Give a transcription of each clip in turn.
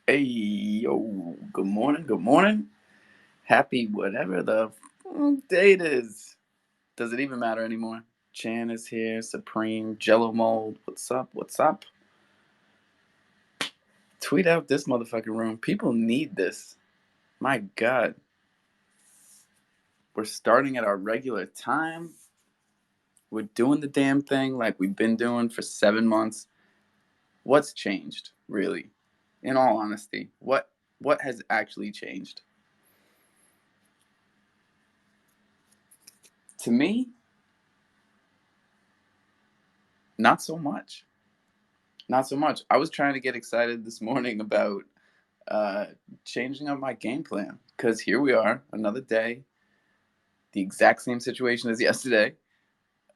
Hey, yo, good morning, good morning. Happy whatever the date is. Does it even matter anymore? Chan is here, Supreme, Jello Mold. What's up? What's up? Tweet out this motherfucking room. People need this. My God. We're starting at our regular time. We're doing the damn thing like we've been doing for 7 months. What's changed, really? In all honesty, what has actually changed? To me, not so much. Not so much. I was trying to get excited this morning about uh, changing up my game plan because here we are, another day, the exact same situation as yesterday.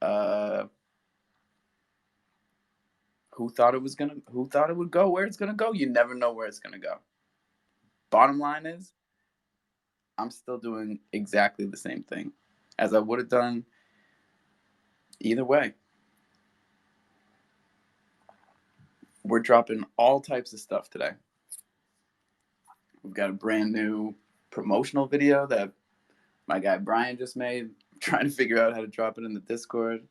Uh, who thought it was gonna? Who thought it would go where it's gonna go? You never know where it's gonna go. Bottom line is, I'm still doing exactly the same thing as I would have done either way. We're dropping all types of stuff today. We've got a brand new promotional video that my guy Brian just made. I'm trying to figure out how to drop it in the Discord.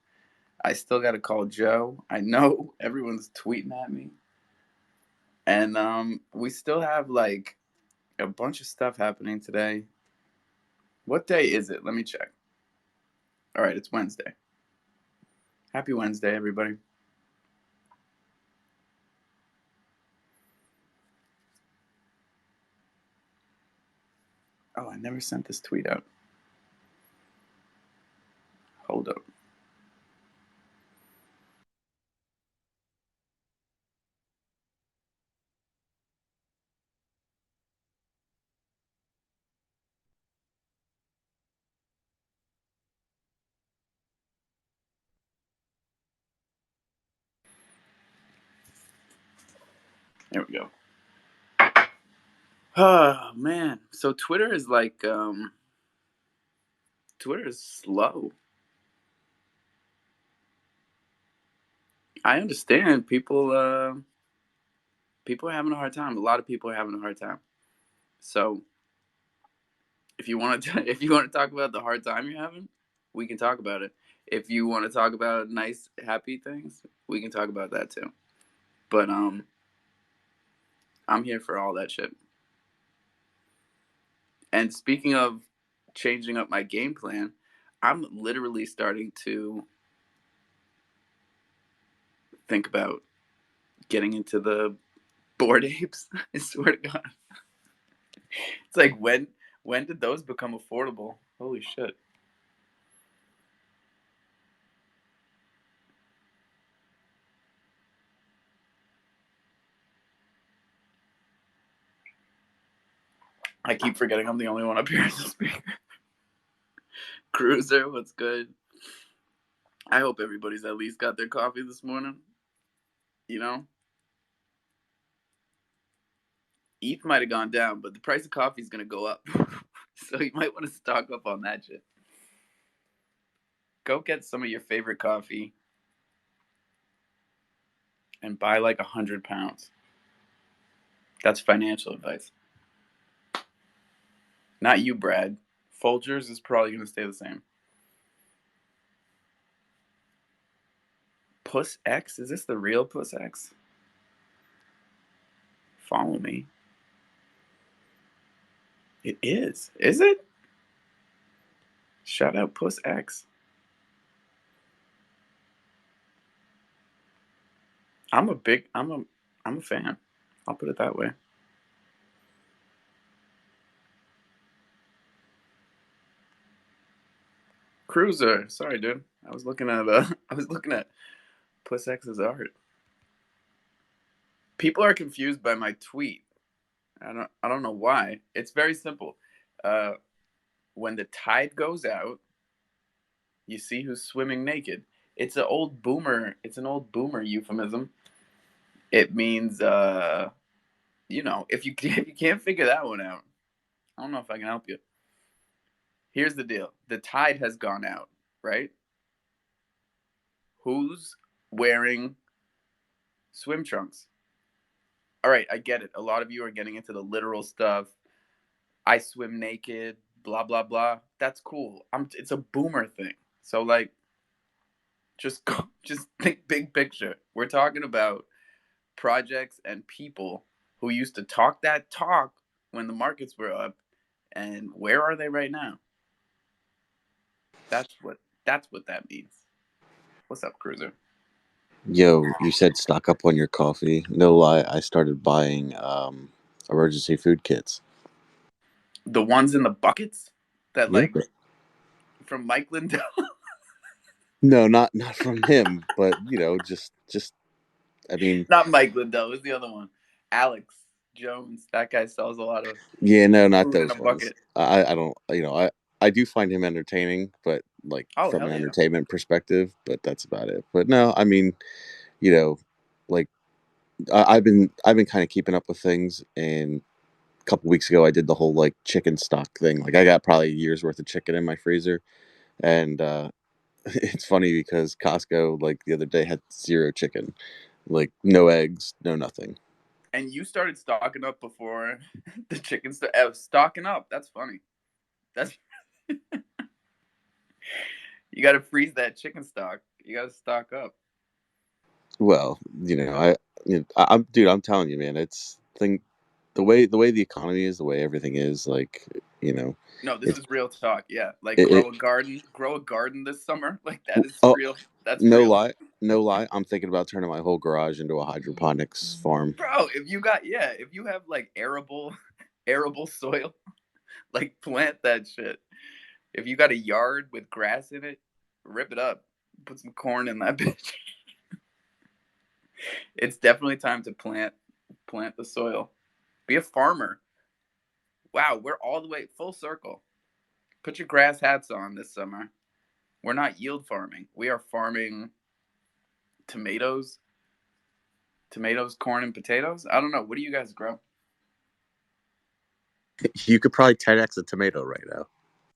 I still got to call Joe. I know everyone's tweeting at me. And we still have like a bunch of stuff happening today. What day is it? Let me check. All right, it's Wednesday. Happy Wednesday, everybody. Oh, I never sent this tweet out. Hold up. There we go. Oh, man. So Twitter is like, Twitter is slow. I understand people are having a hard time. A lot of people are having a hard time. So if you want to if you want to talk about the hard time you're having, we can talk about it. If you want to talk about nice happy things, we can talk about that too. But I'm here for all that shit. And speaking of changing up my game plan, I'm literally starting to think about getting into the board apes. I swear to God. It's like when did those become affordable? Holy shit. I keep forgetting I'm the only one up here as a speaker. Cruiser, what's good? I hope everybody's at least got their coffee this morning. You know, ETH might have gone down, but the price of coffee is gonna go up. So you might want to stock up on that shit. Go get some of your favorite coffee and buy like 100 pounds. That's financial advice. Not you, Brad. Folgers is probably gonna stay the same. Puss X? Is this the real Puss X? Follow me. It is. Is it? Shout out Puss X. I'm a fan. I'll put it that way. Cruiser. Sorry, dude. I was looking at Puss X's art. People are confused by my tweet. I don't know why. It's very simple. Uh, when the tide goes out, you see who's swimming naked. It's an old boomer euphemism. It means if you if you can't figure that one out, I don't know if I can help you. Here's the deal. The tide has gone out, right? Who's wearing swim trunks? all right, I get it. A lot of you are getting into the literal stuff. I swim naked, blah blah blah. That's cool. It's a boomer thing. So like just go, just think big picture. We're talking about projects and people who used to talk that talk when the markets were up, and where are they right now? That's what that means. What's up, Cruiser? Yo, you said stock up on your coffee. No lie, I started buying emergency food kits. The ones in the buckets that Yep. like from Mike Lindell. No, not from him, but just I mean, Not Mike Lindell. Who's the other one? Alex Jones. That guy sells a lot of yeah, no, not food in a those ones. bucket. I don't, I do find him entertaining, but like Oh from hell an yeah! entertainment perspective, but that's about it. But no, I mean, you know, like I've been kind of keeping up with things, and a couple weeks ago I did the whole like chicken stock thing. Like I got probably a year's worth of chicken in my freezer, and it's funny because Costco like the other day had zero chicken, like no eggs, no nothing. And you started stocking up before the chicken stocking up. That's funny. That's you got to freeze that chicken stock. You got to stock up. Well, I'm dude. I'm telling you, man. It's thing the way the economy is, the way everything is. Like you know, No, this it's is real talk. Yeah, like it. grow a garden this summer. Like that is Oh, real. That's no real, lie, no lie. I'm thinking about turning my whole garage into a hydroponics farm. bro. If you have like arable, arable soil, like plant that shit. If you got a yard with grass in it, rip it up. Put some corn in that bitch. It's definitely time to plant the soil. Be a farmer. Wow, we're all the way full circle. Put your grass hats on this summer. We're not yield farming. We are farming tomatoes, corn, and potatoes. I don't know. What do you guys grow? You could probably 10x a tomato right now.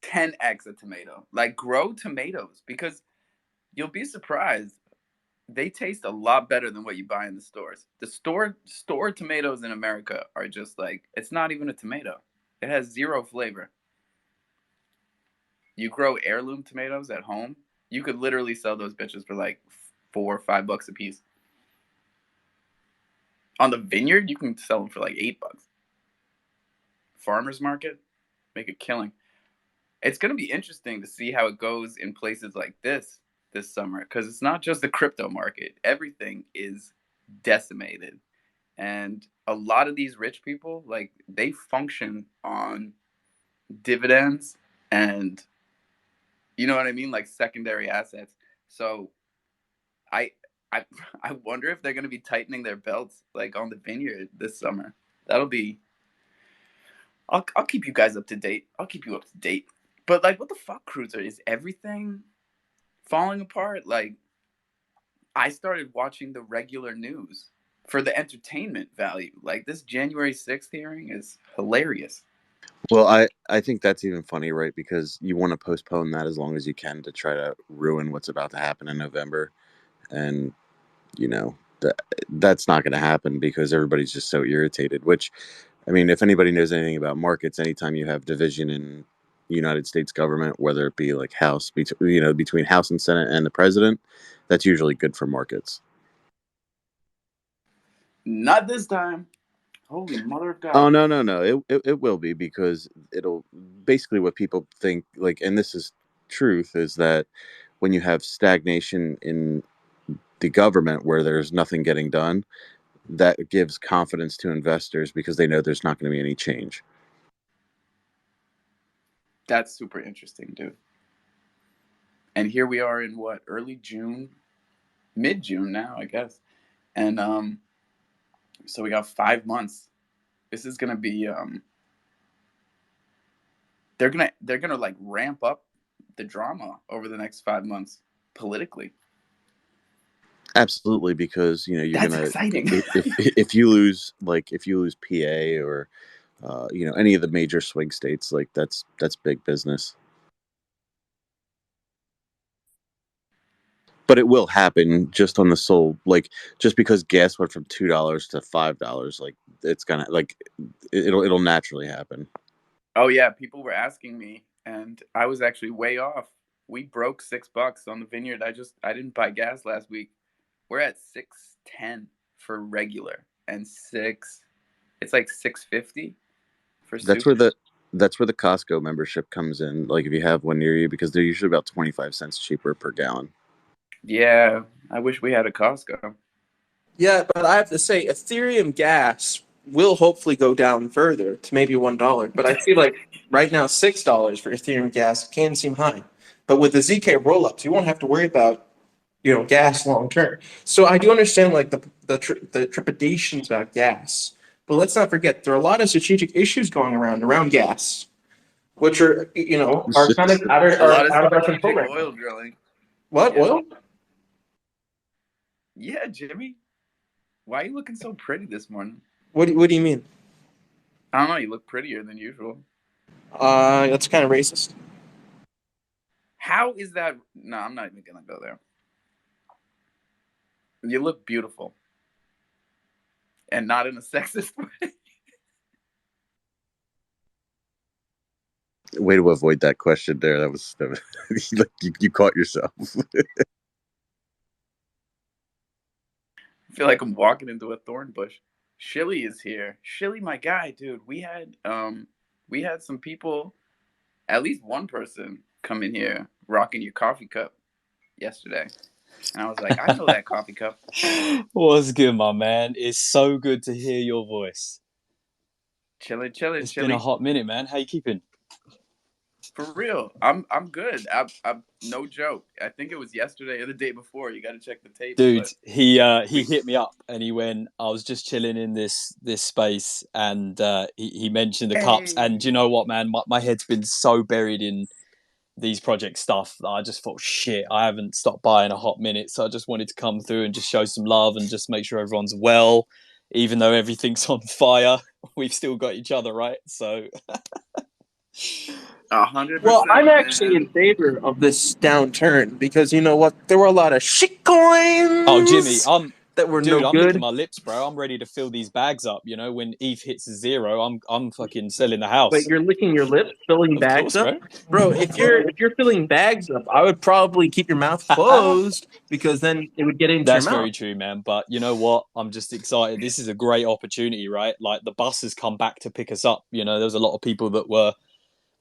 10x a tomato. Like grow tomatoes because you'll be surprised. They taste a lot better than what you buy in the stores. The store tomatoes in America are just like it's not even a tomato. It has zero flavor. You grow heirloom tomatoes at home, you could literally sell those bitches for like $4 or $5 a piece. On the vineyard, you can sell them for like $8. Farmers market, make a killing. It's gonna be interesting to see how it goes in places like this summer because it's not just the crypto market. Everything is decimated, and a lot of these rich people like they function on dividends and you know what I mean, like secondary assets. So I I I wonder if they're going to be tightening their belts like on the vineyard this summer. That'll be. I'll keep you guys up to date. I'll keep you up to date. But like, what the fuck, Cruiser? Is everything falling apart? Like, I started watching the regular news for the entertainment value. Like this January 6th hearing is hilarious. Well, I think that's even funny, right? Because you want to postpone that as long as you can to try to ruin what's about to happen in November, and that's not going to happen because everybody's just so irritated. Which, I mean, if anybody knows anything about markets, anytime you have division in United States government, whether it be like between House and Senate and the president, that's usually good for markets. Not this time. Holy mother of Oh God. no, no, no! It will be because it'll basically what people think like, and this is truth, is that when you have stagnation in the government where there's nothing getting done, that gives confidence to investors because they know there's not going to be any change. That's super interesting, dude. And here we are in what, early June, mid June now, I guess. And so we got 5 months. This is gonna be they're gonna like ramp up the drama over the next 5 months politically. Absolutely, because you're That's gonna exciting. if you lose PA or any of the major swing states, like that's big business. but it will happen just on the soul. Like just because gas went from $2 to $5, like it's gonna like it'll naturally happen. Oh yeah, people were asking me, and I was actually way off. We broke $6 on the vineyard. I didn't buy gas last week. We're at 610 for regular, and it's like 650 for That's super. where the Costco membership comes in. Like if you have one near you, because they're usually about 25 cents cheaper per gallon. Yeah, I wish we had a Costco. Yeah, but I have to say, Ethereum gas will hopefully go down further to maybe $1. But I feel like right now $6 for Ethereum gas can seem high. But with the ZK rollups, you won't have to worry about gas long term. So I do understand like the trepidations about gas, but let's not forget there are a lot of strategic issues going around gas, which are kind of A lot of out of our control strategic right now. oil drilling. What Yeah, oil? yeah, Jimmy. Why are you looking so pretty this morning? What do you mean? I don't know. You look prettier than usual. That's kind of racist. How is that? No, I'm not even gonna go there. You look beautiful, and not in a sexist way. Way to avoid that question there. That was like you caught yourself. I feel like I'm walking into a thorn bush. Shilly is here. Shilly, my guy, dude. We had some people, at least one person, come in here rocking your coffee cup yesterday, and I was like, I know that coffee cup. What's good, my man? It's so good to hear your voice. Chilling, It's been a chilly. hot minute, man. How you keeping? For real, I'm good. I'm no joke. I think it was yesterday or the day before. You got to check the tapes, Dude, but he we. hit me up and he went, I was just chilling in this space and he mentioned the cups. And do you Hey. know what, man? My head's been so buried in these project stuff that I just thought, shit, I haven't stopped by in a hot minute. So I just wanted to come through and just show some love and just make sure everyone's well. Even though everything's on fire, we've still got each other, right? So 'Well, I'm 100%, actually in man. favor of this downturn because you know what? There were a lot of shit coins oh, Jimmy, that were no dude, I'm licking good. my lips, bro. I'm ready to fill these bags up. You know, when ETH hits zero, I'm fucking selling the But house. you're licking your lips, filling Of bags course, up, bro. bro. If you're filling bags up, I would probably keep your mouth closed because then it would get into your That's mouth. very true, man. But you know what? I'm just excited. This is a great opportunity, right? Like the bus has come back to pick us up. You know, there was a lot of people that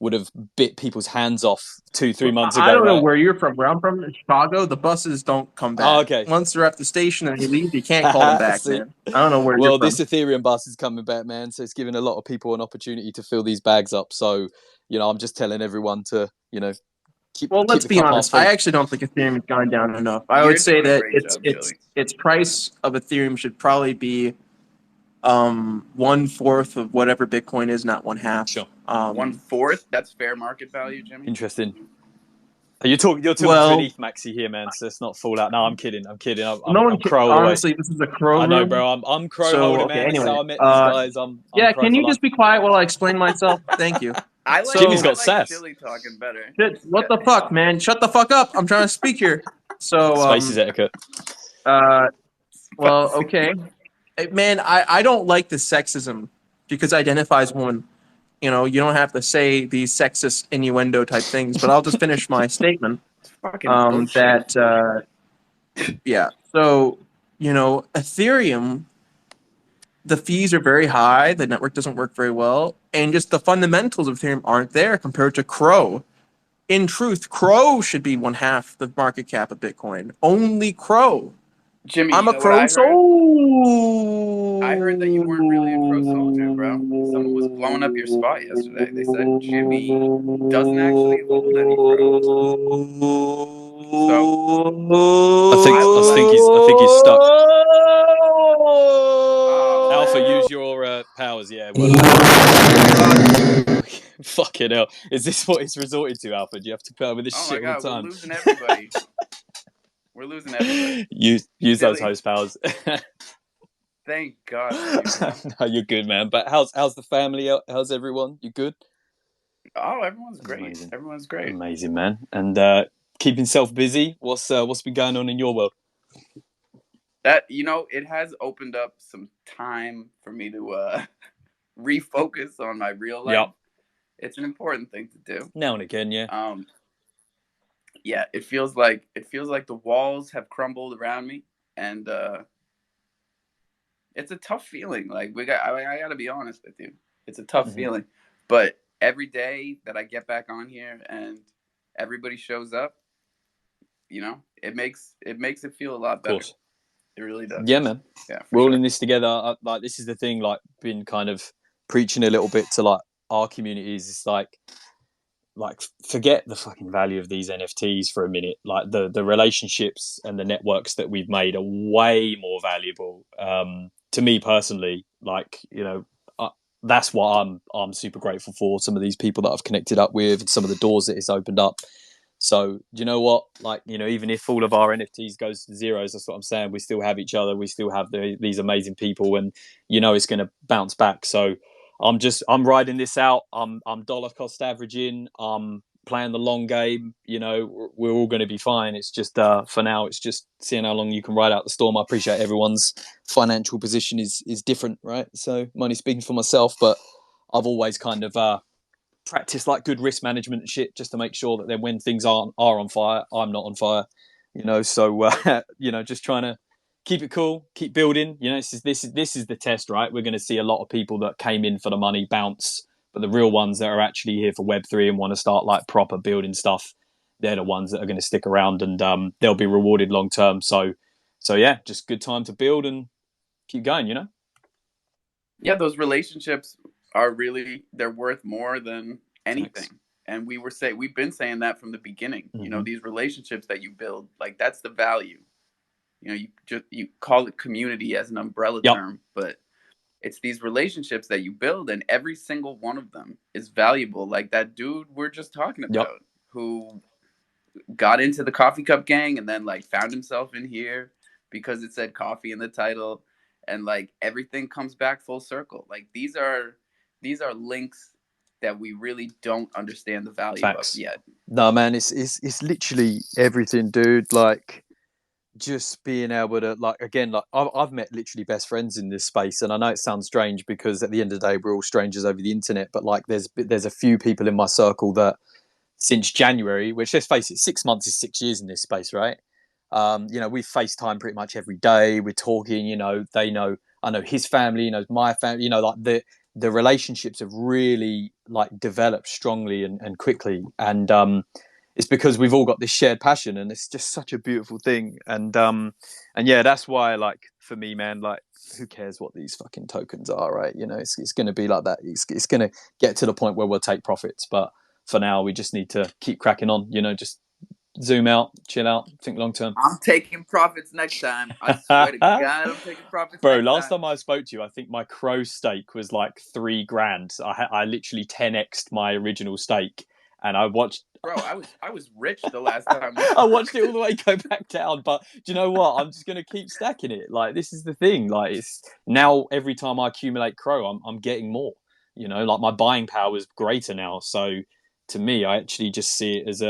would have bit people's hands off 2-3 months I ago, don't know right? where you're from. Where I'm from in Chicago, the buses don't come Oh, back. okay. Once they're at the station and they leave, you can't call them back, See, man. I don't know where you're well, from. this Ethereum bus is coming back, man. So it's giving a lot of people an opportunity to fill these bags up. So, you know, I'm just telling everyone to, you know, Well, keep let's the be cup half honest. I full. actually don't think Ethereum has gone down enough. I would You're say doing a that great its job, its Chili. its price of Ethereum should probably be 1/4 of whatever Bitcoin is, not 1/2. Sure. 1/4. That's fair market value, Jimmy. Interesting. You're talking to an Well, ETH maxi here, man. So let's not fall out. No, I'm kidding. I'm kidding. no one I'm can, crow all the way. honestly, this is a crow I know, room. bro. I'm crow So, holder, okay, man. That's anyway. how I met these guys. I'm Yeah, crow can for you life. just be quiet while I explain myself? Thank you. I like Jimmy's So, I got like sass. Chili talking better. what the fuck, man? Shut the fuck up. I'm trying to speak here. So, Spaces etiquette. uh, well, Spicy. okay. Man, I don't like the sexism because it identifies woman. You know, you don't have to say these sexist innuendo type things, but I'll just finish my statement. It's fucking bullshit. That yeah. So, Ethereum, the fees are very high. The network doesn't work very well, and just the fundamentals of Ethereum aren't there compared to Crow. In truth, Crow should be 1/2 the market cap of Bitcoin. Only Crow. Jimmy, I'm you a know what Crow I heard? soul. I heard that you weren't really a Crow soldier, bro. Someone was blowing up your spot yesterday. They said Jimmy doesn't actually hold any Crow. So I would like. I think he's stuck. Oh Alpha, use man. your powers. Yeah, well done. Fucking hell. Is this what it's resorted to, Alpha? Do you have to put up with this Oh my shit all the God, we're time? losing everybody. We're losing everybody. Use those Silly. host powers. Thank God for you, man. No, you're good, man. But how's the family? How's everyone? You good? Oh, everyone's great. Amazing. Everyone's great. Amazing, man. And keeping yourself busy. What's been going on in your world? That, it has opened up some time for me to refocus on my real life. Yep. It's an important thing to do. Now and again, yeah. Yeah, it feels like the walls have crumbled around me, and it's a tough feeling. Like I got to be honest with you, it's a tough feeling. But every day that I get back on here and everybody shows up, it makes it feel a lot better. Of course. It really does. Yeah, man. Yeah, we're all in this together. Like, this is the thing. Like, been kind of preaching a little bit to like our communities. It's like forget the fucking value of these NFTs for a minute. Like the relationships and the networks that we've made are way more valuable to me personally. Like, that's what I'm super grateful for. Some of these people that I've connected up with, and some of the doors that it's opened up. So you know what? Like, even if all of our NFTs goes to zeros, that's what I'm saying. We still have each other. We still have these amazing people, and it's going to bounce back. So I'm riding this out. I'm dollar cost averaging. I'm playing the long game. We're all going to be fine. It's just for now, it's just seeing how long you can ride out the storm. I appreciate everyone's financial position is different, right? So I'm only speaking for myself, but I've always kind of practice like good risk management and shit, just to make sure that then when things are on fire, I'm not on fire. So just trying to keep it cool, keep building. This is the test, right? We're going to see a lot of people that came in for the money bounce, but the real ones that are actually here for Web3 and want to start like proper building stuff, they're the ones that are going to stick around, and they'll be rewarded long term. So yeah, just good time to build and keep going. Yeah, those relationships are they're worth more than anything. Thanks. And we've been saying that from the beginning. These relationships that you build, like, that's the value. You call it community as an umbrella term, but it's these relationships that you build, and every single one of them is valuable. Like that dude we're just talking about, who got into the Coffee Cup gang and then like found himself in here because it said coffee in the title, and like everything comes back full circle. Like these are links that we really don't understand the value of yet. No, man, it's literally everything, dude. Like, just being able to, like, again, like I've met literally best friends in this space, and I know it sounds strange because at the end of the day we're all strangers over the internet, but like there's a few people in my circle that since January, which, let's face it, 6 months is 6 years in this space, right? We've FaceTime pretty much every day. We're talking, they know, I know his family, he knows my family, like the relationships have really like developed strongly and quickly. And it's because we've all got this shared passion, and it's just such a beautiful thing. And yeah, that's why, like, for me, man, like, who cares what these fucking tokens are, right? It's going to be like that. It's going to get to the point where we'll take profits. But for now, we just need to keep cracking on, just zoom out, chill out, think long term. I'm taking profits next time. I swear to God, I'm taking profits. Bro, last time I spoke to you, I think my Cro stake was like $3,000. I literally 10x'd my original stake, and I watched. Bro, I was rich the last time. I watched it all the way go back down. But do you know what? I'm just gonna keep stacking it. Like, this is the thing. Like, it's now every time I accumulate Cro, I'm getting more. Like, my buying power is greater now. So to me, I actually just see it as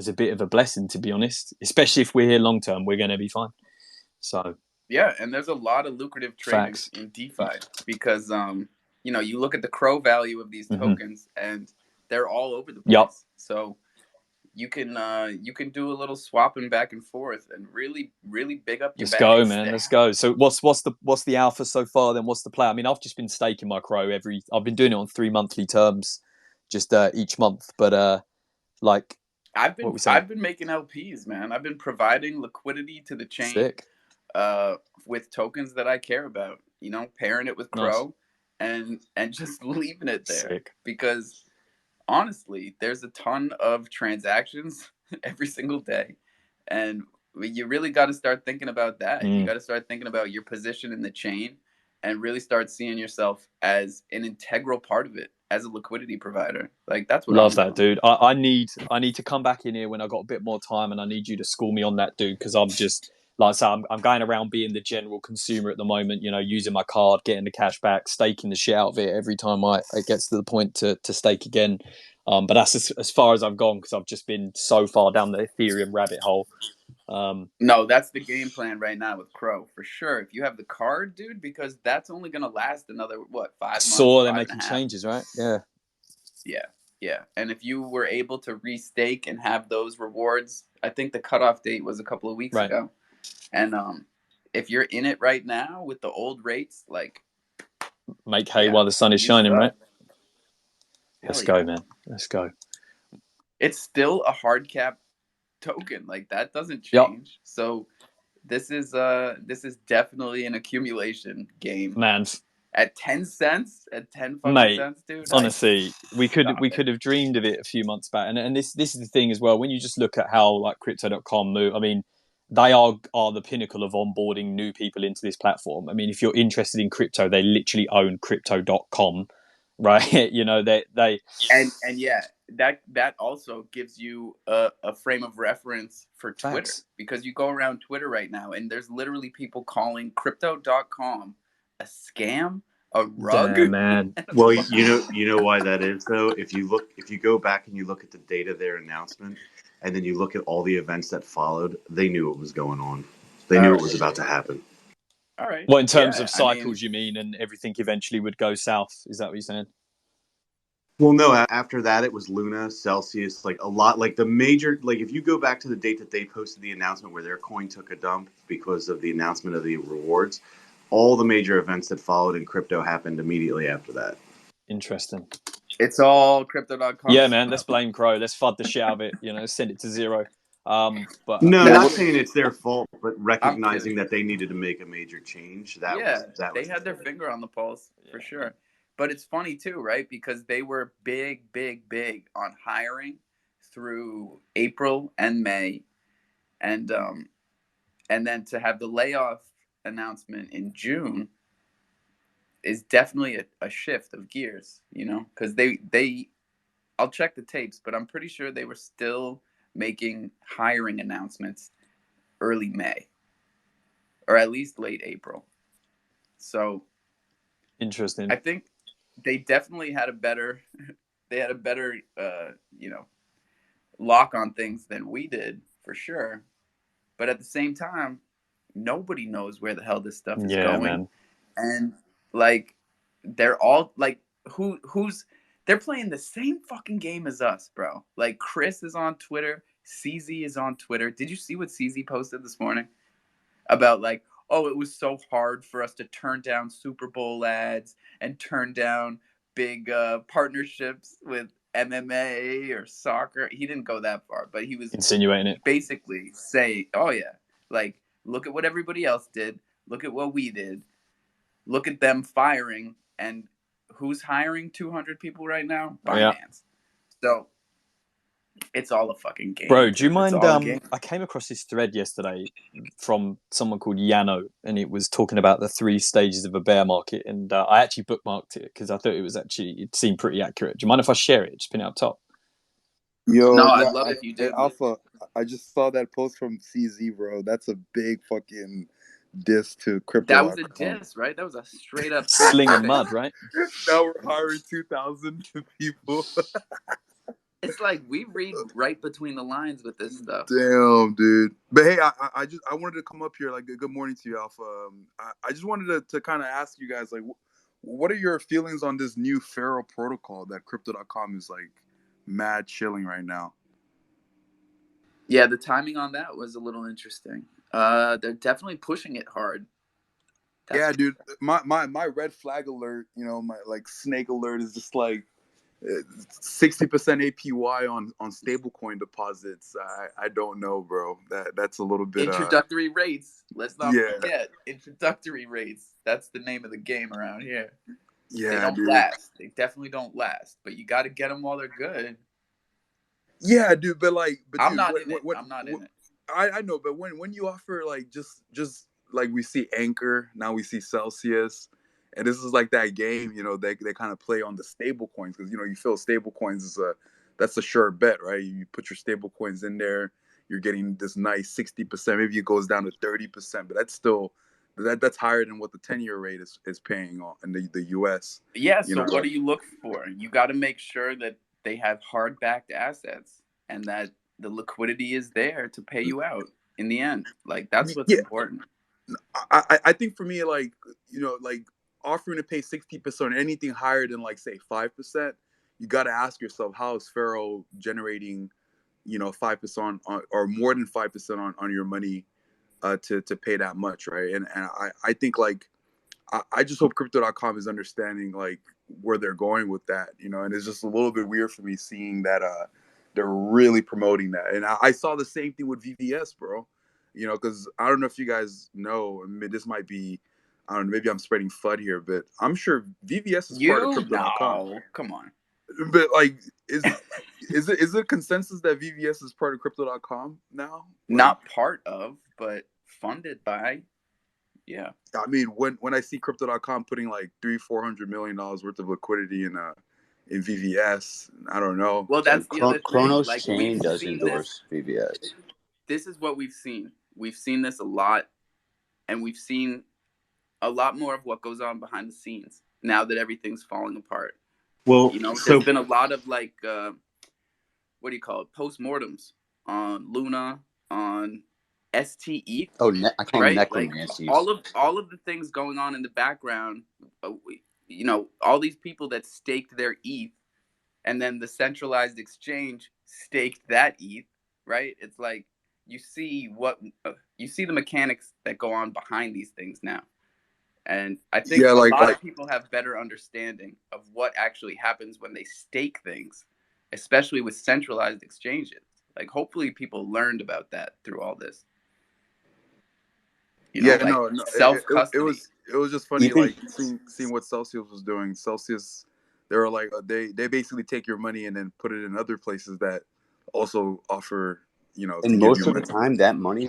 a bit of a blessing, to be honest. Especially if we're here long term, we're going to be fine. So yeah, and there's a lot of lucrative trading in DeFi because you look at the Cro value of these tokens, and they're all over the place. So you can do a little swapping back and forth and really big up your Let's go, man. Let's go. So what's the alpha so far? Then what's the play? I mean, I've just been staking my Cro I've been doing it on 3 monthly terms, just each month. But like, I've been making LPs, man. I've been providing liquidity to the chain. Sick. With tokens that I care about, pairing it with Cro, nice. and just leaving it there. Sick. Because honestly, there's a ton of transactions every single day, and you really got to start thinking about that. You got to start thinking about your position in the chain, and really start seeing yourself as an integral part of it, as a liquidity provider. Like, that's what love that, dude. I need to come back in here when I got a bit more time, and I need you to school me on that, dude, because I'm just, like I say, I'm going around being the general consumer at the moment, using my card, getting the cash back, staking the shit out of it every time it gets to the point to stake again. But that's as far as I've gone because I've just been so far down the Ethereum rabbit hole. No, that's the game plan right now with Crow for sure. If you have the card, dude, because that's only gonna last another 5 months, Saw they're 5.5. making changes, right? Yeah. And if you were able to restake and have those rewards, I think the cutoff date was a couple of weeks Right. ago. And if you're in it right now with the old rates, like make hay while the sun is shining, right? Let's go, man. Let's go. It's still a hard cap token, like that doesn't change. Yep. So this is definitely an accumulation game, man. At 10 cents, at 10 fucking Mate, cents, dude. Honestly, we could have dreamed of it a few months back, and this is the thing as well. When you just look at how like Crypto.com move, I mean, they are the pinnacle of onboarding new people into this platform. I mean, if you're interested in crypto, they literally own Crypto.com, right? You know, they and yeah, that also gives you a frame of reference for Twitter. Facts. Because you go around Twitter right now and there's literally people calling Crypto.com a scam, a rug. Damn, man. Well, you know why that is though. If you go back and you look at the date of their announcement, and then you look at all the events that followed, they knew what was going on. They knew what was about to happen. All right. Well, in terms of cycles, you mean, and everything eventually would go south. Is that what you're saying? Well, no. After that, it was Luna, Celsius, like a lot. Like the major, like if you go back to the date that they posted the announcement where their coin took a dump because of the announcement of the rewards, all the major events that followed in crypto happened immediately after that. Interesting. It's all Crypto.com. Yeah, man. Let's blame Crow. Let's FUD the shit out of it. You know, send it to zero. But no, not saying it's their fault, but recognizing that they needed to make a major change. They had their finger on the pulse for sure. But it's funny too, right? Because they were big on hiring through April and May, and then to have the layoff announcement in June is definitely a shift of gears, you know, because they I'll check the tapes, but I'm pretty sure they were still making hiring announcements early May or at least late April. So interesting. I think they definitely had a better lock on things than we did for sure. But at the same time, nobody knows where the hell this stuff is going. Man. And like they're all like they're playing the same fucking game as us, bro. Like Chris is on Twitter, CZ is on Twitter. Did you see what CZ posted this morning about like, oh, it was so hard for us to turn down Super Bowl ads and turn down big partnerships with MMA or soccer. He didn't go that far, but he was insinuating it. Basically saying, oh yeah, like look at what everybody else did. Look at what we did. Look at them firing. And who's hiring 200 people right now? Binance. Yeah. So it's all a fucking game. Bro, do you mind? I came across this thread yesterday from someone called Yano, and it was talking about the 3 stages of a bear market. And I actually bookmarked it because I thought it seemed pretty accurate. Do you mind if I share it? Just pin it up top. Yo, no, I'd love it if you did. Hey, Alpha, I just saw that post from CZ, bro. That's a big fucking diss to crypto. That was a diss, right? That was a straight up sling of mud, right? Now we're hiring 2,000 people. It's like we read right between the lines with this stuff. Damn, dude. But hey, I wanted to come up here. Like, good morning to you, Alpha. I just wanted to kind of ask you guys, like, what are your feelings on this new Pharaoh protocol that Crypto.com is like mad chilling right now? Yeah, the timing on that was a little interesting. They're definitely pushing it hard. Yeah, dude. My red flag alert, you know, my like snake alert is just like 60% APY on stablecoin deposits. I don't know, bro. That's a little bit introductory rates. Let's not forget introductory rates. That's the name of the game around here. Yeah, they don't last. They definitely don't last. But you got to get them while they're good. Yeah, dude. But I'm not in it. I'm not in it. I know, but when you offer like just like we see Anchor, now we see Celsius. And this is like that game, you know, they kind of play on the stable coins because, you know, you feel stable coins that's a sure bet, right? You put your stable coins in there, you're getting this nice 60%. Maybe it goes down to 30%, but that's still that's higher than what the 10-year rate is paying in the US. Yeah. So what do you look for? You got to make sure that they have hard-backed assets, and that the liquidity is there to pay you out in the end. Like, that's what's important. I think for me, like, like offering to pay 60% on anything higher than, like, say 5%, you got to ask yourself, how is Pharaoh generating 5% on, or more than 5% on your money to pay that much, right? And I think, like, I just hope crypto.com is understanding, like, where they're going with that, and it's just a little bit weird for me seeing that they're really promoting that. And I saw the same thing with VVS, bro. Because I don't know if you guys know, I mean, this might be, I don't know, maybe I'm spreading FUD here, but I'm sure VVS is part of crypto.com. No, come on. But, like, is it a consensus that VVS is part of crypto.com now? Like, not part of, but funded by. Yeah. I mean, when I see crypto.com putting like $300-400 million worth of liquidity in VVS, I don't know. Well, that's the other thing. Chronos Like, Chain we've does seen endorse VVS. This is what we've seen. We've seen this a lot, and we've seen a lot more of what goes on behind the scenes now that everything's falling apart. Well, there's been a lot of, like, what do you call it? Postmortems on Luna, on STE. Oh, I call them right? Like, necromancies. all of the things going on in the background. All these people that staked their ETH, and then the centralized exchange staked that ETH. Right? It's like you see the mechanics that go on behind these things now. And I think a lot of people have better understanding of what actually happens when they stake things, especially with centralized exchanges. Like, hopefully people learned about that through all this. Self-custody. It was just funny, like, seeing what Celsius was doing. Celsius, they were like, they basically take your money and then put it in other places that also offer, and most of the time, that money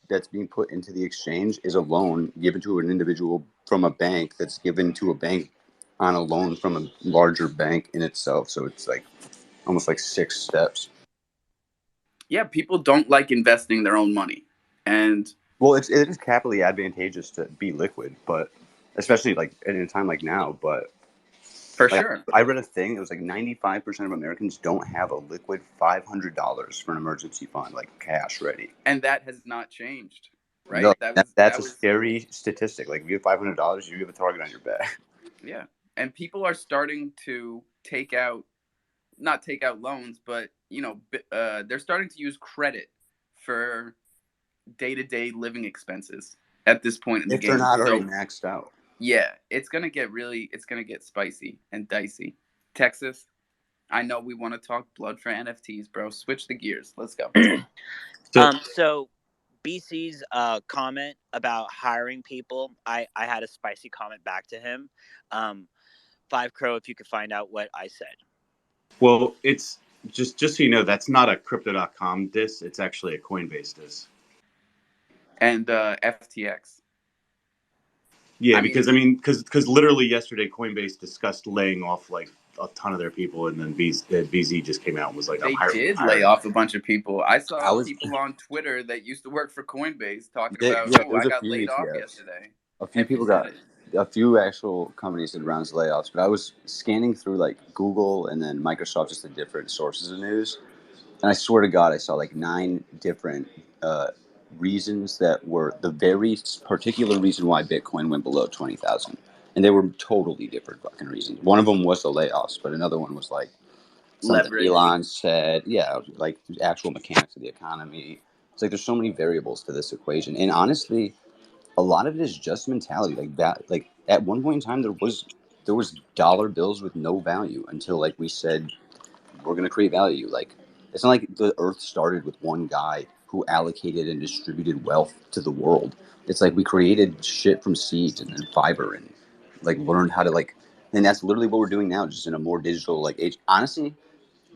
that's being put into the exchange is a loan given to an individual from a bank that's given to a bank on a loan from a larger bank in itself. So it's like almost like 6 steps. Yeah, people don't like investing their own money, and well, it is capitally advantageous to be liquid, but especially like in a time like now. But for sure, I read a thing. It was like 95% of Americans don't have a liquid $500 for an emergency fund, like cash ready. And that has not changed, right? No, that's a scary statistic. Like, if you have $500, you have a target on your back. Yeah, and people are starting to not take out loans, but they're starting to use credit for day-to-day living expenses at this point in the game. If they're not already maxed out. Yeah, it's gonna get spicy and dicey. Texas, I know we want to talk blood for NFTs, bro. Switch the gears. Let's go. So BC's comment about hiring people, I had a spicy comment back to him. 5Cro, if you could find out what I said. Well, it's just so you know, that's not a crypto.com diss. It's actually a Coinbase diss. And FTX. Yeah, because literally yesterday Coinbase discussed laying off like a ton of their people, and then BZ just came out and was like, they did lay off a bunch of people. I saw people on Twitter that used to work for Coinbase talking about, I got laid off yesterday. A few people a few actual companies did rounds of layoffs, but I was scanning through like Google and then Microsoft, just the different sources of news, and I swear to God, I saw like 9 different reasons that were the very particular reason why Bitcoin went below 20,000, and they were totally different fucking reasons. One of them was the layoffs, but another one was like something leverage. Elon said, like the actual mechanics of the economy. It's like there's so many variables to this equation, and honestly, a lot of it is just mentality. Like that, like at one point in time, there was dollar bills with no value until like we said we're gonna create value. Like, it's not like the Earth started with one guy who allocated and distributed wealth to the world. It's like we created shit from seeds and then fiber and like learned how to and that's literally what we're doing now, just in a more digital like age. Honestly,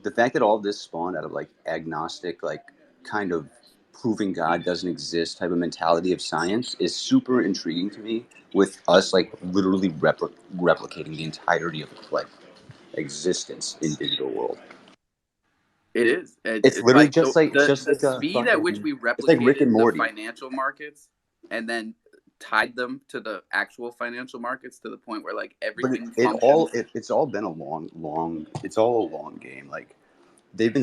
the fact that all of this spawned out of like agnostic, like kind of proving God doesn't exist type of mentality of science is super intriguing to me, with us like literally replicating the entirety of like existence in digital world. It is. It's literally like, the speed at which we replicated the financial markets, and then tied them to the actual financial markets to the point where like But everything functions. it's all been a long it's all a long game. Like they've been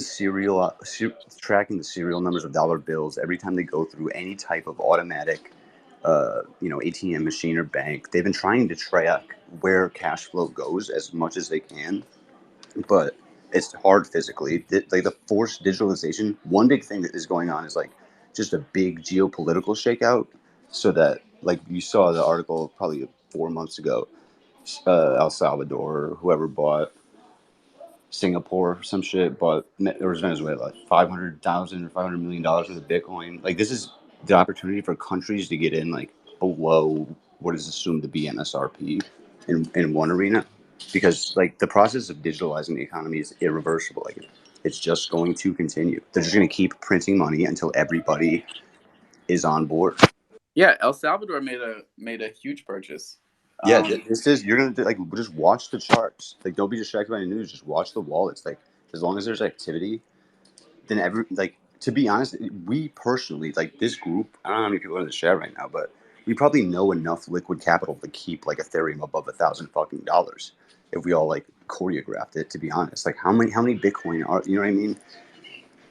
tracking the serial numbers of dollar bills every time they go through any type of automatic ATM machine or bank. They've been trying to track where cash flow goes as much as they can, but it's hard physically. Like the forced digitalization, one big thing that is going on is like just a big geopolitical shakeout. So that, like, you saw the article probably 4 months ago, El Salvador or whoever bought Singapore, some shit, but there was Venezuela, 500,000 or $500 million worth of Bitcoin. Like, this is the opportunity for countries to get in, like, below what is assumed to be MSRP in one arena, because, like, the process of digitalizing the economy is irreversible. Like, it's just going to continue. They're just going to keep printing money until everybody is on board. Yeah, El Salvador made a huge purchase. Yeah, you're gonna like just watch the charts. Like, don't be distracted by the news. Just watch the wallets. Like, as long as there's activity, then to be honest, we personally, like, this group, I don't know how many people are in the chat right now, but we probably know enough liquid capital to keep like Ethereum above $1,000 if we all like choreographed it. To be honest, like, how many Bitcoin are, you know what I mean?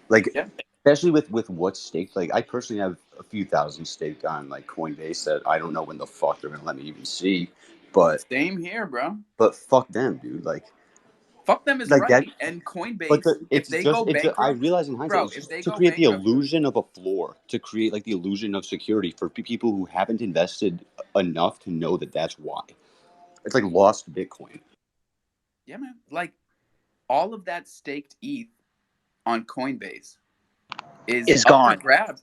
Like, Yeah. especially with what's staked. Like, I personally have a few thousand staked on like Coinbase that I don't know when the fuck they're gonna let me even see. But Same here, bro. fuck them, dude. Like Fuck them is that. right. And But Coinbase, if they go I bankrupt, realize in hindsight, bro, it's if just they to go create the bankrupt, illusion of a floor, to create like the illusion of security for people who haven't invested enough to know that that's why. It's like lost Bitcoin. yeah, man, like all of that staked ETH on Coinbase is up for gone. grabs.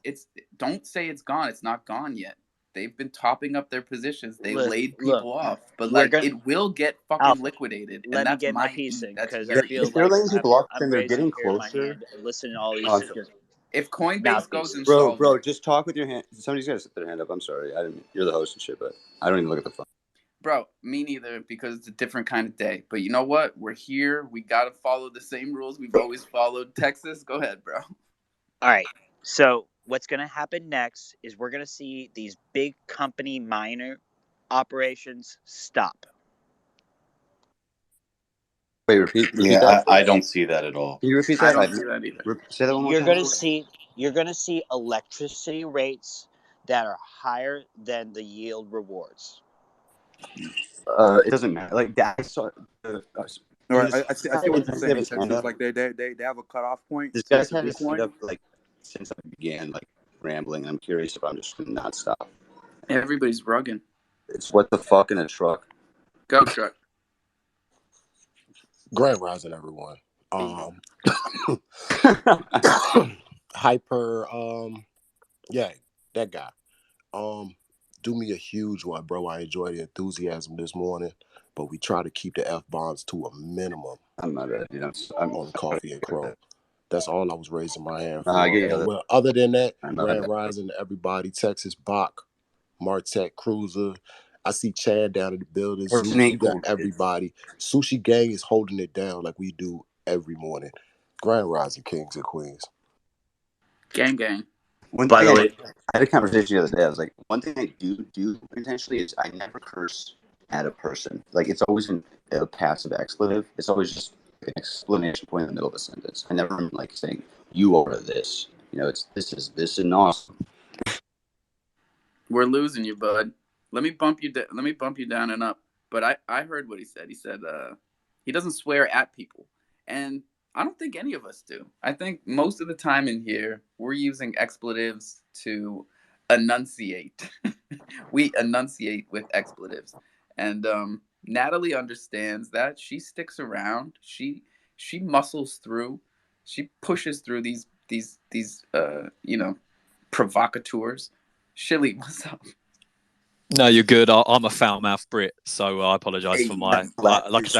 Don't say it's gone. It's not gone yet. They've been topping up their positions. They laid people off, but we're like gonna it will get fucking Alpha, liquidated, and let me that's get my my piece ETH. in That's because I your feel If they're ETH. like letting people off, I'm then they're raising getting here my closer. hand and listening to all these just If Coinbase goes mouthpieces. insolvent, Bro, just talk with your hand. Somebody's got to set their hand up. I'm sorry, I didn't. You're the host and shit, but I don't even look at the phone. bro, me neither, because it's a different kind of day. But you know what? We're here. We got to follow the same rules we've always followed. Texas, go ahead, bro. All right. So what's going to happen next is we're going to see these big company miner operations stop. Wait, repeat Yeah, that. I don't see that at all. Can you repeat I that? don't see that either. Say that one more You're time. going to see electricity rates that are higher than the yield rewards. It doesn't matter. Like that. I saw. I see what you're saying, Texas. Like they have a cutoff point This to guy's had his hand Bitcoin. up like since I began like rambling. I'm curious if I'm just gonna not stop. Everybody's rugging. It's what the fuck in a truck. Go truck. Grand Rising, everyone. Hyper, yeah, that guy. Do me a huge one, bro. I enjoyed the enthusiasm this morning, but we try to keep the F-bombs to a minimum I'm not bad, I'm on Coffee and Cro. That's all I was raising my hand for. I get you. Well, other than that, I'm not Grand bad. Rising to everybody. Texas Bach, Martech Cruiser. I see Chad down in the building. Zeus, you got everybody. Sushi Gang is holding it down like we do every morning. Grand Rising, kings and queens. Gang, gang. By the way, I had a conversation the other day. I was like, one thing I do intentionally is I never curse at a person. Like, it's always a passive expletive. It's always just an exclamation point in the middle of a sentence. I never like saying you are this. It's this and awesome. We're losing you, bud. Let me bump you down and up. But I heard what he said. He said he doesn't swear at people, and I don't think any of us do. I think most of the time in here we're using expletives to enunciate. We enunciate with expletives, and Natalie understands that. She sticks around. She muscles through. She pushes through these provocateurs. Shilly, what's up? No, you're good. I'm a foul mouth Brit, so I apologise for my. Like I say,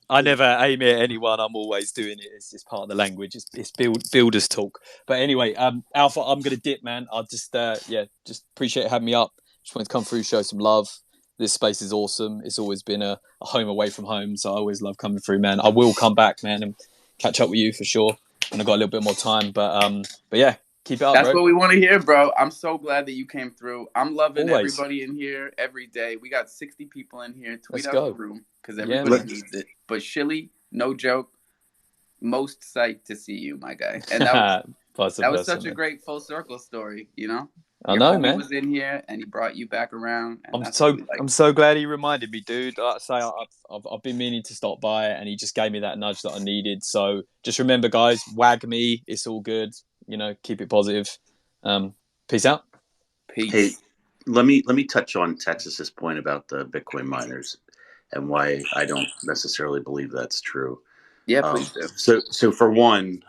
I never aim at anyone. I'm always doing it. It's just part of the language. It's builders talk. But anyway, Alpha, I'm gonna dip, man. I just just appreciate having me up. Just wanted to come through, show some love. This space is awesome. It's always been a home away from home, so I always love coming through, man. I will come back, man, and catch up with you for sure. And I've got a little bit more time, but yeah, Keep it up, That's bro. what we want to hear, bro. I'm so glad that you came through. I'm loving Always. everybody in here every day. We got 60 people in here. Tweet Let's out go. the room because Yeah, everybody man. needs it. But Shilly, no joke, most psyched to see you, my guy. And that was such a great full circle story, you know? I Your know, homie man. was in here and he brought you back around. And I'm so glad he reminded me, dude. Like I say, I've been meaning to stop by, and he just gave me that nudge that I needed. So just remember, guys, wag me. It's all good. You know, keep it positive. Peace out. Peace. Hey, let me touch on Texas's point about the Bitcoin miners and why I don't necessarily believe that's true. Yeah, please do. So for one,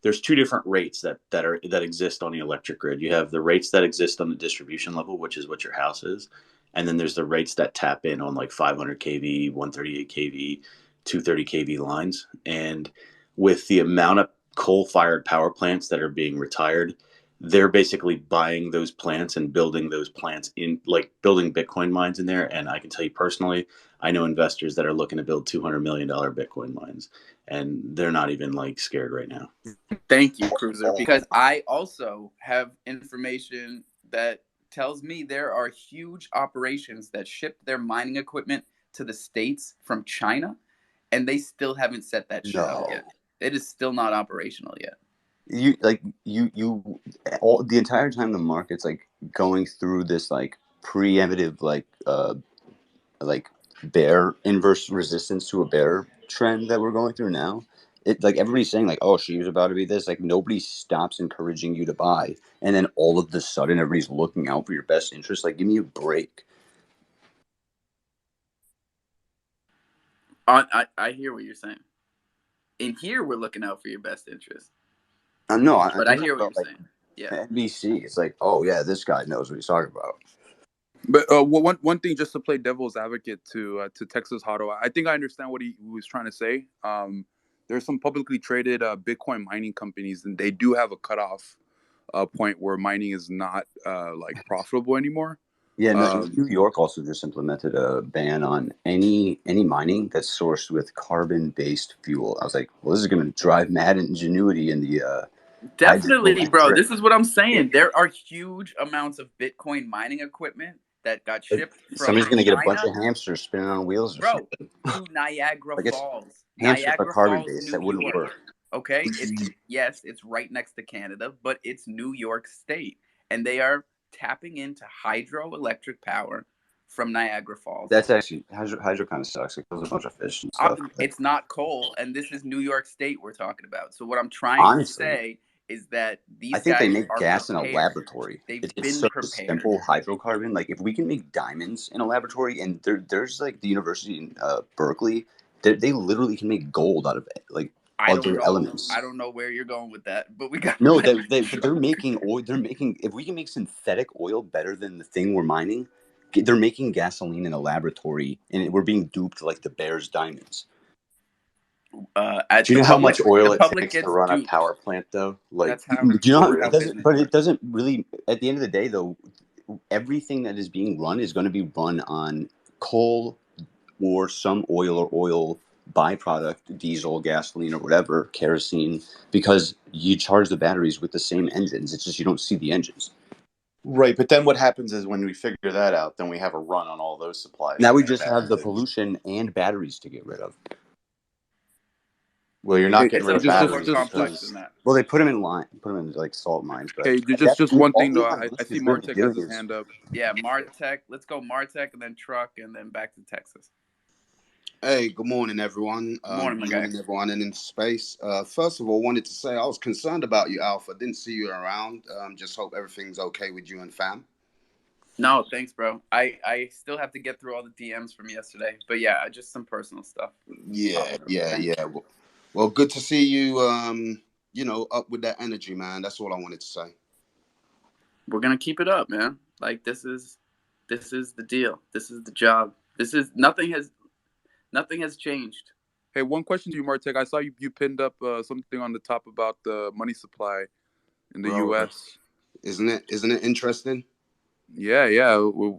there's two different rates that exist on the electric grid. You have the rates that exist on the distribution level, which is what your house is, and then there's the rates that tap in on like 500 kV, 138 kV, 230 kV lines. And with the amount of coal-fired power plants that are being retired, they're basically buying those plants and building those plants in, like building Bitcoin mines in there. And I can tell you personally, I know investors that are looking to build $200 million Bitcoin mines, and they're not even like scared right now. Thank you, Cruiser, because I also have information that tells me there are huge operations that ship their mining equipment to the States from China, and they still haven't set that shit up yet. It is still not operational yet. All the entire time the market's like going through this like preemptive like bear inverse resistance to a bear trend that we're going through now. It like everybody's saying like, oh, she was about to be this. Like nobody stops encouraging you to buy, and then all of the sudden everybody's looking out for your best interest. Like, give me a break. I hear what you're saying. In here, we're looking out for your best interest. No, but I hear what you're saying. Yeah, NBC. It's like, oh yeah, this guy knows what he's talking about. But one thing, just to play devil's advocate to Texas Hotto, I think I understand what he was trying to say. There's some publicly traded Bitcoin mining companies, and they do have a cutoff point where mining is not like profitable anymore. Yeah, no, New York also just implemented a ban on any mining that's sourced with carbon-based fuel. I was like, well, this is going to drive mad ingenuity in the definitely, bro. This is what I'm saying. There are huge amounts of Bitcoin mining equipment that got shipped from somebody's going to get a China, bunch of hamsters spinning on wheels, bro, to Niagara Falls. Hamsters Niagara are carbon Falls, based. New That wouldn't York. work. Okay, it's right next to Canada, but it's New York State, and they are tapping into hydroelectric power from Niagara Falls. That's actually hydro kind of sucks. It kills a bunch of fish and stuff. It's not coal, and this is New York State we're talking about. So what I'm trying to say is that these guys they make gas prepared. in a laboratory. They've it's been such prepared. a simple hydrocarbon. Like if we can make diamonds in a laboratory, and there's like the university in Berkeley, they literally can make gold out of like other elements. I don't know where you're going with that, but we got they're making oil. They're making, if we can make synthetic oil better than the thing we're mining, they're making gasoline in a laboratory, and we're being duped like the Bears diamonds. Do you know how much oil it takes to run a power plant, though? Like, do you know? It doesn't really. At the end of the day, though, everything that is being run is going to be run on coal or some oil byproduct, diesel, gasoline, or whatever, kerosene, because you charge the batteries with the same engines. It's just you don't see the engines. Right, but then what happens is when we figure that out, then we have a run on all those supplies. Now we just have the pollution and batteries to get rid of. Well, you're not getting rid of batteries. More complex than that. Well, they put them in line, put them in like salt mines. But hey, just one thing though. I see Martek has his hand up. Yeah, Martek. Let's go Martek, and then Truck, and then back to Texas. Hey, good morning, everyone. Morning, my guy. Everyone in space. First of all, wanted to say I was concerned about you, Alpha. Didn't see you around. Just hope everything's okay with you and fam. No, thanks, bro. I still have to get through all the DMs from yesterday, but yeah, just some personal stuff. Yeah. Well, good to see you. Up with that energy, man. That's all I wanted to say. We're gonna keep it up, man. Like this is the deal. This is the job. Nothing has changed. Hey, one question to you, Martek. I saw you pinned up something on the top about the money supply in the U.S. Isn't it interesting? Yeah. We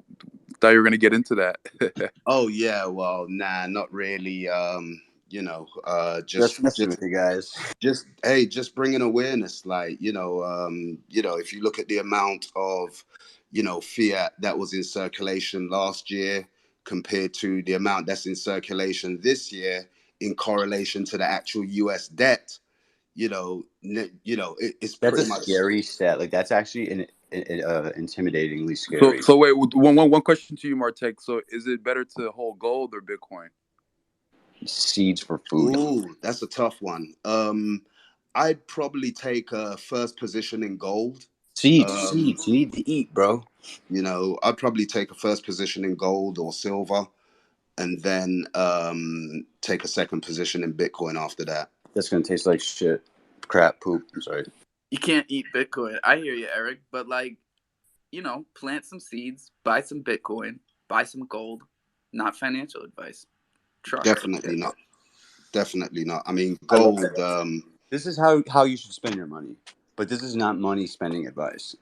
thought you were gonna get into that. Oh yeah. Well, nah, not really. Just messing with you guys. just bringing awareness. Like, if you look at the amount of, fiat that was in circulation last year compared to the amount that's in circulation this year in correlation to the actual U.S. debt, it's That's a pretty much scary stat. Like that's actually intimidatingly So scary. so wait, one question to you, Martek. So is it better to hold gold or Bitcoin? Seeds for food. Ooh, that's a tough one. I'd probably take a first position in gold. Seeds. You need to eat, bro. I'd probably take a first position in gold or silver, and then take a second position in Bitcoin after that. That's gonna taste like shit. Crap, poop. I'm sorry. You can't eat Bitcoin. I hear you, Eric, but plant some seeds, buy some Bitcoin, buy some gold. Not financial advice. Definitely not. Definitely not. I mean, I love gold. that. This is how you should spend your money, but this is not money spending advice.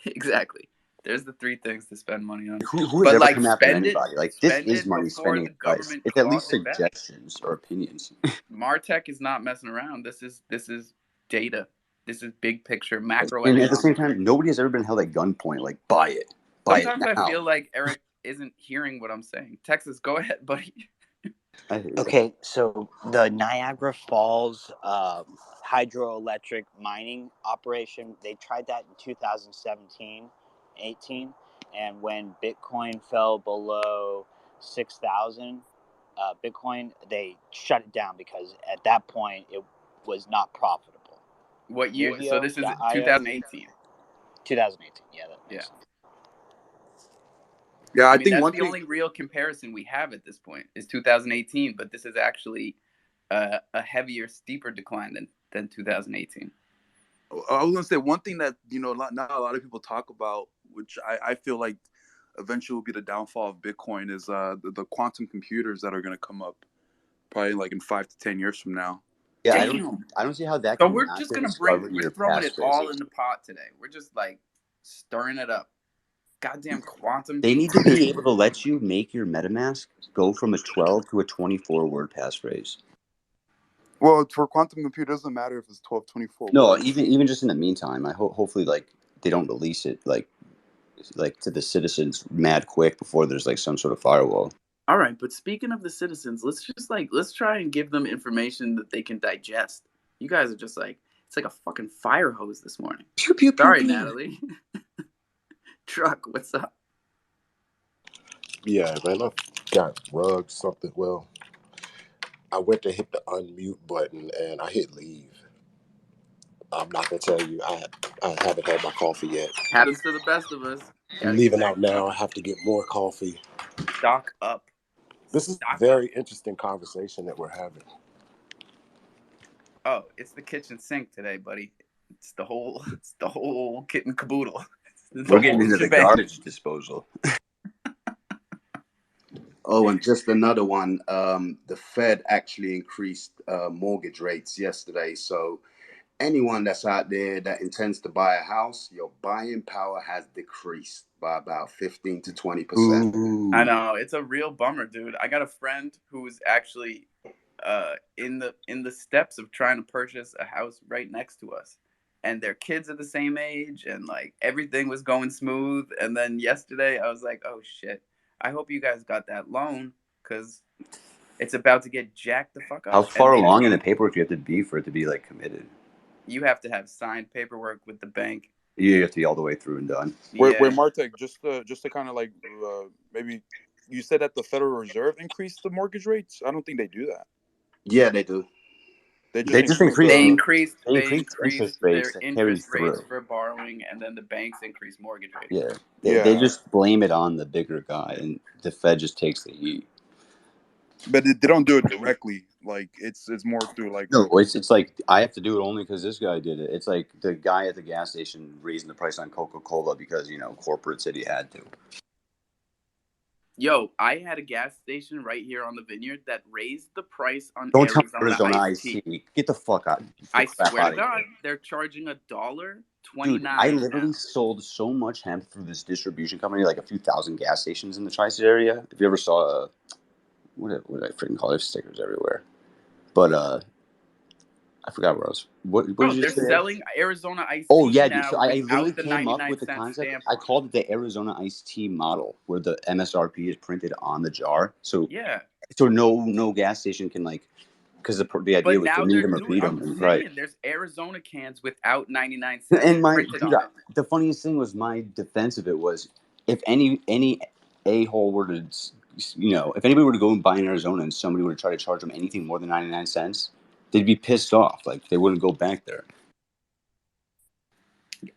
Exactly. There's the 3 things to spend money on. Who has ever come after anybody? Like this is money spending advice. It's at least suggestions or opinions. Martech is not messing around. This is data. This is big picture, macro. And at the same time, nobody has ever been held at gunpoint. Like buy it. Sometimes I feel like Eric isn't hearing what I'm saying. Texas, go ahead, buddy. Okay, so the Niagara Falls hydroelectric mining operation, they tried that in 2017, 18, and when Bitcoin fell below 6,000 Bitcoin, they shut it down because at that point it was not profitable. What year? So this is 2018. 2018, yeah. Yeah, I mean, that's the only real comparison we have at this point is 2018, but this is actually a heavier, steeper decline than 2018. I was gonna say one thing that not a lot of people talk about, which I feel like eventually will be the downfall of Bitcoin, is the quantum computers that are gonna come up probably like in 5 to 10 years from now. Yeah, I don't see how that. So we're just gonna we're throwing it all in the pot today. We're just like stirring it up. Goddamn quantum. They need to be able to let you make your MetaMask go from a 12 to a 24 word passphrase. Well, for quantum computer, it doesn't matter if it's 12, 24 No, words. even just in the meantime, I hopefully like they don't release it like to the citizens mad quick before there's like some sort of firewall. All right, but speaking of the citizens, let's try and give them information that they can digest. You guys are just like, it's like a fucking fire hose this morning. Pew, pew, pew, Sorry, pew. Natalie. Truck, what's up? Yeah, man, I got rugged something. Well, I went to hit the unmute button and I hit leave. I'm not gonna tell you, I haven't had my coffee yet. Happens to the best of us. I'm leaving out now. I have to get more coffee. Stock up. This is a very interesting conversation that we're having. Oh, it's the kitchen sink today, buddy. It's the whole kit and caboodle. We're getting into the garbage disposal. Oh, and just another one. The Fed actually increased mortgage rates yesterday. So anyone that's out there that intends to buy a house, your buying power has decreased by about 15 to 20%. I know. It's a real bummer, dude. I got a friend who's actually in the steps of trying to purchase a house right next to us. And their kids are the same age, and like everything was going smooth. And then yesterday I was like, oh shit. I hope you guys got that loan because it's about to get jacked the fuck up. How far along in the paperwork do you have to be for it to be like committed? You have to have signed paperwork with the bank. You have to be all the way through and done. Wait, Martek, just to kind of like maybe you said that the Federal Reserve increased the mortgage rates. I don't think they do that. Yeah, they do. They increased interest rates their interest rates for borrowing, and then the banks increase mortgage rates. Yeah, they just blame it on the bigger guy, and the Fed just takes the heat. But they don't do it directly. Like it's more through like no, it's like I have to do it only because this guy did it. It's like the guy at the gas station raising the price on Coca-Cola because corporate said he had to. Yo, I had a gas station right here on the Vineyard that raised the price on Arizona iced tea. Get the fuck out! I swear to God, they're charging $1.29. Dude, I literally sold so much hemp through this distribution company, like a few thousand gas stations in the Tri-State area. If you ever saw what did I freaking call it? There's stickers everywhere. But I forgot where I was. What Bro, did you they're say? selling Arizona iced Oh tea yeah, dude. now So I literally without the came up 99 with the cent concept. stamp I on it. called it the Arizona iced tea model, where the MSRP is printed on the jar. So Yeah. so no gas station can like, because the idea But was to now meet they're them or doing, beat I'm them, right? saying there's Arizona cans without 99 cents And printed on it. the funniest thing was my defense of it was, if any a-hole were to, if anybody were to go and buy in Arizona and somebody were to try to charge them anything more than 99 cents, they'd be pissed off. Like, they wouldn't go back there.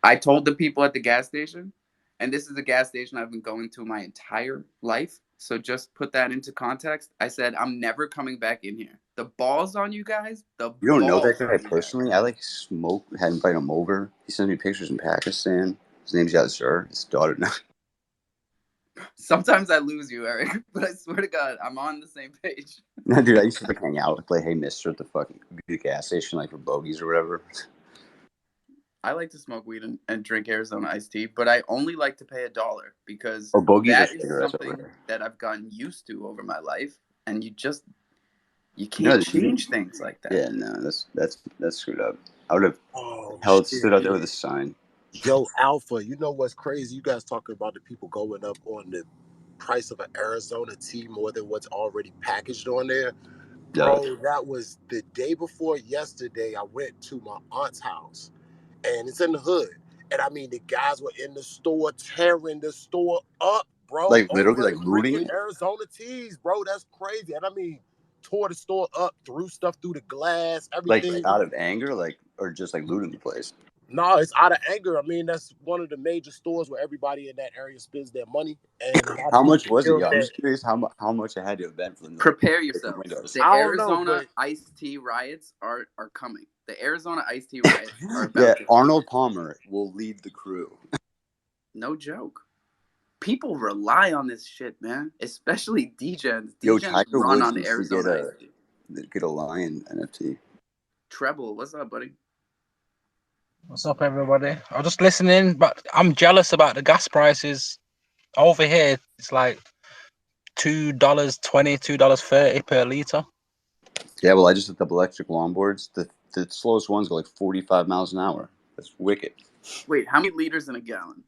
I told the people at the gas station, and this is a gas station I've been going to my entire life. So just put that into context. I said, I'm never coming back in here. The balls on you guys. The You don't know that balls guy on you guys. personally. I like smoke. Had invited him over. He sends me pictures in Pakistan. His name's Yazur. His daughter now. Sometimes I lose you, Eric, but I swear to God, I'm on the same page. No, dude, I used to like hang out and play Hey Mister at the fucking gas station, like for bogeys or whatever. I like to smoke weed and drink Arizona iced tea, but I only like to pay $1 because Or bogeys or that is cigarettes over something there. that I've gotten used to over my life, and you No, can't change things like that. Yeah, no, that's screwed up. I would have Oh stood out there with a sign. Yo, Alpha, you know what's crazy? You guys talking about the people going up on the price of an Arizona tea more than what's already packaged on there. Bro, that was the day before yesterday. I went to my aunt's house, and it's in the hood. And I mean, the guys were in the store tearing the store up, bro, Like literally, over like looting freaking it. Arizona teas, bro. That's crazy. And I mean, tore the store up, threw stuff through the glass, Like everything. out of anger, or just like looting the place. No, it's out of anger. I mean, that's one of the major stores where everybody in that area spends their money. And a lot How of much people was it? feel Yeah, I'm that. just curious how much it had to have been for them to like Prepare break the yourselves. windows. The I don't know, Arizona but iced tea riots are coming. The Arizona iced tea riots are about Yeah, to. Arnold Palmer will lead the crew. No joke. People rely on this shit, man. Especially DJs. Yo, DJs Tiger run Woods on needs to Arizona iced tea. get a lion NFT. Treble, what's up, buddy? What's up, everybody? I'm just listening, but I'm jealous about the gas prices over here. It's like $2.20, $2.30 per liter. Yeah, well, I just looked up electric longboards. The slowest ones go like 45 miles an hour. That's wicked. Wait, how many liters in a gallon?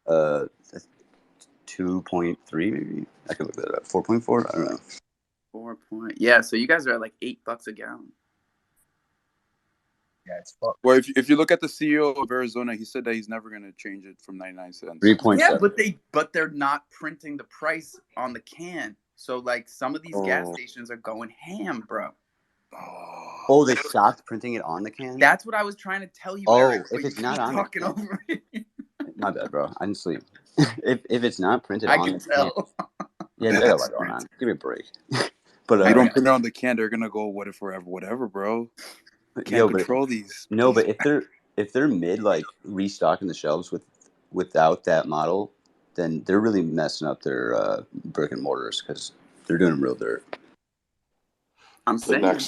2.3 maybe. I could look that up. 4.4. I don't know. 4 point. Yeah, so you guys are at like $8 a gallon. Yeah, it's fucked. Well, if you look at the CEO of Arizona, he said that he's never going to change it from 99 cents. 3.7. Yeah, but they're not printing the price on the can. So like some of these gas stations are going ham, bro. Oh, they stopped printing it on the can? That's what I was trying to tell you, Oh, Eric, if but it's you not keep on talking the can. over it. My bad, bro. I didn't sleep. if it's not printed I on can the can. tell. Yeah, they got a lot going on. Give me a break. But If you don't print it on the can, they're gonna go whatever, bro. Can't control these. No, but if they're mid like restocking the shelves without that model, then they're really messing up their brick and mortars because they're doing them real dirt. I'm saying,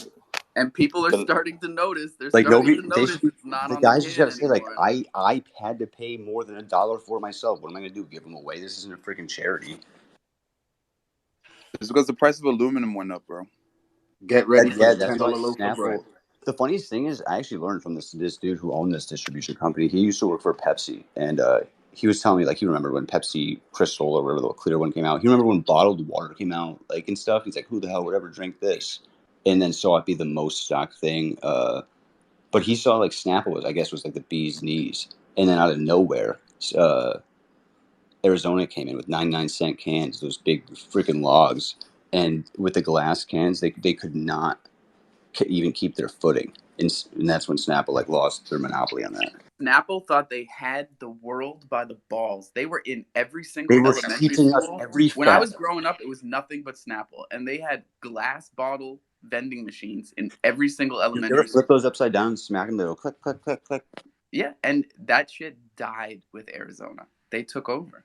and people are starting to notice. They're like starting nobody, to notice it's not the on guys the just can gotta say like anymore. I had to pay more than $1 for it myself. What am I gonna do? Give them away? This isn't a freaking charity. It's because the price of aluminum went up, bro. Get ready for the That's $10 why loaf of bread. Snapple. The funniest thing is, I actually learned from this dude who owned this distribution company. He used to work for Pepsi, and he was telling me like he remembered when Pepsi Crystal or whatever the clear one came out. He remembered when bottled water came out, like and stuff. He's like, "Who the hell would ever drink this?" And then saw it be the most stocked thing. But he saw like Snapple was like the bee's knees, and then out of nowhere, Arizona came in with 99-cent cans, those big freaking logs, and with the glass cans, they could not even keep their footing, and that's when Snapple like lost their monopoly on that. Snapple thought they had the world by the balls. They were in every single elementary school. When I was growing up, it was nothing but Snapple, and they had glass bottle vending machines in every single elementary school. Flip those upside down, smack them, they'll click, click, click, click. Yeah, and that shit died with Arizona. They took over.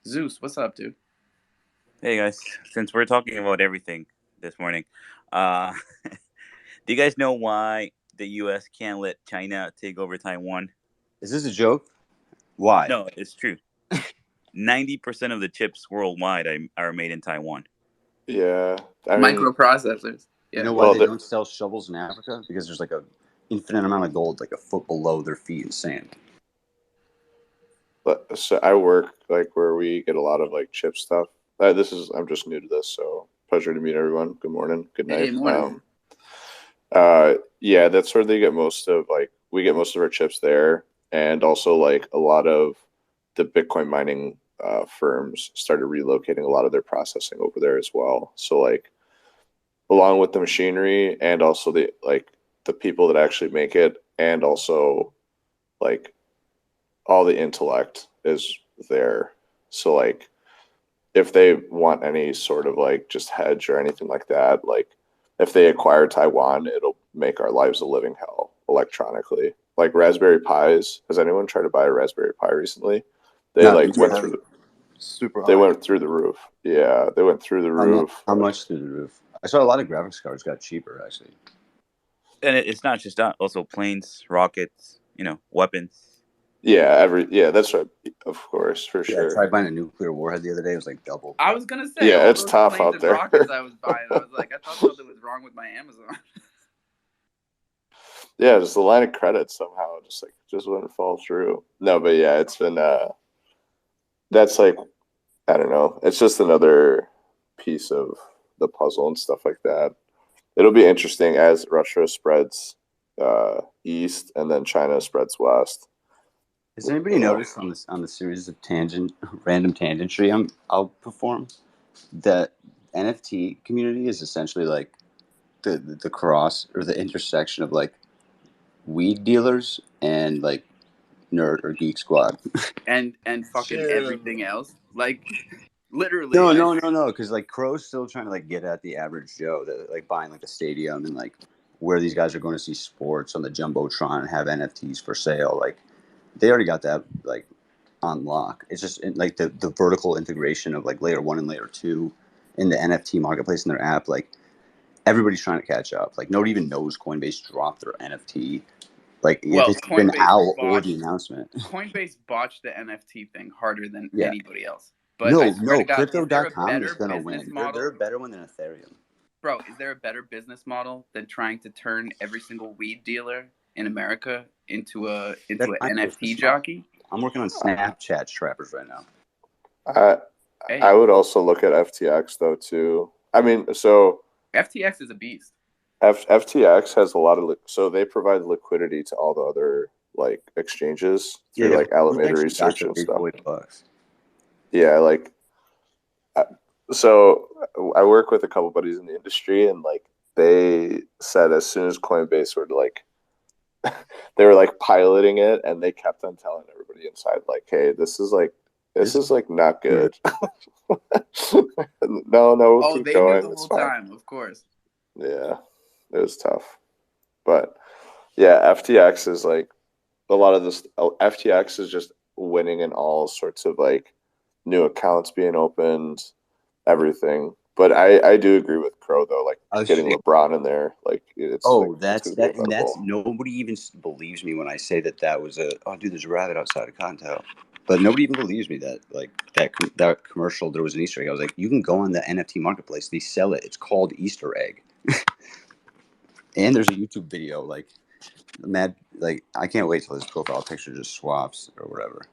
Zeus, what's up, dude? Hey guys, since we're talking about everything this morning, do you guys know why the U.S. can't let China take over Taiwan? Is this a joke? Why? No, it's true. 90% of the chips worldwide are made in Taiwan. Yeah, I mean, Microprocessors. You Yeah. know why well, they don't sell shovels in Africa? Because there's like a infinite amount of gold, like a foot below their feet in sand. so I work like where we get a lot of like chip stuff. I'm just new to this, so pleasure to meet everyone. Good morning, good Hey, night. morning. Yeah, that's where they get most of we get most of our chips there, and also like a lot of the Bitcoin mining firms started relocating a lot of their processing over there as well. So like along with the machinery and also the people that actually make it, and also like all the intellect is there. So like if they want any sort of like just hedge or anything like that, like if they acquire Taiwan, it'll make our lives a living hell electronically. Like Raspberry Pis. Has anyone tried to buy a Raspberry Pi recently? They No, like went yeah, through super they high. went through the roof. Yeah, they went through the roof. How much through the roof? I saw a lot of graphics cards got cheaper actually. And it's not just that; also planes, rockets, weapons. Yeah, that's right. Of course, for Yeah, I sure. tried buying a nuclear warhead the other day. It was like double. I was gonna say Yeah, all it's those tough planes out and there. rockets I was buying. I was like, I thought something was wrong with my Amazon. Yeah, just the line of credit somehow just wouldn't fall through. No, but yeah, it's been that's like I don't know. It's just another piece of the puzzle and stuff like that. It'll be interesting as Russia spreads east and then China spreads west. Has anybody noticed on the series of random tangentry I'll perform that NFT community is essentially like the cross or the intersection of like weed dealers and like nerd or geek squad. and fucking everything else. Like literally. No. Because like Crow's still trying to like get at the average Joe that like buying like a stadium and like where these guys are going to see sports on the jumbotron and have NFTs for sale. Like they already got that like on lock. It's just like the vertical integration of like layer 1 and layer 2 in the NFT marketplace in their app. Like everybody's trying to catch up. Like nobody even knows Coinbase dropped their NFT. Like if Well, it's been out or the botched announcement. Coinbase botched the NFT thing harder than Yeah. anybody else. But I swear to God, is there a Crypto.com is better gonna business win. model? They're a better one than Ethereum. Bro, is there a better business model than trying to turn every single weed dealer in America into an NFT jockey? I'm working on Snapchat trappers right now. I would also look at FTX though too. I mean, so FTX is a beast. FTX has a lot of so they provide liquidity to all the other like exchanges through like Alameda Research and stuff. Yeah, like so I work with a couple buddies in the industry, and like they said as soon as Coinbase were like they were like piloting it, and they kept on telling everybody inside like, hey, this is like not good. No, we'll keep they going. knew the It's whole fine. time, of course. Yeah, it was tough, but yeah, FTX is like a lot of this. FTX is just winning in all sorts of like new accounts being opened, everything. But I do agree with Crow though, like getting LeBron in there, like it's that's nobody even believes me when I say that was dude, there's a rabbit outside of Conto. But nobody even believes me that like that commercial there was an Easter egg. I was like, you can go on the NFT marketplace, they sell it. It's called Easter egg. And there's a YouTube video like I can't wait till his profile picture just swaps or whatever.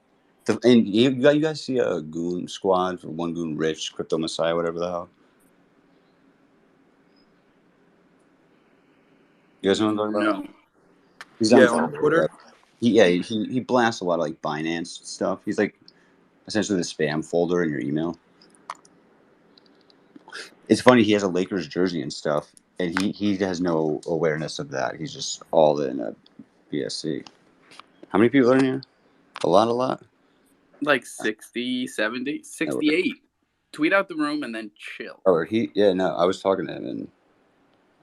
And you guys see a Goon Squad for One Goon Rich, Crypto Messiah, whatever the hell. You guys know what I'm talking about? No. He's on Twitter. He blasts a lot of like Binance stuff. He's like essentially the spam folder in your email. It's funny, he has a Lakers jersey and stuff, and he has no awareness of that. He's just all in a BSC. How many people are in here? A lot? Like 60, 70, 68. Tweet out the room and then chill. I was talking to him and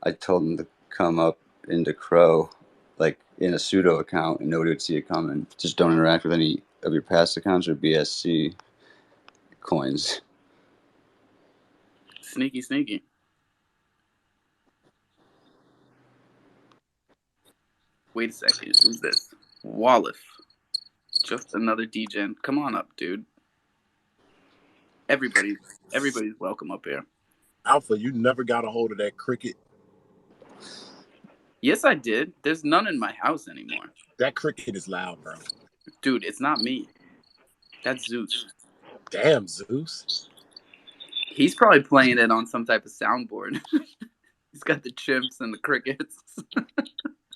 I told him to come up into Crow, like in a pseudo account, and nobody would see it coming. Just don't interact with any of your past accounts or BSC coins. Sneaky. Wait a second. Who's this? Wallif. Just another degen. Come on up, dude. Everybody's welcome up here. Alpha, you never got a hold of that cricket. Yes, I did. There's none in my house anymore. That cricket is loud, bro. Dude, it's not me. That's Zeus. Damn, Zeus. He's probably playing it on some type of soundboard. He's got the chimps and the crickets.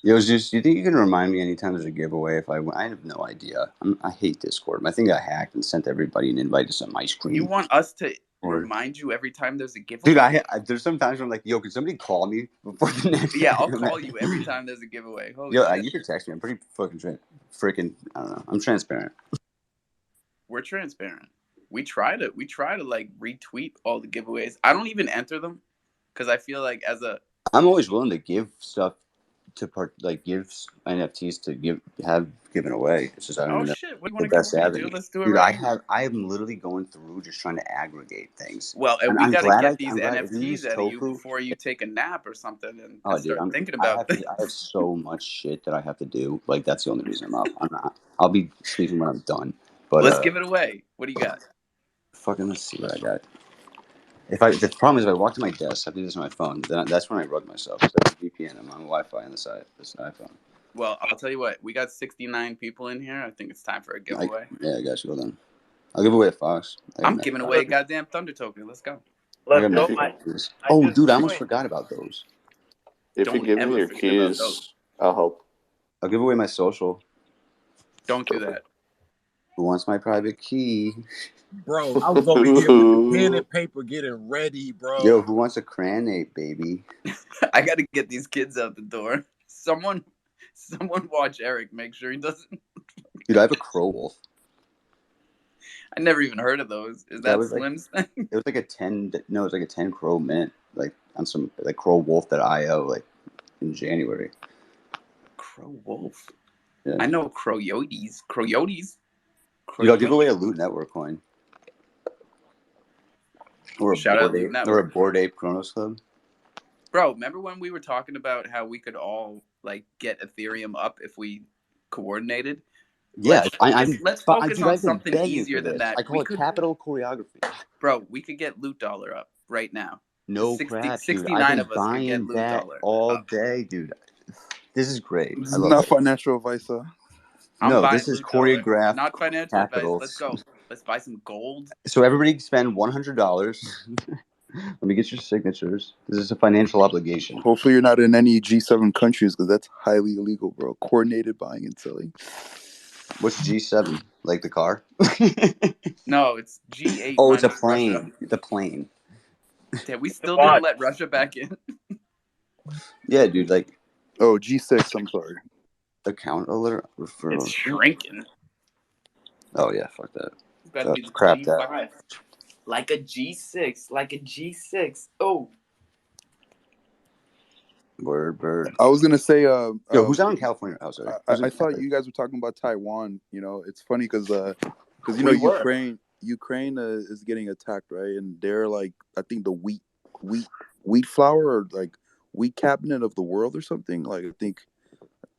Yo, Zeus, do you think you can remind me anytime there's a giveaway? I have no idea. I hate Discord. I think I hacked and sent everybody an invite to some ice cream. You want us to remind you every time there's a giveaway? Dude, there's some times where I'm like, yo, can somebody call me before the next? Yeah, I'll call you every time there's a giveaway. Holy yo, shit. You can text me. I'm pretty fucking freaking. I don't know. I'm transparent. We're transparent. We try to like retweet all the giveaways. I don't even enter them because I feel like I'm always willing to give stuff to give NFTs to have given away. It's just I don't know. Shit! What do you want to give away, dude? Let's do it. Dude, right. I am literally going through just trying to aggregate things. Well, and we gotta get these NFTs out of you before you take a nap or something and start thinking about things. I have so much shit that I have to do. Like that's the only reason I'm up. I'm not. I'll be sleeping when I'm done. But let's give it away. What do you got? Fucking let's see what I got. The problem is if I walk to my desk, I do this on my phone. Then that's when I rug myself. So I have a VPN. I'm on Wi-Fi on the side. This iPhone. Well, I'll tell you what. We got 69 people in here. I think it's time for a giveaway. I got you. Well then, I'll give away a Fox. I'm giving away a goddamn Thunder token. Let's go. Let's go. Dude, I almost forgot about those. If you give me your keys, I'll help. I'll give away my social. Don't do that. Who wants my private key? Bro, I was over here with pen and paper getting ready, bro. Yo, who wants a cranate, baby? I got to get these kids out the door. Someone watch Eric. Make sure he doesn't. Dude, I have a crow wolf. I never even heard of those. Is that Slim's thing? It was like a 10. No, it was like a 10 crow mint, like on some like crowwolf.io, like in January. Crow wolf. Yeah. I know Croyotes. Dude, I'll give away a Loot Network coin. Or a Bored Ape Chronos Club. Bro, remember when we were talking about how we could all like get Ethereum up if we coordinated? Yeah, let's focus on something easier than that. I call it capital choreography. Bro, we could get Loot Dollar up right now. No crap, 69 of us could get Loot Dollar all day, dude. This is great. This is not financial advice, huh? No, this is choreographed. Not financial advice. Let's go. Let's buy some gold. So everybody spend $100. Let me get your signatures. This is a financial obligation. Hopefully you're not in any G7 countries because that's highly illegal, bro. Coordinated buying and selling. What's G7? Like the car? No, it's G8. Oh, it's a plane. Russia. The plane. Yeah, we still didn't let Russia back in. Yeah, dude. Like. Oh, G6. I'm sorry. Account alert. It's shrinking. Oh yeah, fuck that. Gotta be the crap G5. That. Like a G6. Oh. Bird. I was gonna say, yo, who's out in California? Oh, sorry. I thought you guys were talking about Taiwan. You know, it's funny because you know Ukraine is getting attacked, right? And they're like, I think the wheat flour or like wheat cabinet of the world or something. Like I think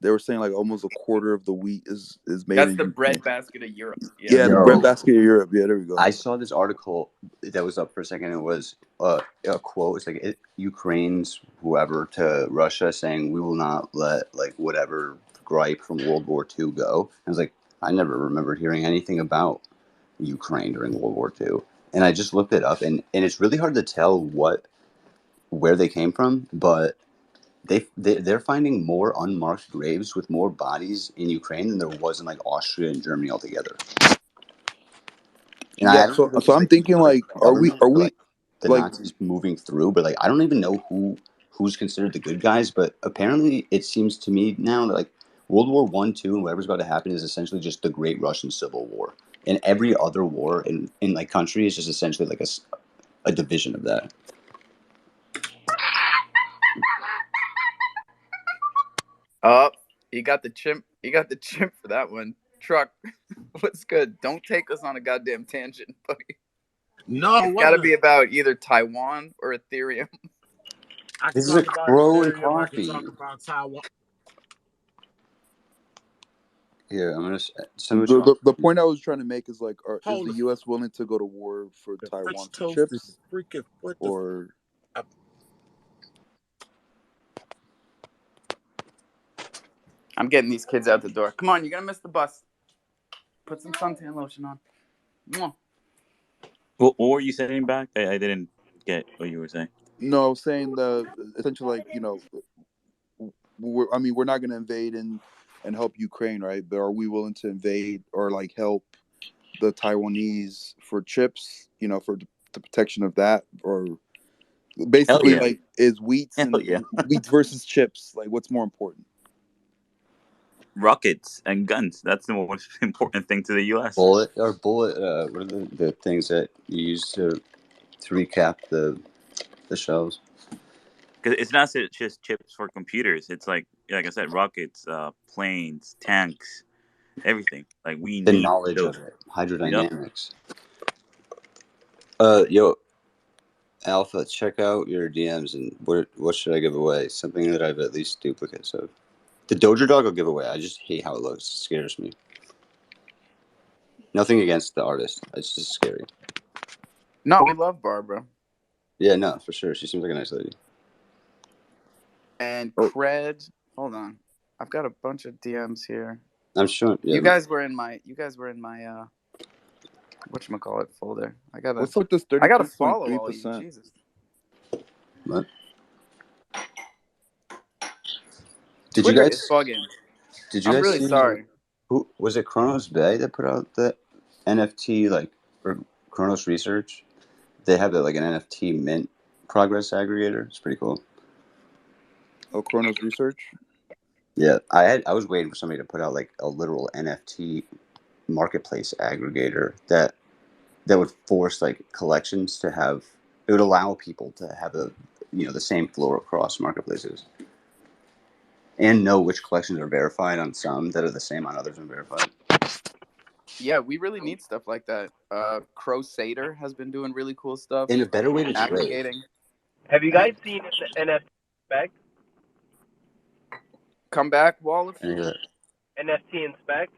they were saying like almost a quarter of the wheat is made. That's the breadbasket of Europe. Yeah, the breadbasket of Europe. Yeah, there we go. I saw this article that was up for a second. It was a quote. It's like Ukraine's whoever to Russia saying we will not let like whatever gripe from World War II go. I was like, I never remembered hearing anything about Ukraine during World War II, and I just looked it up, and it's really hard to tell where they came from, but. They're finding more unmarked graves with more bodies in Ukraine than there was in like Austria and Germany altogether. And yeah, so I'm thinking like, are we like the Nazis moving through? But like, I don't even know who's considered the good guys. But apparently, it seems to me now that like World War I, II, and whatever's about to happen is essentially just the Great Russian Civil War, and every other war in like country is just essentially like a division of that. Oh, you got the chimp for that one. Truck, what's good? Don't take us on a goddamn tangent, buddy. No, it's got to be about either Taiwan or Ethereum. This is a Crow and Coffee. Talk about Taiwan. Here, I'm gonna. The point I was trying to make is like, is the U.S. willing to go to war for Taiwan chips, or I'm getting these kids out the door. Come on, you're gonna miss the bus. Put some suntan lotion on. Mwah. What were you saying back? I didn't get what you were saying. No, saying essentially like, you know, we're not going to invade and help Ukraine, right? But are we willing to invade or like help the Taiwanese for chips, you know, for the protection of that, or basically yeah. like is wheats Hell yeah. wheats versus chips, like what's more important? Rockets and guns. That's the most important thing to the U.S. Bullet. What are the things that you use to recap the shells? Because it's not just chips for computers. It's like I said, rockets, planes, tanks, everything. Like we The need knowledge those. of it. Yep. Hydrodynamics. Yo, Alpha, check out your DMs and what should I give away? Something that I have at least duplicates of. The Doja dog I'll give away. I just hate how it looks. It scares me. Nothing against the artist. It's just scary. No, we love Barbara. Yeah, no, for sure. She seems like a nice lady. And Cred. Hold on. I've got a bunch of DMs here. I'm sure. Yeah, You guys were in my whatchamacallit folder. What's like this 33.3%? I gotta follow all you. Jesus. What? Twitter is bugging. Did you I'm guys really see? sorry. Who was it? Kronos Bay that put out the NFT or Kronos Research? They have an NFT mint progress aggregator. It's pretty cool. Oh, Kronos Research. Yeah, I was waiting for somebody to put out like a literal NFT marketplace aggregator that would force like collections to have. It would allow people to have the same flow across marketplaces. And know which collections are verified on some that are the same on others unverified. Yeah, we really need stuff like that. Crusader has been doing really cool stuff. And a better way to aggregating. Have you guys seen NFT Inspect? Come back, Wall. NFT Inspect?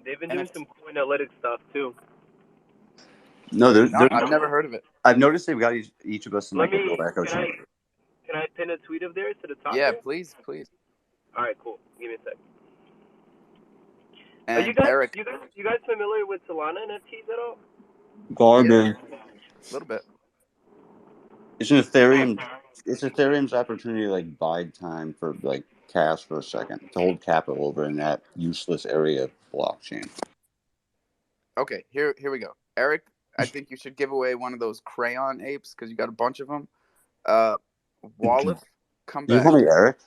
They've been doing some cool analytics stuff too. No, I've never heard of it. I've noticed they've got each of us in like a little echo chamber. Can I pin a tweet of theirs to the top? Yeah, there? please. All right, cool. Give me a sec. And you guys, Eric, you guys familiar with Solana NFTs at all? Garbage. Yeah, a little bit. It's an Ethereum. It's Ethereum's opportunity to like buy time for like cash for a second to hold capital over in that useless area of blockchain. Okay, here we go. Eric, I think you should give away one of those crayon apes because you got a bunch of them. Walleth, come back. You call me Eric?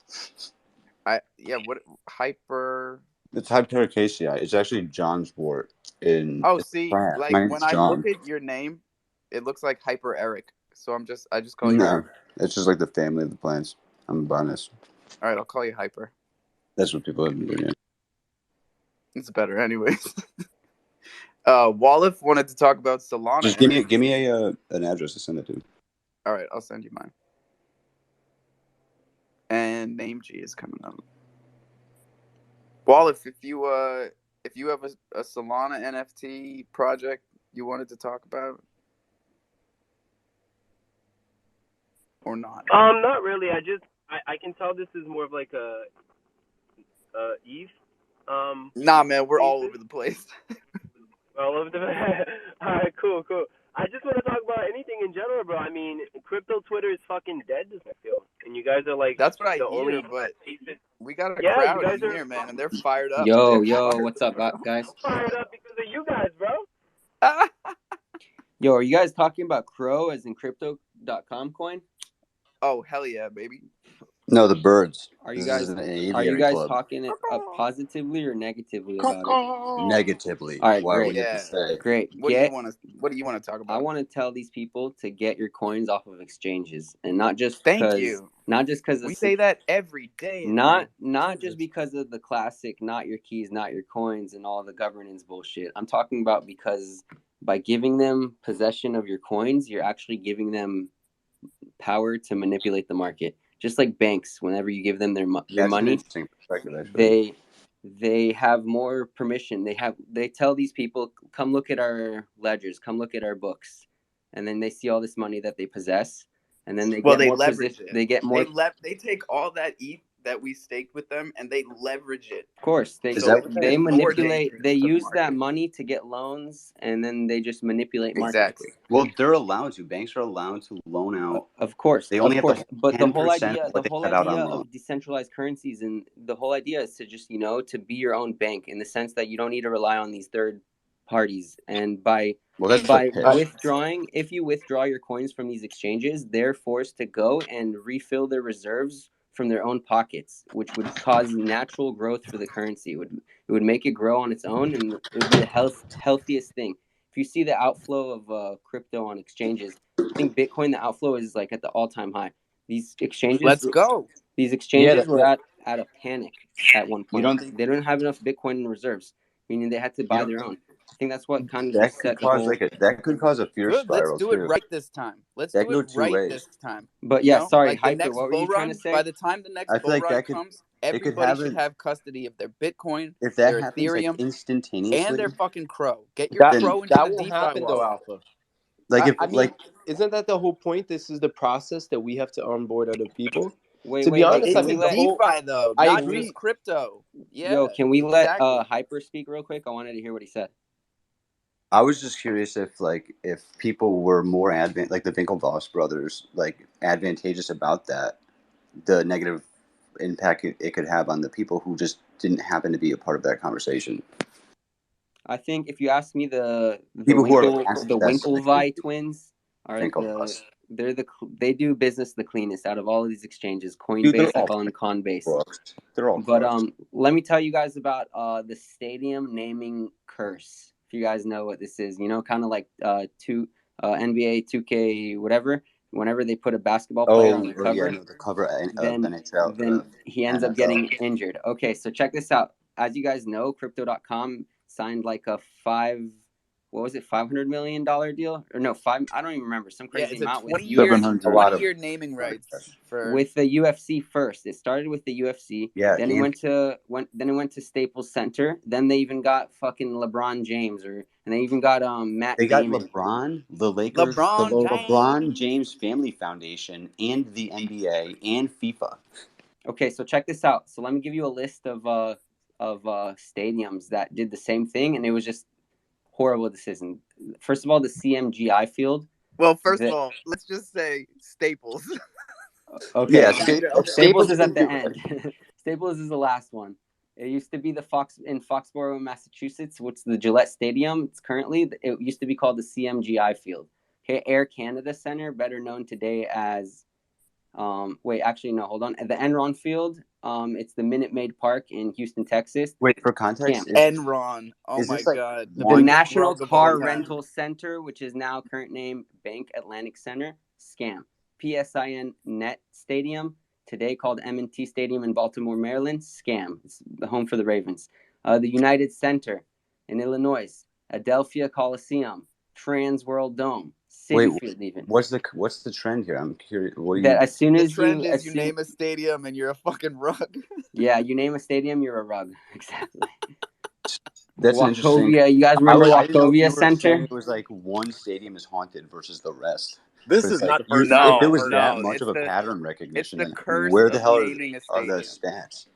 What hyper? It's Hypericacea. It's actually John's wort in. Oh, see, France. like My name's when I John. look at your name, it looks like Hyper Eric. So I just call you. No, Eric. it's just like the family of the plants. I'm a botanist. All right, I'll call you Hyper. That's what people have been doing. It's better, anyways. Walleth wanted to talk about Solana. Just give me an address to send it to. All right, I'll send you mine. And NameG is coming up. Walleth, if you have a Solana NFT project you wanted to talk about, or not? Not really. I can tell this is more of like a ETH. Nah, man, we're all over the place. All over the. All right, cool. I just want to talk about anything in general, bro. I mean, crypto Twitter is fucking dead, I feel, and you guys are like. That's what I hear, but we got a crowd in here, man, and they're fired up. Yo, what's up, guys? I'm fired up because of you guys, bro. Yo, are you guys talking about Cro as in crypto.com coin? Oh, hell yeah, baby. No, the birds. Are you guys talking positively or negatively about it? Negatively. All right, Why great. would you say? Great. What do you want to talk about? I want to tell these people to get your coins off of exchanges, and not just because we say that every day. Not just because of the classic "not your keys, not your coins" and all the governance bullshit. I'm talking about because by giving them possession of your coins, you're actually giving them power to manipulate the market. Just like banks, whenever you give them your money, they have more permission. They tell these people, come look at our ledgers, come look at our books, and then they see all this money that they possess, and then they leverage it. They get more. They take all that ETH that we staked with them, and they leverage it. Of course, Is So that it's what they even more manipulate. dangerous They to the use that market. money to get loans, and then they just manipulate markets. Exactly. Well, they're allowed to. Banks are allowed to loan out. Of course, They only have to but the whole 10% idea, of what they have out on loan. of decentralized currencies, and the whole idea is to just to be your own bank in the sense that you don't need to rely on these third parties, and by Well, that's the pitch. withdrawing, if you withdraw your coins from these exchanges, they're forced to go and refill their reserves from their own pockets, which would cause natural growth for the currency. It would make it grow on its own, and it would be the healthiest thing. If you see the outflow of crypto on exchanges, I think Bitcoin, the outflow is like at the all-time high. These exchanges, Let's go. These exchanges Yeah, were at a panic at one You point. don't think They don't have enough Bitcoin in reserves, meaning they had to you buy don't their think own. I think that's what kind of that just could set the cause whole. that could cause a fear Good. Let's spiral do it too. right this time. Let's That do could go it two right ways. this time. But You yeah, know? sorry, Like the Hyper. next What were you bull trying run, to say? by the time the next I feel bull like run that could comes, it could everybody have should have custody of their Bitcoin, if that their happens like Ethereum, and instantaneously. their fucking Crow. Get your that Crow into that the won't DeFi happen though, wallet. Alpha. Like if I mean, isn't that the whole point? This is the process that we have to onboard other people. Wait, To be honest, I It's think we the let whole DeFi though, I not agree. just crypto. Yeah. Yo, can we let exactly. Hyper speak real quick? I wanted to hear what he said. I was just curious if people were more like the Winklevoss brothers, like advantageous about that, the negative impact it could have on the people who just didn't happen to be a part of that conversation. I think if you ask me, the People who are against the this, Winklevi twins are Winklevoss. they do business the cleanest out of all of these exchanges. Dude, they're Coinbase, I all call them Conbase. crooks. They're all But crooks. let me tell you guys about the stadium naming curse. If you guys know what this is, kind of like NBA 2K whatever. Whenever they put a basketball player on the cover, yeah, no, the cover of then NHL, he ends up NFL. getting injured. Okay, so check this out. As you guys know, Crypto.com signed like a $500 million deal, or no, five. I don't even remember, some crazy it's a amount with 20-year naming rights for with the UFC first. It started with the UFC. Yeah, Then it went to Staples Center. Then they even got fucking LeBron James, and they even got Matt They got Damon. LeBron, the Lakers, the LeBron James Family Foundation, and the NBA and FIFA. Okay, so check this out. So let me give you a list of stadiums that did the same thing, and it was just horrible decision. First of all, the CMGI Field. Well, first of all, let's just say Staples. Okay. Yeah, Staples is at the end. Staples is the last one. It used to be in Foxborough, Massachusetts, which is the Gillette Stadium. It used to be called the CMGI Field. Okay, Air Canada Center, better known today as hold on. At the Enron Field, it's the Minute Maid Park in Houston, Texas. Wait, for context, Enron. Oh my God. The National Car Rental Center, which is now current name Bank Atlantic Center, scam. PSIN Net Stadium, today called M&T Stadium in Baltimore, Maryland, scam. It's the home for the Ravens. The United Center in Illinois, Adelphia Coliseum, Trans World Dome, Citi Field even. What's the trend here? I'm curious. The trend is you name a stadium and you're a fucking rug. Yeah, you name a stadium, you're a rug. Exactly. That's interesting. You guys remember Wachovia Center? It was like one stadium is haunted versus the rest. This is not the first if it was that much of a pattern recognition, it's the curse where the hell naming a are the stadium. stats?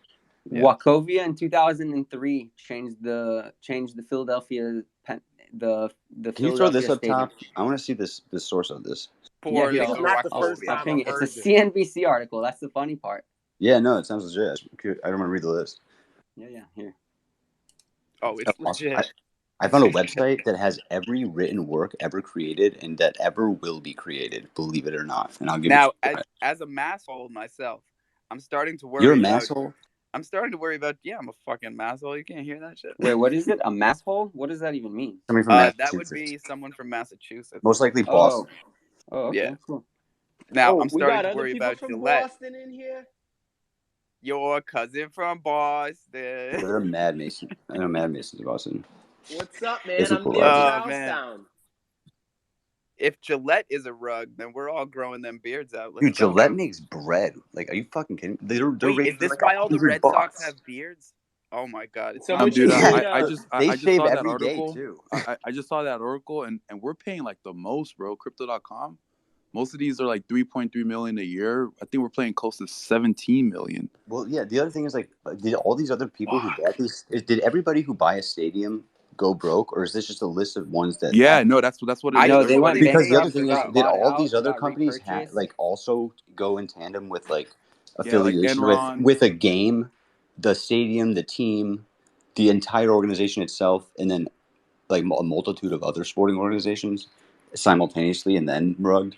Yeah. Wachovia in 2003 changed the Philadelphia the Can you throw this up top? I want to see this source of this. Yeah, this is not the first time I've heard it's a CNBC article. That's the funny part. Yeah, no, it sounds legit. I don't want to read the list. Yeah, here. Oh, it's legit. I found a website that has every written work ever created and that ever will be created, believe it or not. And I'll give now, you as a masshole myself, I'm starting to worry. You're a masshole? I'm starting to worry about. Yeah, I'm a fucking masshole. You can't hear that shit. Wait, what is it? A masshole? What does that even mean? Somebody from Massachusetts. That would be someone from Massachusetts. Most likely Boston. Oh, okay, yeah. Cool. Now I'm starting to worry about Gillette. Boston in here. Your cousin from Boston. They're Mad Mason. I know Mad Mason's Boston. What's up, man? I'm near Charlestown. If Gillette is a rug, then we're all growing them beards out. Dude, Gillette makes bread. Like, are you fucking kidding me? Wait, is this why all the Red Sox have beards? Oh my God! Dude, I just saw that article too. I just saw that article, and we're paying like the most, bro. Crypto.com, Most of these are like 3.3 million a year. I think we're playing close to 17 million. Well, yeah. The other thing is like, did all these other people who bought these? Did everybody who buy a stadium go broke, or is this just a list of ones that? Yeah, no, that's what it is. No, they went Because the other bankrupt. thing They is, got did bought all out. these They other got companies repurchased. also go in tandem with like Yeah, like affiliation Enron. with a game, the stadium, the team, the entire organization itself, and then like a multitude of other sporting organizations simultaneously, and then rugged?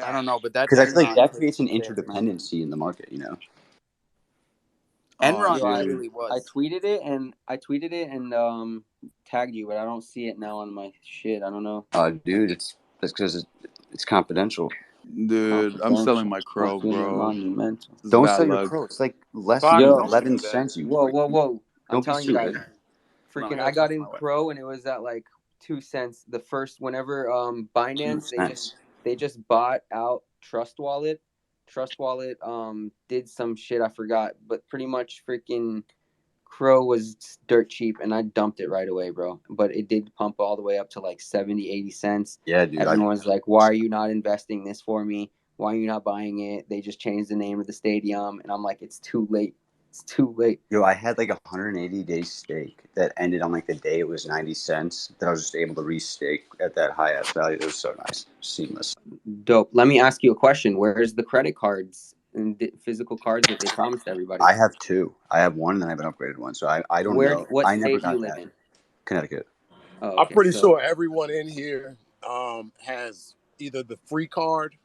I don't know, but that Because I feel like Enron that took creates an some chance, man. interdependency in the market, you know. Enron Yo, clearly was. I tweeted it and tagged you, but I don't see it now on my shit. I don't know. Dude, that's because it's confidential. Dude, I'm selling my Crow, bro. Monumental. This is Don't bad sell your luck. Crow. It's like less Fuck, than Yo, don't do 11 that. cents. Whoa! I'm Don't be telling you guys, stupid. Come on, freaking, I I got in my way. Crow and it was at like 2 cents. The first, whenever 2 Binance cents. they just bought out Trust Wallet. Trust Wallet did some shit I forgot, but pretty much freaking Crow was dirt cheap and I dumped it right away, bro. But it did pump all the way up to like 70, 80 cents. Yeah, dude. Everyone's like, why are you not investing this for me? Why are you not buying it? They just changed the name of the stadium. And I'm like, it's too late. It's too late. Yo, I had like a 180-day stake that ended on like the day it was 90 cents that I was just able to restake at that high ass value. It was so nice. Seamless. Dope. Let me ask you a question. Where's the credit cards and physical cards that they promised everybody? I have 2. I have one and then I have an upgraded one. So I don't know. What I never state do you got live that. in? Connecticut. Oh, okay. I'm pretty sure everyone in here has either the free card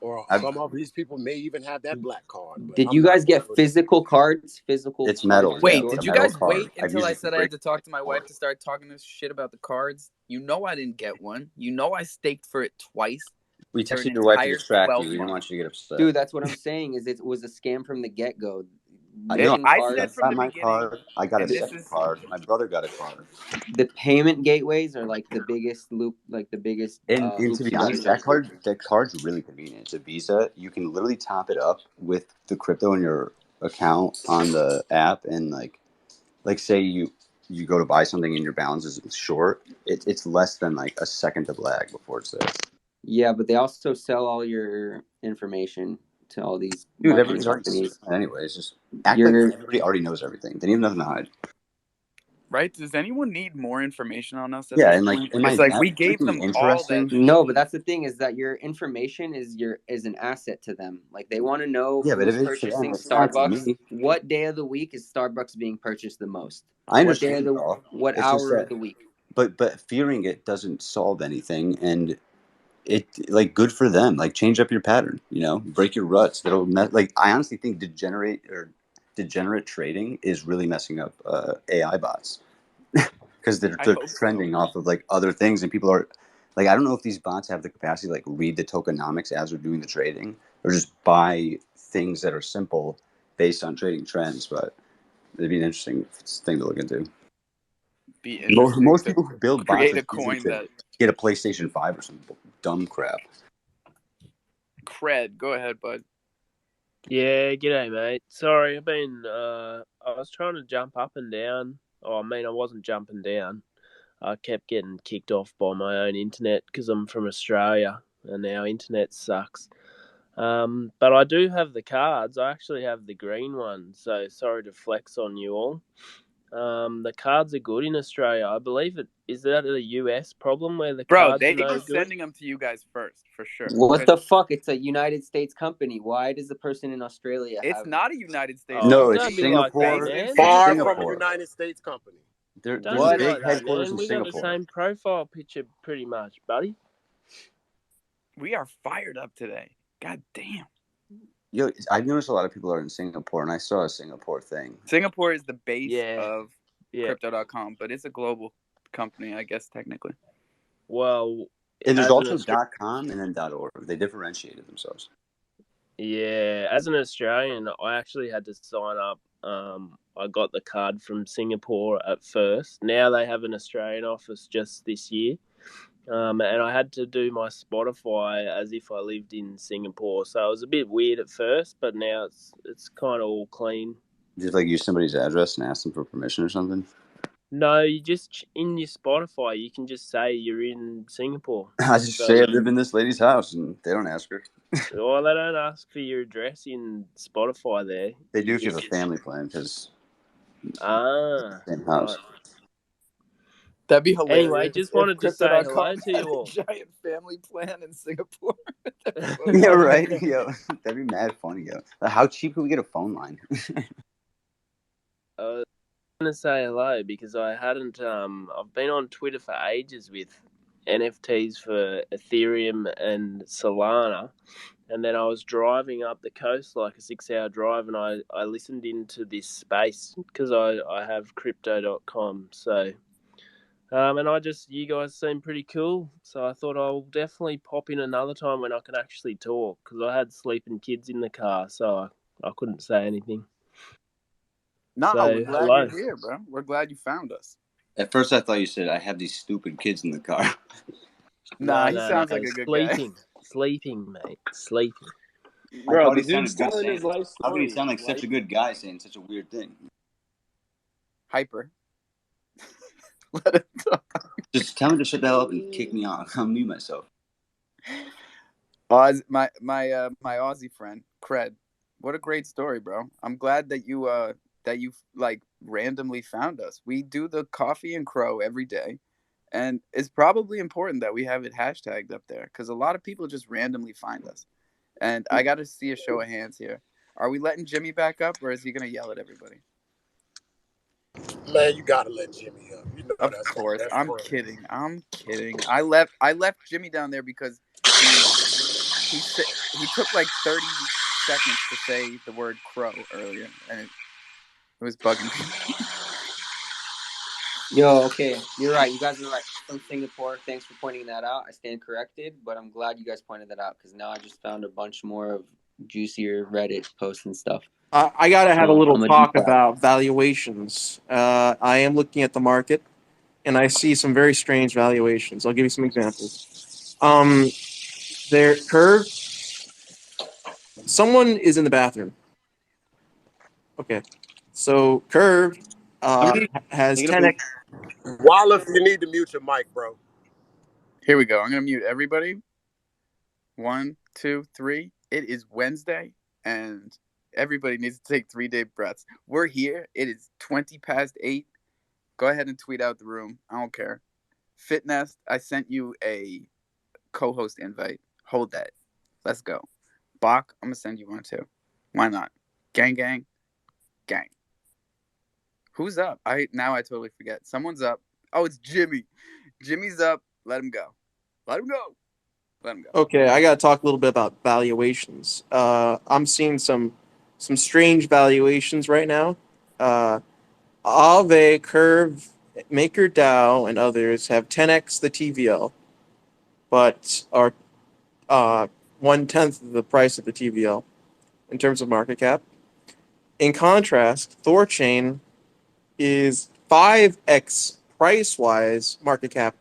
or some of these people may even have that black card. But Did you guys get physical cards? It's metal. Wait, Yeah, did a you metal guys card. wait I've until used I it said I had to talk to my wife to start talking this shit about the cards? You know I didn't get one. You know I staked for it twice. We for an texted your wife to entire distract 12 you. We didn't months. want you to get upset. Dude, that's what I'm saying. Is it was a scam from the get go. No, I said from the my beginning. card. I got a and this second is card. My brother got a card. The payment gateways are like the biggest loop, like the biggest. And to hoops be you honest, gotta jump through. that card's really convenient. It's a Visa. You can literally top it up with the crypto in your account on the app, and like say you go to buy something and your balance is short. It's less than like a second of lag before it's there. Yeah, but they also sell all your information to all these Dude, marketing everybody's already companies. anyways. Just act like everybody already knows everything. They don't even have nothing to hide. right. Does anyone need more information on us at Yeah, this and point? am I It's like that we gave freaking them all that. interesting? No, but that's the thing is that your information is an asset to them. Like they want to know Yeah, but who's if it's to them, purchasing it's not to Starbucks. me. What day of the week is Starbucks being purchased the most? I What day understand of it all. what It's just hour of that, the week? but fearing it doesn't solve anything, and it like good for them. Like change up your pattern, break your ruts. Like I honestly think degenerate trading is really messing up AI bots because they're trending off of like other things, and people are like, I don't know if these bots have the capacity to like read the tokenomics as they're doing the trading or just buy things that are simple based on trading trends, but it'd be an interesting thing to look into. Most people who build bots create a coin that get a PlayStation 5 or some dumb crap. Cred, go ahead, bud. Yeah, g'day, mate. Sorry, I was trying to jump up and down. I wasn't jumping down. I kept getting kicked off by my own internet because I'm from Australia and our internet sucks. But I do have the cards. I actually have the green one, so sorry to flex on you all. The cards are good in Australia. I believe is that a US problem where the cards they are no were good? sending them to you guys first, for sure. What the fuck? It's a United States company. Why does the person in Australia It's not a United States company. No, it's Singapore. Like that, man. Far from a United States company. There's Don't a be big like that, headquarters man. in We got the Singapore. same profile picture pretty much, buddy. We are fired up today. God damn. Yo, I've noticed a lot of people are in Singapore, and I saw a Singapore thing. Singapore is the base of Crypto.com, but it's a global company, I guess, technically. Well, and there's also .com and then .org. They differentiated themselves. Yeah, as an Australian, I actually had to sign up. I got the card from Singapore at first. Now they have an Australian office just this year. And I had to do my Spotify as if I lived in Singapore. So it was a bit weird at first, but now it's kind of all clean. Did you use somebody's address and ask them for permission or something? No, you just in your Spotify, you can just say you're in Singapore. I just So, say I live in this lady's house, and they don't ask her. well, they don't ask for your address in Spotify. There, They do you if you have just a family plan, because same right. house. That'd be Anyway, hilarious just if wanted to say hello Crypto.com to had you a all. giant family plan in Singapore. That'd be so Yeah, funny. right. Yo, that'd be mad funny. Yo, how cheap can we get a phone line? I was going to say hello because I hadn't. I've been on Twitter for ages with NFTs for Ethereum and Solana, and then I was driving up the coast like a 6-hour drive, and I listened into this space because I have Crypto.com. So. And you guys seem pretty cool, so I thought I'll definitely pop in another time when I can actually talk, because I had sleeping kids in the car, so I couldn't say anything. Nah, we're So, glad hello. you're here, bro. We're glad you found us. At first, I thought you said I have these stupid kids in the car. Nah, he No, sounds like a good guy. Sleeping, mate, sleeping. I Bro, thought the he dude's sounded good telling saying his it. life How could he story. sound like such a good guy saying such a weird thing? Hyper. Let him talk. Just tell him to shut the hell up and kick me off. I'll mute myself. My Aussie friend, Cred. What a great story, bro. I'm glad that you like randomly found us. We do the Coffee and Cro every day, and it's probably important that we have it hashtagged up there because a lot of people just randomly find us. And I got to see a show of hands here. Are we letting Jimmy back up, or is he gonna yell at everybody? Man, you gotta let Jimmy up. You know Of that's course, that's I'm friend. kidding. I'm kidding. I left Jimmy down there because he took like 30 seconds to say the word crow earlier, and it was bugging me. Yo, okay, you're right. You guys are right. From Singapore. Thanks for pointing that out. I stand corrected, but I'm glad you guys pointed that out because now I just found a bunch more of juicier Reddit posts and stuff. I gotta have a So little I'm gonna talk do that. about valuations. I am looking at the market, and I see some very strange valuations. I'll give you some examples. There, Curve. Someone is in the bathroom. Okay, so Curve has 10x. Wallace, you need to mute your mic, bro. Here we go. I'm gonna mute everybody. 1, 2, 3. It is Wednesday, and everybody needs to take 3 deep breaths. We're here. It is 20 past 8. Go ahead and tweet out the room. I don't care. Fitness, I sent you a co-host invite. Hold that. Let's go. Bach, I'm gonna send you one too. Why not? Gang, gang, gang. Who's up? I totally forget. Someone's up. Oh, it's Jimmy. Jimmy's up. Let him go. Let him go. Let him go. Okay, I gotta talk a little bit about valuations. I'm seeing some strange valuations right now. Aave, Curve, MakerDAO, and others have 10x the TVL, but are 1/10 of the price of the TVL in terms of market cap. In contrast, Thorchain is 5x price wise market cap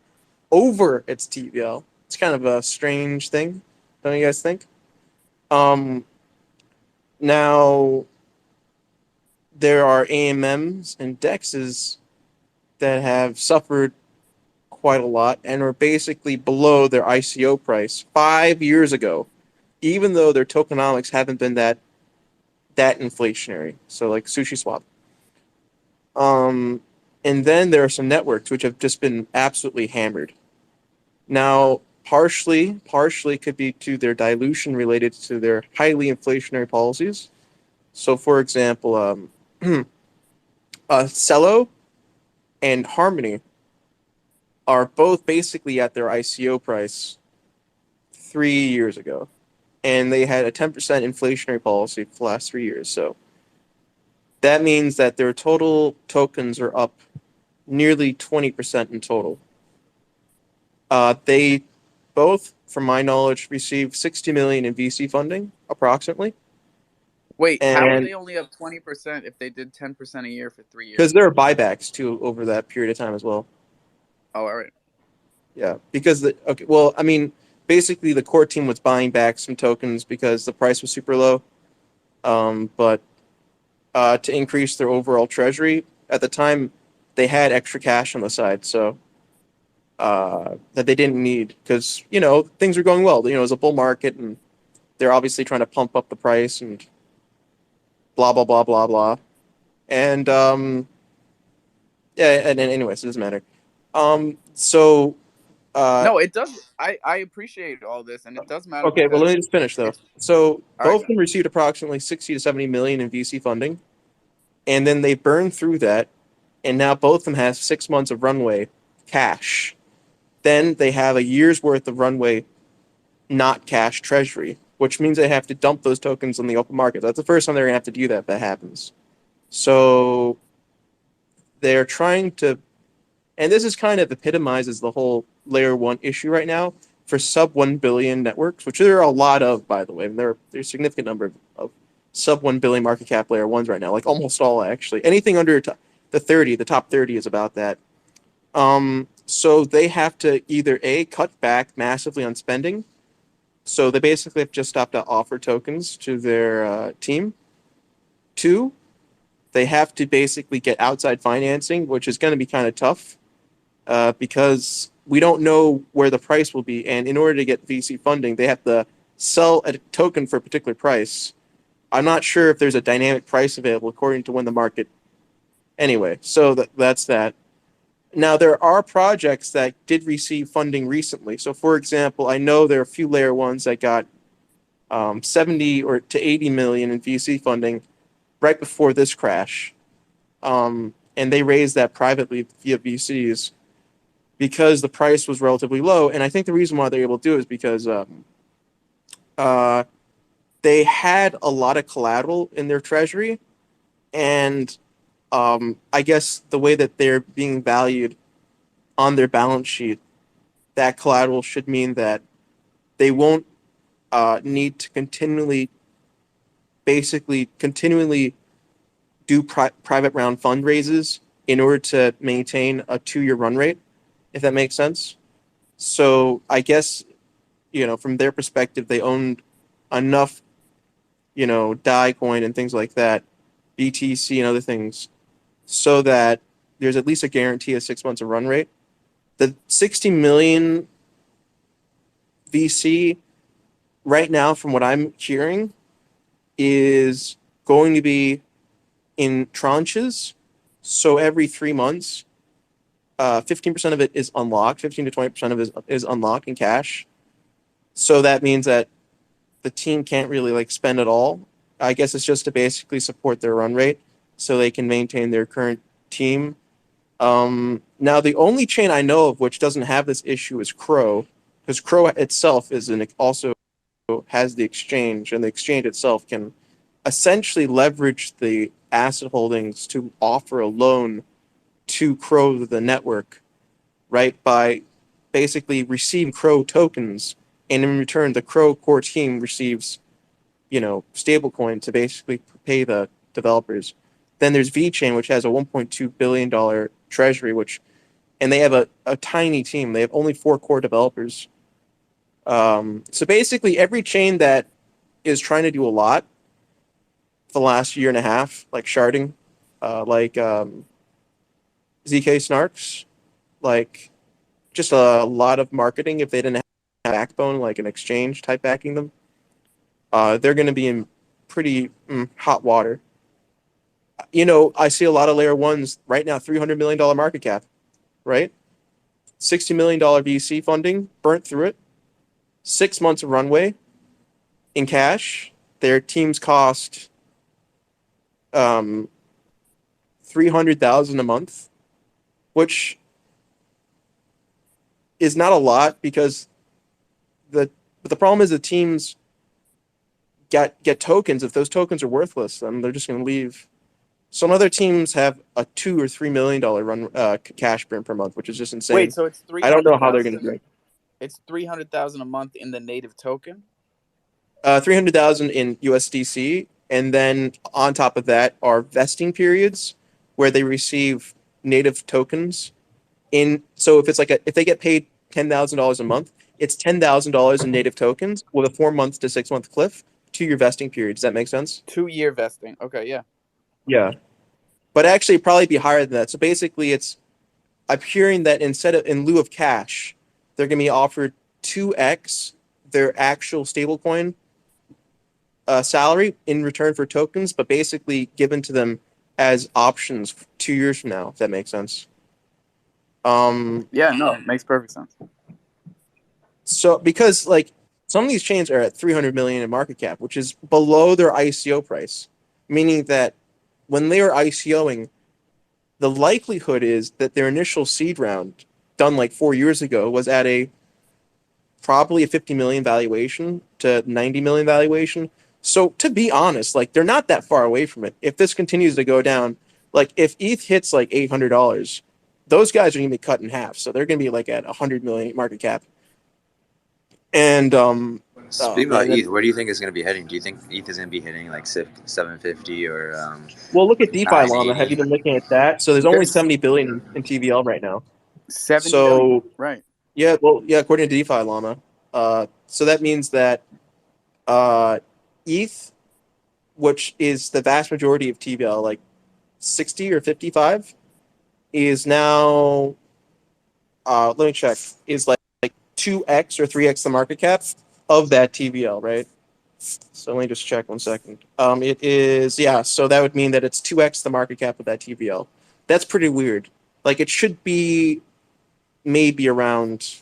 over its TVL. It's kind of a strange thing, don't you guys think? Now there are AMMs and DEXs that have suffered quite a lot and are basically below their ICO price 5 years ago, even though their tokenomics haven't been that inflationary. So like SushiSwap. And then there are some networks which have just been absolutely hammered. Now, partially could be to their dilution related to their highly inflationary policies. So, for example, Cello and Harmony are both basically at their ICO price 3 years ago, and they had a 10% inflationary policy for the last 3 years. So that means that their total tokens are up nearly 20% in total. They both, from my knowledge, received 60 million in VC funding, approximately. Wait, and how are they only up 20% if they did 10% a year for 3 years? Because there are buybacks too over that period of time as well. Oh, all right. Yeah, because basically the core team was buying back some tokens because the price was super low. But to increase their overall treasury at the time, they had extra cash on the side, so that they didn't need because things are going well. It was a bull market, and they're obviously trying to pump up the price and blah blah blah blah blah. And yeah, and anyways, it doesn't matter. So No, it does. I appreciate all this, and it does matter okay, well, because let me just finish though. it's So all right. both of them received approximately 60 to 70 million in VC funding, and then they burned through that, and now both of them have 6 months of runway cash. Then they have a year's worth of runway, not cash treasury, which means they have to dump those tokens on the open market. That's the first time they're gonna have to do that if that happens. So they're trying to, and this is kind of epitomizes the whole layer one issue right now for sub 1 billion networks, which there are a lot of, by the way. There's a significant number of sub 1 billion market cap layer ones right now, like almost all actually. Anything under the top 30 is about that. So they have to either A, cut back massively on spending. So they basically have just stopped to offer tokens to their team. 2, they have to basically get outside financing, which is going to be kind of tough because we don't know where the price will be. And in order to get VC funding, they have to sell a token for a particular price. I'm not sure if there's a dynamic price available according to when the market. Anyway, so that's that. Now, there are projects that did receive funding recently. So, for example, I know there are a few layer ones that got 70 or to 80 million in VC funding right before this crash. And they raised that privately via VCs because the price was relatively low. And I think the reason why they're able to do it is because they had a lot of collateral in their treasury. And I guess the way that they're being valued on their balance sheet, that collateral should mean that they won't need to continually do private round fundraisers in order to maintain a 2-year run rate, if that makes sense. So I guess, from their perspective, they owned enough, DAI coin and things like that, BTC and other things, so that there's at least a guarantee of 6 months of run rate. The 60 million VC right now, from what I'm hearing, is going to be in tranches. So every 3 months, 15% of it is unlocked, 15 to 20% of it is unlocked in cash. So that means that the team can't really spend it all. I guess it's just to basically support their run rate so they can maintain their current team. Now, the only chain I know of which doesn't have this issue is Cro, because Cro itself also has the exchange, and the exchange itself can essentially leverage the asset holdings to offer a loan to Cro, the network, right, by basically receiving Cro tokens, and in return, the Cro core team receives, stablecoin to basically pay the developers. Then there's VeChain, which has a $1.2 billion treasury, and they have a tiny team. They have only 4 core developers. So basically, every chain that is trying to do a lot for the last year and a half, like sharding, like ZK Snarks, like just a lot of marketing. If they didn't have a backbone, like an exchange type backing them, they're going to be in pretty hot water. I see a lot of layer ones right now, $300 million market cap, right? $60 million VC funding, burnt through it. 6 months of runway in cash. Their teams cost $300,000 a month, which is not a lot because the problem is the teams get tokens. If those tokens are worthless, then they're just going to leave. Some other teams have a $2 or $3 million run cash burn per month, which is just insane. Wait, so it's I don't know how they're going to do it. It's 300,000 a month in the native token. 300,000 in USDC, and then on top of that are vesting periods where they receive native tokens. So if it's if they get paid $10,000 a month, it's $10,000 in native tokens with a 4 month to 6 month cliff to your vesting period. Does that make sense? 2-year vesting. Okay, yeah. Yeah. but actually probably be higher than that. So basically, I'm hearing that in lieu of cash, they're going to be offered 2x their actual stablecoin salary in return for tokens, but basically given to them as options 2 years from now. If that makes sense. Yeah, no, it makes perfect sense. So because like some of these chains are at 300 million in market cap, which is below their ICO price, meaning that when they are ICOing, the likelihood is that their initial seed round done like 4 years ago was at probably a 50 million valuation to 90 million valuation. So to be honest, like they're not that far away from it. If this continues to go down, like if ETH hits like $800, those guys are going to be cut in half. So they're going to be like at 100 million market cap. And speaking about ETH, where do you think it's going to be heading? Do you think ETH is going to be hitting like 750 or well, look at DeFi Llama. Have you 980? been looking at that? So there's only 70 billion in TVL right now. 70 so billion, right? Yeah, well, yeah, according to DeFi Llama. So that means that ETH, which is the vast majority of TVL, like 60 or 55, is now let me check, is like 2x or 3x the market cap of that TVL, right? So let me just check 1 second. It is, yeah, so that would mean that it's 2x the market cap of that TVL. That's pretty weird. Like it should be maybe around,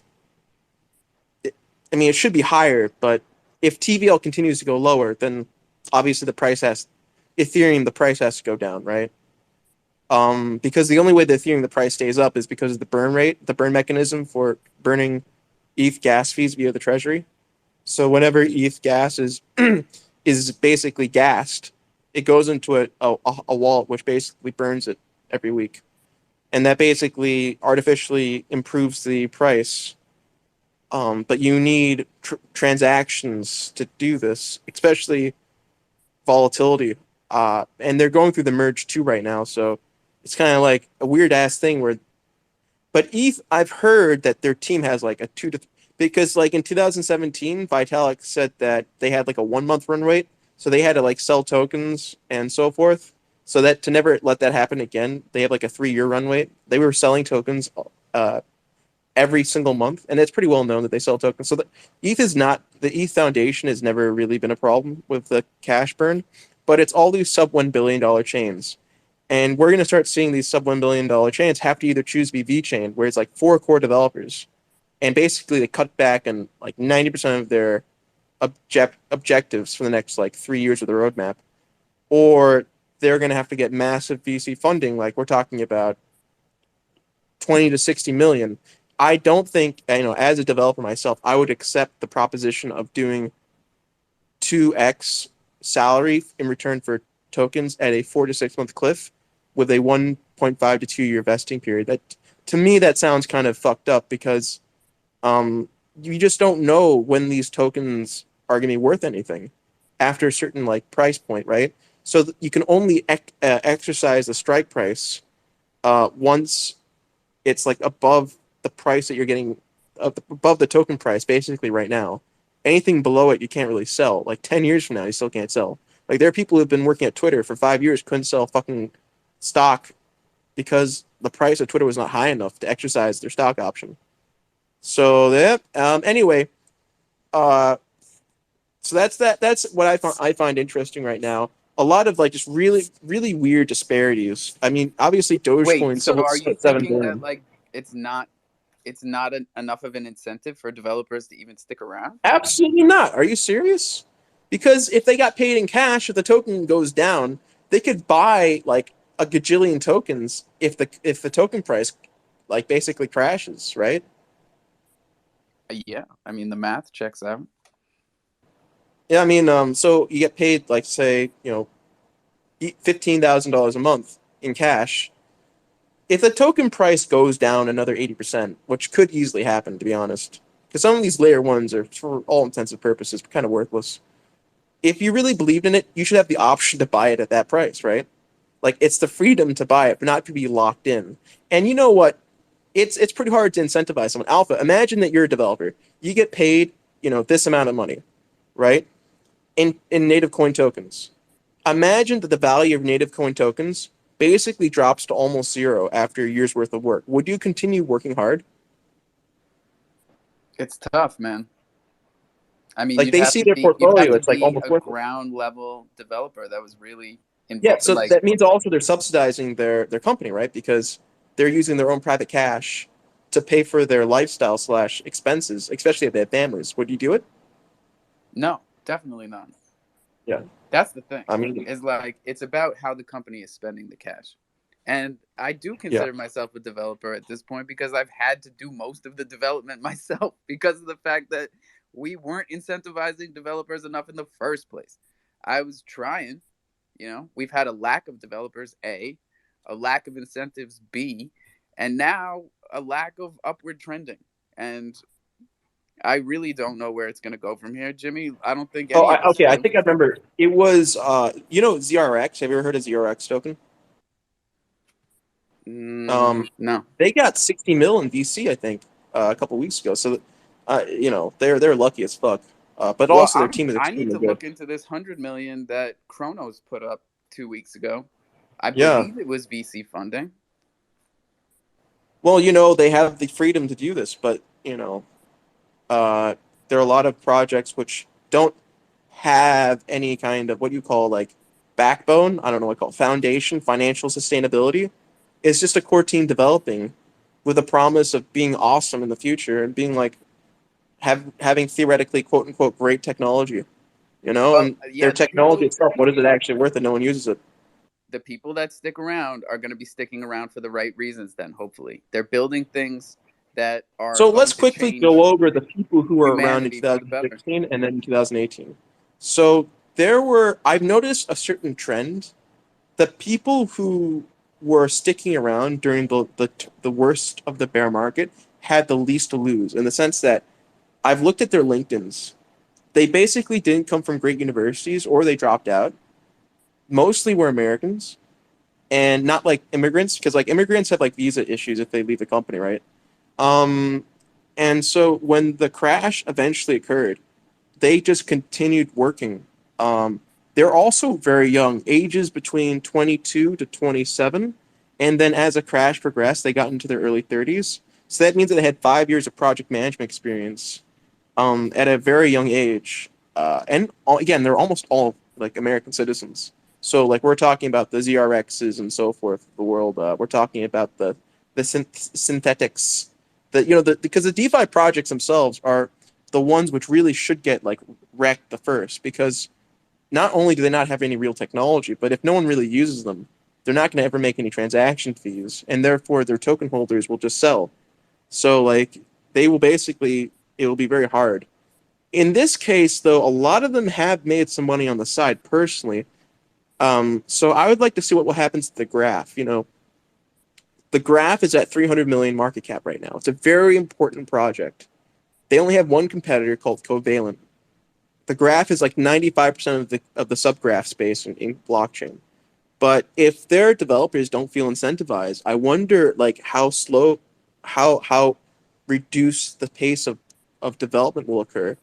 I mean, it should be higher, but if TVL continues to go lower, then obviously the price has to go down, right? Because the only way the Ethereum the price stays up is because of the burn rate, the burn mechanism for burning ETH gas fees via the treasury. So whenever ETH gas is is basically gassed, it goes into a wallet which basically burns it every week, and that basically artificially improves the price. But you need transactions to do this, especially volatility. And they're going through the merge too right now, so it's kind of like a weird ass thing where. But ETH, I've heard that their team has like a because like in 2017, Vitalik said that they had like a 1 month run rate, so they had to like sell tokens and so forth. So that to never let that happen again, they have like a 3 year run rate. They were selling tokens every single month, and it's pretty well known that they sell tokens. So the ETH Foundation has never really been a problem with the cash burn, but it's all these sub $1 billion chains. And we're going to start seeing these sub $1 billion chains have to either choose to be VeChain, where it's like 4 core developers, and basically they cut back on like 90% of their objectives for the next like 3 years of the roadmap, or they're going to have to get massive VC funding, like we're talking about 20 to 60 million. I don't think, as a developer myself, I would accept the proposition of doing 2x salary in return for tokens at a 4 to 6 month cliff with a 1.5 to 2 year vesting period. That, to me, that sounds kind of fucked up because you just don't know when these tokens are going to be worth anything after a certain like price point, right? So you can only exercise the strike price once it's like above the price that you're getting, above the token price, basically right now. Anything below it, you can't really sell. Like 10 years from now, you still can't sell. Like there are people who've been working at Twitter for 5 years, couldn't sell fucking stock because the price of Twitter was not high enough to exercise their stock option. So that anyway, so that's what I find interesting right now. A lot of like just really really weird disparities. I mean, obviously Wait, Dogecoin so sold are you 7 thinking that billion. like it's not enough of an incentive for developers to even stick around? Absolutely not. Are you serious? Because if they got paid in cash, if the token goes down, they could buy like a gajillion tokens if the token price like basically crashes, right? Yeah, I mean the math checks out. Yeah, I mean, so you get paid like say, $15,000 a month in cash. If the token price goes down another 80%, which could easily happen, to be honest, because some of these layer ones are, for all intents and purposes, kind of worthless. If you really believed in it, you should have the option to buy it at that price, right? Like it's the freedom to buy it, but not to be locked in. And you know what? It's pretty hard to incentivize someone. Alpha, imagine that you're a developer. You get paid, this amount of money, right? In native coin tokens. Imagine that the value of native coin tokens basically drops to almost zero after a year's worth of work. Would you continue working hard? It's tough, man. I mean, Like, they see their you'd have portfolio, to it's like be almost a worthless. ground level developer that was really Yeah, involved. so Like, that means also they're subsidizing their company, right? Because they're using their own private cash to pay for their lifestyle / expenses, especially if they have families. Would you do it? no, definitely not. Yeah. That's the thing. I mean, Is like it's about how the company is spending the cash. And I do yeah. consider myself a developer at this point because I've had to do most of the development myself because of the fact that we weren't incentivizing developers enough in the first place. I was trying, we've had a lack of developers, a lack of incentives, B, and now a lack of upward trending. And I really don't know where it's going to go from here, Jimmy. I don't think any of us Okay. I do. think I remember. It was, ZRX. Have you ever heard of ZRX token? No. They got 60 mil in VC, I think, a couple weeks ago. So, they're lucky as fuck. But Well, also their team is I need extremely to good. look into this 100 million that Kronos put up 2 weeks ago. I Yeah. believe it was VC funding. Well, they have the freedom to do this, but there are a lot of projects which don't have any kind of what you call like backbone. I don't know what you call it, foundation, financial sustainability. It's just a core team developing with a promise of being awesome in the future and being like having theoretically quote unquote great technology. Well, And yeah, their technology itself, what is it actually worth if no one uses it? the people that stick around are going to be sticking around for the right reasons then, hopefully. They're building things that are So let's going to quickly change go over the people who were around in humanity for the better. 2016 and then in 2018. So I've noticed a certain trend. The people who were sticking around during the worst of the bear market had the least to lose, in the sense that I've looked at their LinkedIn's. They basically didn't come from great universities or they dropped out. Mostly were Americans and not like immigrants, because like immigrants have like visa issues if they leave the company, right? Um, and so when the crash eventually occurred, they just continued working. They're also very young, ages between 22 to 27. And then as the crash progressed, they got into their early 30s. So that means that they had 5 years of project management experience at a very young age. Again, they're almost all like American citizens. So like we're talking about the ZRXs and so forth, the world. We're talking about the synthetics, because the DeFi projects themselves are the ones which really should get like wrecked the first, because not only do they not have any real technology, but if no one really uses them, they're not going to ever make any transaction fees, and therefore their token holders will just sell. So like they will basically, it will be very hard. In this case, though, a lot of them have made some money on the side personally. So I would like to see what will happen to the graph. The graph is at 300 million market cap right now. It's a very important project. They only have one competitor called Covalent. The graph is like 95% of the subgraph space in blockchain. But if their developers don't feel incentivized, I wonder like how reduced the pace of development will occur.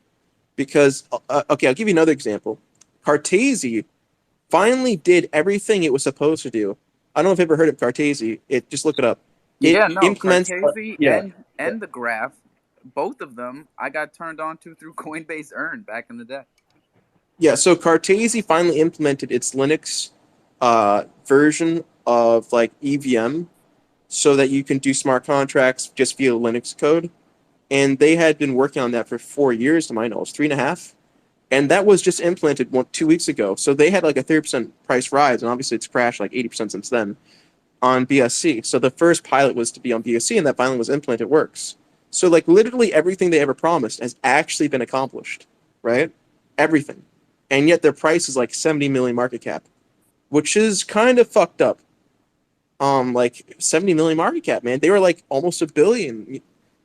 Because okay, I'll give you another example. Cartesi finally did everything it was supposed to do. I don't know if you've ever heard of Cartesi. Just look it up. It Yeah, no, implements Cartesi yeah. and the graph, both of them I got turned on to through Coinbase Earn back in the day. Yeah, so Cartesi finally implemented its Linux version of like EVM so that you can do smart contracts just via Linux code. And they had been working on that for 4 years, to my knowledge, 3.5. And that was just implemented 2 weeks ago. So they had like a 30% price rise, and obviously it's crashed like 80% since then on BSC. So the first pilot was to be on BSC, and that finally was implemented. It works. So like literally everything they ever promised has actually been accomplished, right? Everything. And yet their price is like 70 million market cap, which is kind of fucked up. Like 70 million market cap, man. They were like almost a billion.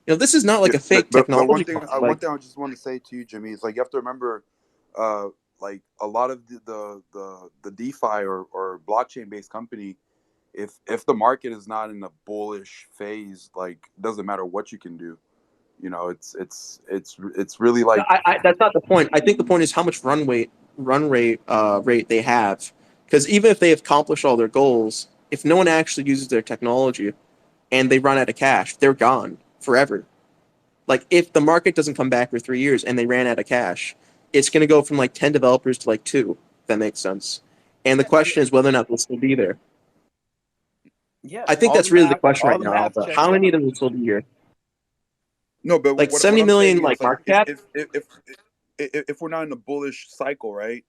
This is not like Yeah, a fake but technology company. one thing I just want to say to you, Jimmy, is like you have to remember, like a lot of the DeFi or blockchain based company, if the market is not in a bullish phase, like it doesn't matter what you can do. It's really like That's not the point. I think the point is how much run rate they have. Because even if they accomplish all their goals, if no one actually uses their technology and they run out of cash, they're gone forever. Like, if the market doesn't come back for 3 years and they ran out of cash, it's going to go from like 10 developers to like 2, if that makes sense. And the question is whether or not they'll still be there. Yeah, I think all that's the really the math, question all right the now, math Alpha. checks How many of out. them will still be here? No, but Like what 70 I'm saying million, is like like market cap? if we're not in a bullish cycle, right?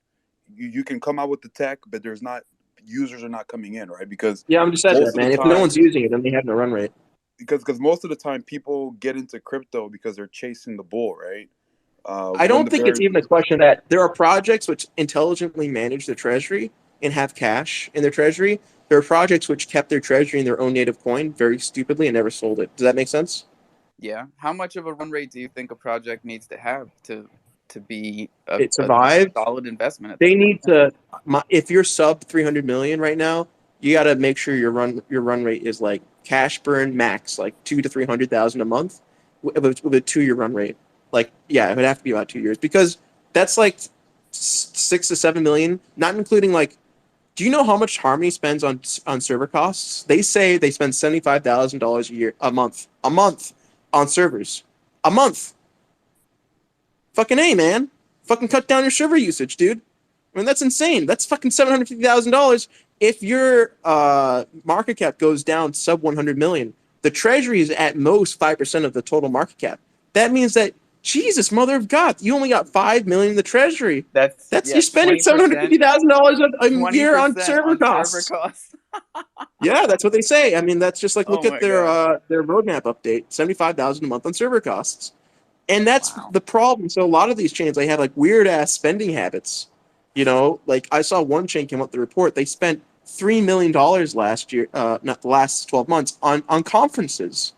You can come out with the tech, but there's not users are not coming in, right? Because Yeah, I'm just saying most that, of the man. If no one's time, using it, then they have no run rate. because most of the time people get into crypto because they're chasing the bull, right? I When don't the think it's bear, even a question that there are projects which intelligently manage their treasury and have cash in their treasury. There are projects which kept their treasury in their own native coin very stupidly and never sold it. Does that make sense? Yeah. How much of a run rate do you think a project needs to have to be a It survived. solid investment at this They point? need to. If you're sub 300 million right now, you got to make sure your run rate is like cash burn max, like 200,000 to 300,000 a month, with a 2 year run rate. Like, yeah, it would have to be about 2 years because that's like 6 to 7 million, not including like. Do you know how much Harmony spends on server costs? They say they spend $75,000 a month on servers, a month. Fucking A, man. Fucking cut down your server usage, dude. I mean, that's insane. That's fucking $750,000 if your market cap goes down sub 100 million. The treasury is at most 5% of the total market cap. That means that, Jesus, mother of God, you only got 5 million in the treasury. That's You're spending $750,000 a year on 20% server on server costs. costs. Yeah, that's what they say. I mean, that's just like, look Oh at my god. their roadmap update. 75,000 a month on server costs. And that's Wow. the problem. So a lot of these chains, they have like weird ass spending habits. You know, like I saw one chain came up with the report. They spent $3 million last year, not the last 12 months, on conferences.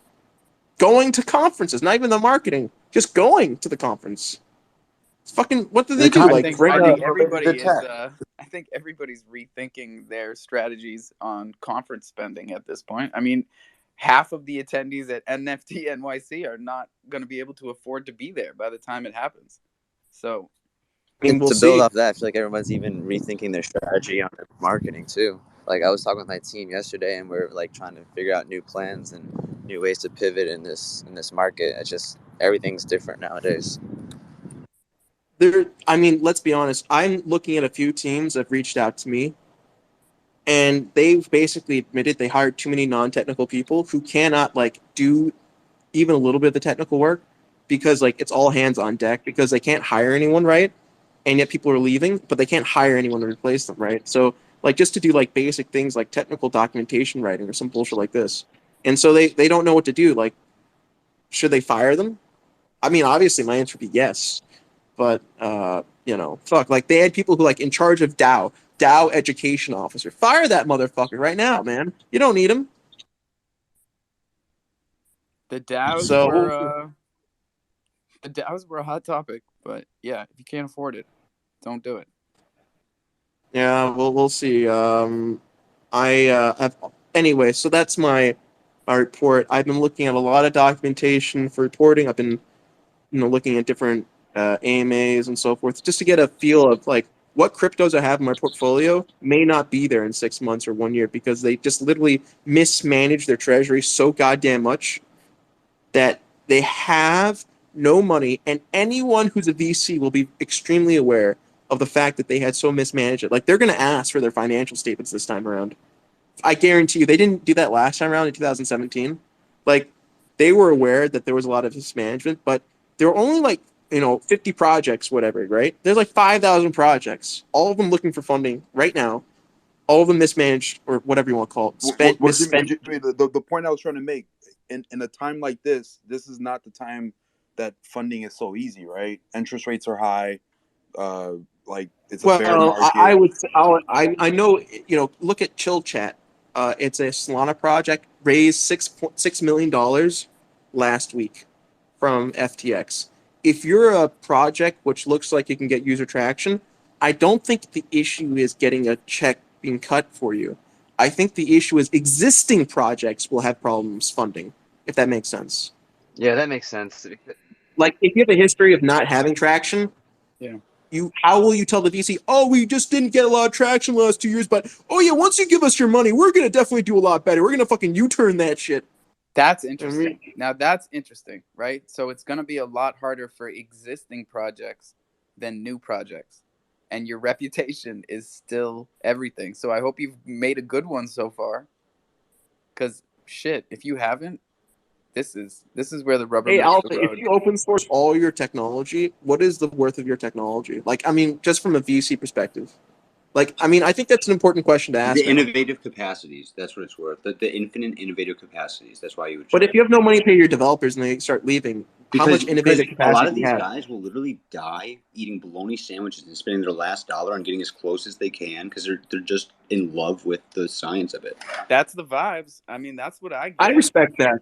Going to conferences, not even the marketing, just going to the conference. It's fucking, what do they do? I Like think bring I a think everybody is I think everybody's rethinking their strategies on conference spending at this point. I mean, half of the attendees at NFT NYC are not going to be able to afford to be there by the time it happens. So, I mean, we'll To build see. off that, I feel like everyone's even rethinking their strategy on their marketing too. Like I was talking with my team yesterday, and we're like trying to figure out new plans and new ways to pivot in this market. It's just everything's different nowadays. I mean, let's be honest. I'm looking at a few teams that have reached out to me, and they've basically admitted they hired too many non-technical people who cannot like do even a little bit of the technical work because like it's all hands on deck because they can't hire anyone, right? And yet people are leaving, but they can't hire anyone to replace them, right? So like just to do like basic things like technical documentation writing or some bullshit like this. And so they don't know what to do. Like, should they fire them? I mean, obviously my answer would be yes. But you know, fuck, like they had people who like in charge of DAO education officer. Fire that motherfucker right now, man. You don't need him. the DAOs So were a hot topic, but yeah, if you can't afford it, don't do it. yeah, we'll see. Anyway, so that's my report. I've been looking at a lot of documentation for reporting. I've been looking at different AMAs and so forth just to get a feel of like what cryptos I have in my portfolio may not be there in 6 months or 1 year because they just literally mismanage their treasury so goddamn much that they have no money, and anyone who's a VC will be extremely aware of the fact that they had so mismanaged it. Like they're going to ask for their financial statements this time around. I guarantee you, they didn't do that last time around in 2017. Like they were aware that there was a lot of mismanagement, but there were only like 50 projects, whatever, right? There's like 5,000 projects, all of them looking for funding right now. All of them mismanaged or whatever you want to call it, misspent. Jimmy, the point I was trying to make in a time like this is not the time that funding is so easy, right? Interest rates are high. Like it's a bear Well, I market. would. I know. Look at Chill Chat. It's a Solana project. Raised $6.6 million last week from FTX. If you're a project which looks like you can get user traction, I don't think the issue is getting a check being cut for you. I think the issue is existing projects will have problems funding, if that makes sense. Yeah, that makes sense. Like if you have a history of not having traction, Yeah. how will you tell the VC, oh, we just didn't get a lot of traction the last 2 years, but oh yeah, once you give us your money, we're gonna definitely do a lot better. We're gonna fucking U-turn that shit. That's interesting. Now that's interesting, right? So it's going to be a lot harder for existing projects than new projects. And your reputation is still everything. So I hope you've made a good one so far. Cuz shit, if you haven't, this is where the rubber Hey, meets Alpha, the if road. you open source all your technology, what is the worth of your technology? Like, I mean, just from a VC perspective. Like, I mean, I think that's an important question to ask. The innovative capacities, that's what it's worth. The infinite innovative capacities, that's why you would. But if you have no money to pay your developers and they start leaving, how much innovative capacity a lot of do you these have? guys will literally die eating bologna sandwiches and spending their last dollar on getting as close as they can because they're just in love with the science of it. That's the vibes. I mean, that's what I get. I respect that.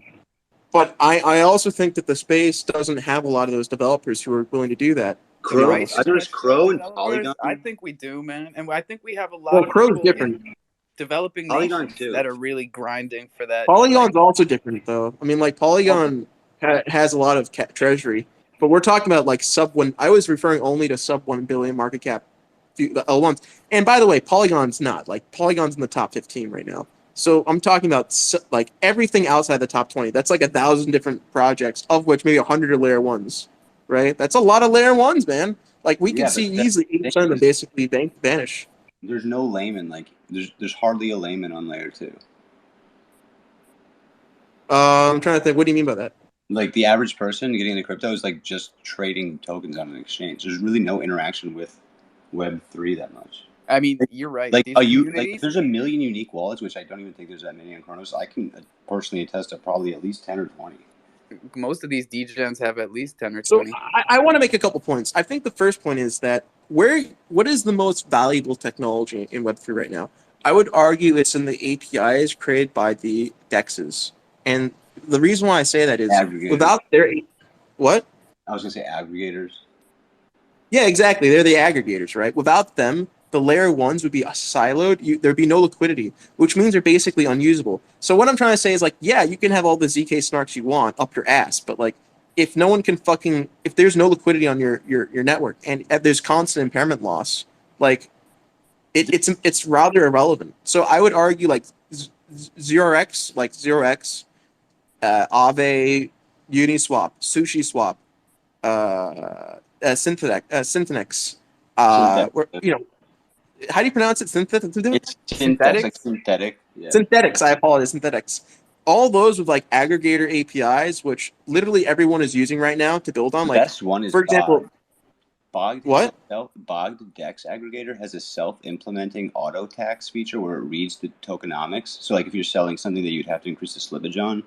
But I also think that the space doesn't have a lot of those developers who are willing to do that. Cro, there's Cro and Polygon. I think we do, man. And I think we have a lot Well, of Cro's people different. developing Polygon nations too. that are really grinding for that. Polygon's also different, though. I mean, like, Polygon has a lot of treasury. But we're talking about, like, sub 1. I was referring only to sub 1 billion market cap L1s. And by the way, Polygon's not. Like, Polygon's in the top 15 right now. So I'm talking about, like, everything outside the top 20. That's like 1,000 different projects, of which maybe 100 are layer 1s, right? That's a lot of layer 1s, man. Like, we can see easily 8% of them basically vanish. There's no layman. Like, there's hardly a layman on layer 2. I'm trying to think. What do you mean by that? Like, the average person getting into crypto is like just trading tokens on an exchange. There's really no interaction with Web3 that much. I mean, you're right. Like, These if there's a million unique wallets, which I don't even think there's that many on Chronos, I can personally attest to probably at least 10 or 20. Most of these degens have at least 10 or 20. So I want to make a couple points. I think the first point is that what is the most valuable technology in Web3 right now? I would argue it's in the APIs created by the DEXs. And the reason why I say that is without their... What? I was going to say aggregators. Yeah, exactly. They're the aggregators, right? Without them, the layer 1s would be siloed. There'd be no liquidity, which means they're basically unusable. So what I'm trying to say is, like, yeah, you can have all the ZK snarks you want up your ass, but, like, if no one can if there's no liquidity on your network and there's constant impairment loss, like, it's rather irrelevant. So I would argue, like, 0x, Aave, Uniswap, SushiSwap, Synthex, you know, how do you pronounce it? It's synthetic. Like synthetic. Yeah. Synthetics. I apologize. Synthetics. All those with, like, aggregator APIs, which literally everyone is using right now to build on. The like, best one is for example, Bog. What? Bog Dex aggregator has a self-implementing auto tax feature where it reads the tokenomics. So, like, if you're selling something that you'd have to increase the slippage on,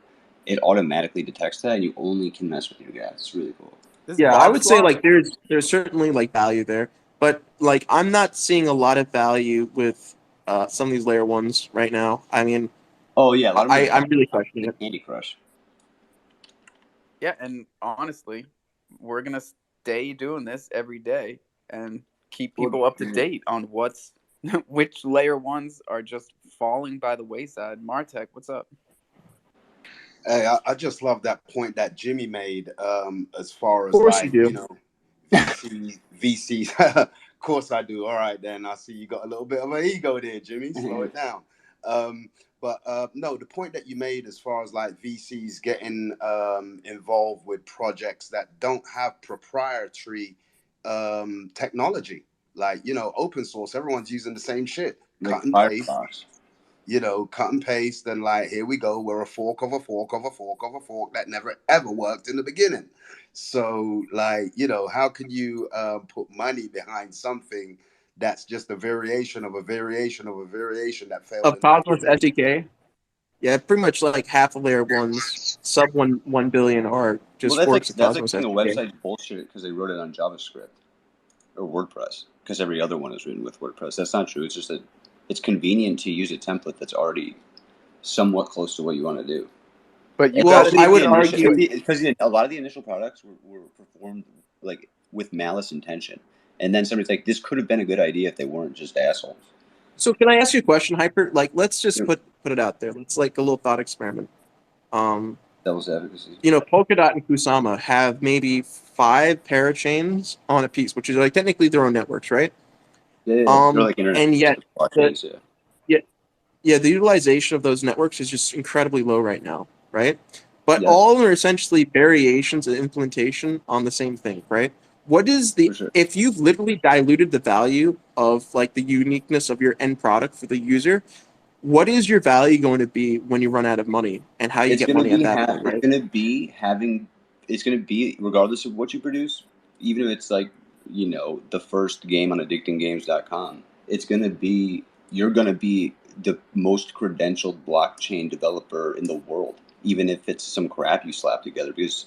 it automatically detects that, and you only can mess with your gas. It's really cool. Yeah, I would say, like, there's certainly, like, value there, but, like, I'm not seeing a lot of value with some of these layer 1s right now. I mean, oh yeah, a lot of I'm really questioning it. Candy Crush. Yeah, and honestly, we're gonna stay doing this every day and keep people up to date on which layer 1s are just falling by the wayside. Martek, what's up? Hey, I just love that point that Jimmy made, as far as, Of course like, you do. you know, VCs. Of course I do. All right, then I see you got a little bit of an ego there, Jimmy. Slow it down. But no, the point that you made as far as, like, VCs getting involved with projects that don't have proprietary technology, like, you know, open source, everyone's using the same shit. Like Cut and paste. You know, cut and paste, and, like, here we go. We're a fork of a fork of a fork of a fork that never ever worked in the beginning. So, like, you know, how can you put money behind something that's just a variation of a variation of a variation that failed Of in the Cosmos beginning? SDK? Yeah, pretty much, like, half of layer 1s, sub 1 billion are just forks of Cosmos that's like SDK. the website's bullshit because they wrote it on JavaScript or WordPress because every other one is written with WordPress. That's not true. It's just that it's convenient to use a template that's already somewhat close to what you want to do. But I would argue because a lot of the initial products were performed, like, with malice intention, and then somebody's like, "This could have been a good idea if they weren't just assholes." So can I ask you a question, Hyper? Like, let's just put it out there. Let's, like, a little thought experiment. Devil's advocacy. You know, Polkadot and Kusama have maybe 5 parachains on a piece, which is like technically their own networks, right? Yeah, they're like internet And yet, blockchains. yeah, the utilization of those networks is just incredibly low right now, right? But Yeah. all are essentially variations of implementation on the same thing, right? What is the, if you've literally diluted the value of like the uniqueness of your end product for the user, what is your value going to be when you run out of money, and how you It's get gonna money be at that point, right? it's gonna be having. It's gonna be regardless of what you produce, even if it's like the first game on addictinggames.com. It's gonna be you're gonna be the most credentialed blockchain developer in the world, even if it's some crap you slap together, because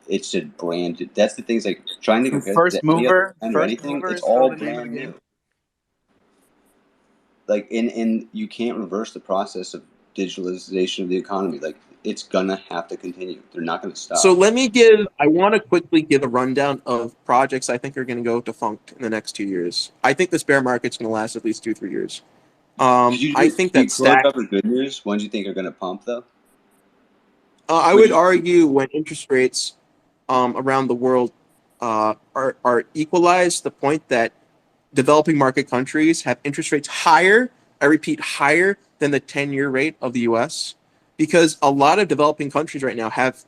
it's a brand. That's the things like trying to compare First to any other mover, brand or anything. It's is still all the name of the brand game. new. Like and you can't reverse the process of digitalization of the economy. Like it's gonna have to continue. They're not gonna stop. So I want to quickly give a rundown of projects I think are going to go defunct in the next 2 years. I think this bear market's going to last at least 2-3 years. I think that Stack. Cover good news. Ones you think are gonna pump though? I would argue when interest rates around the world are equalized, the point that developing market countries have interest rates higher, I repeat, higher than the 10-year rate of the U.S., because a lot of developing countries right now have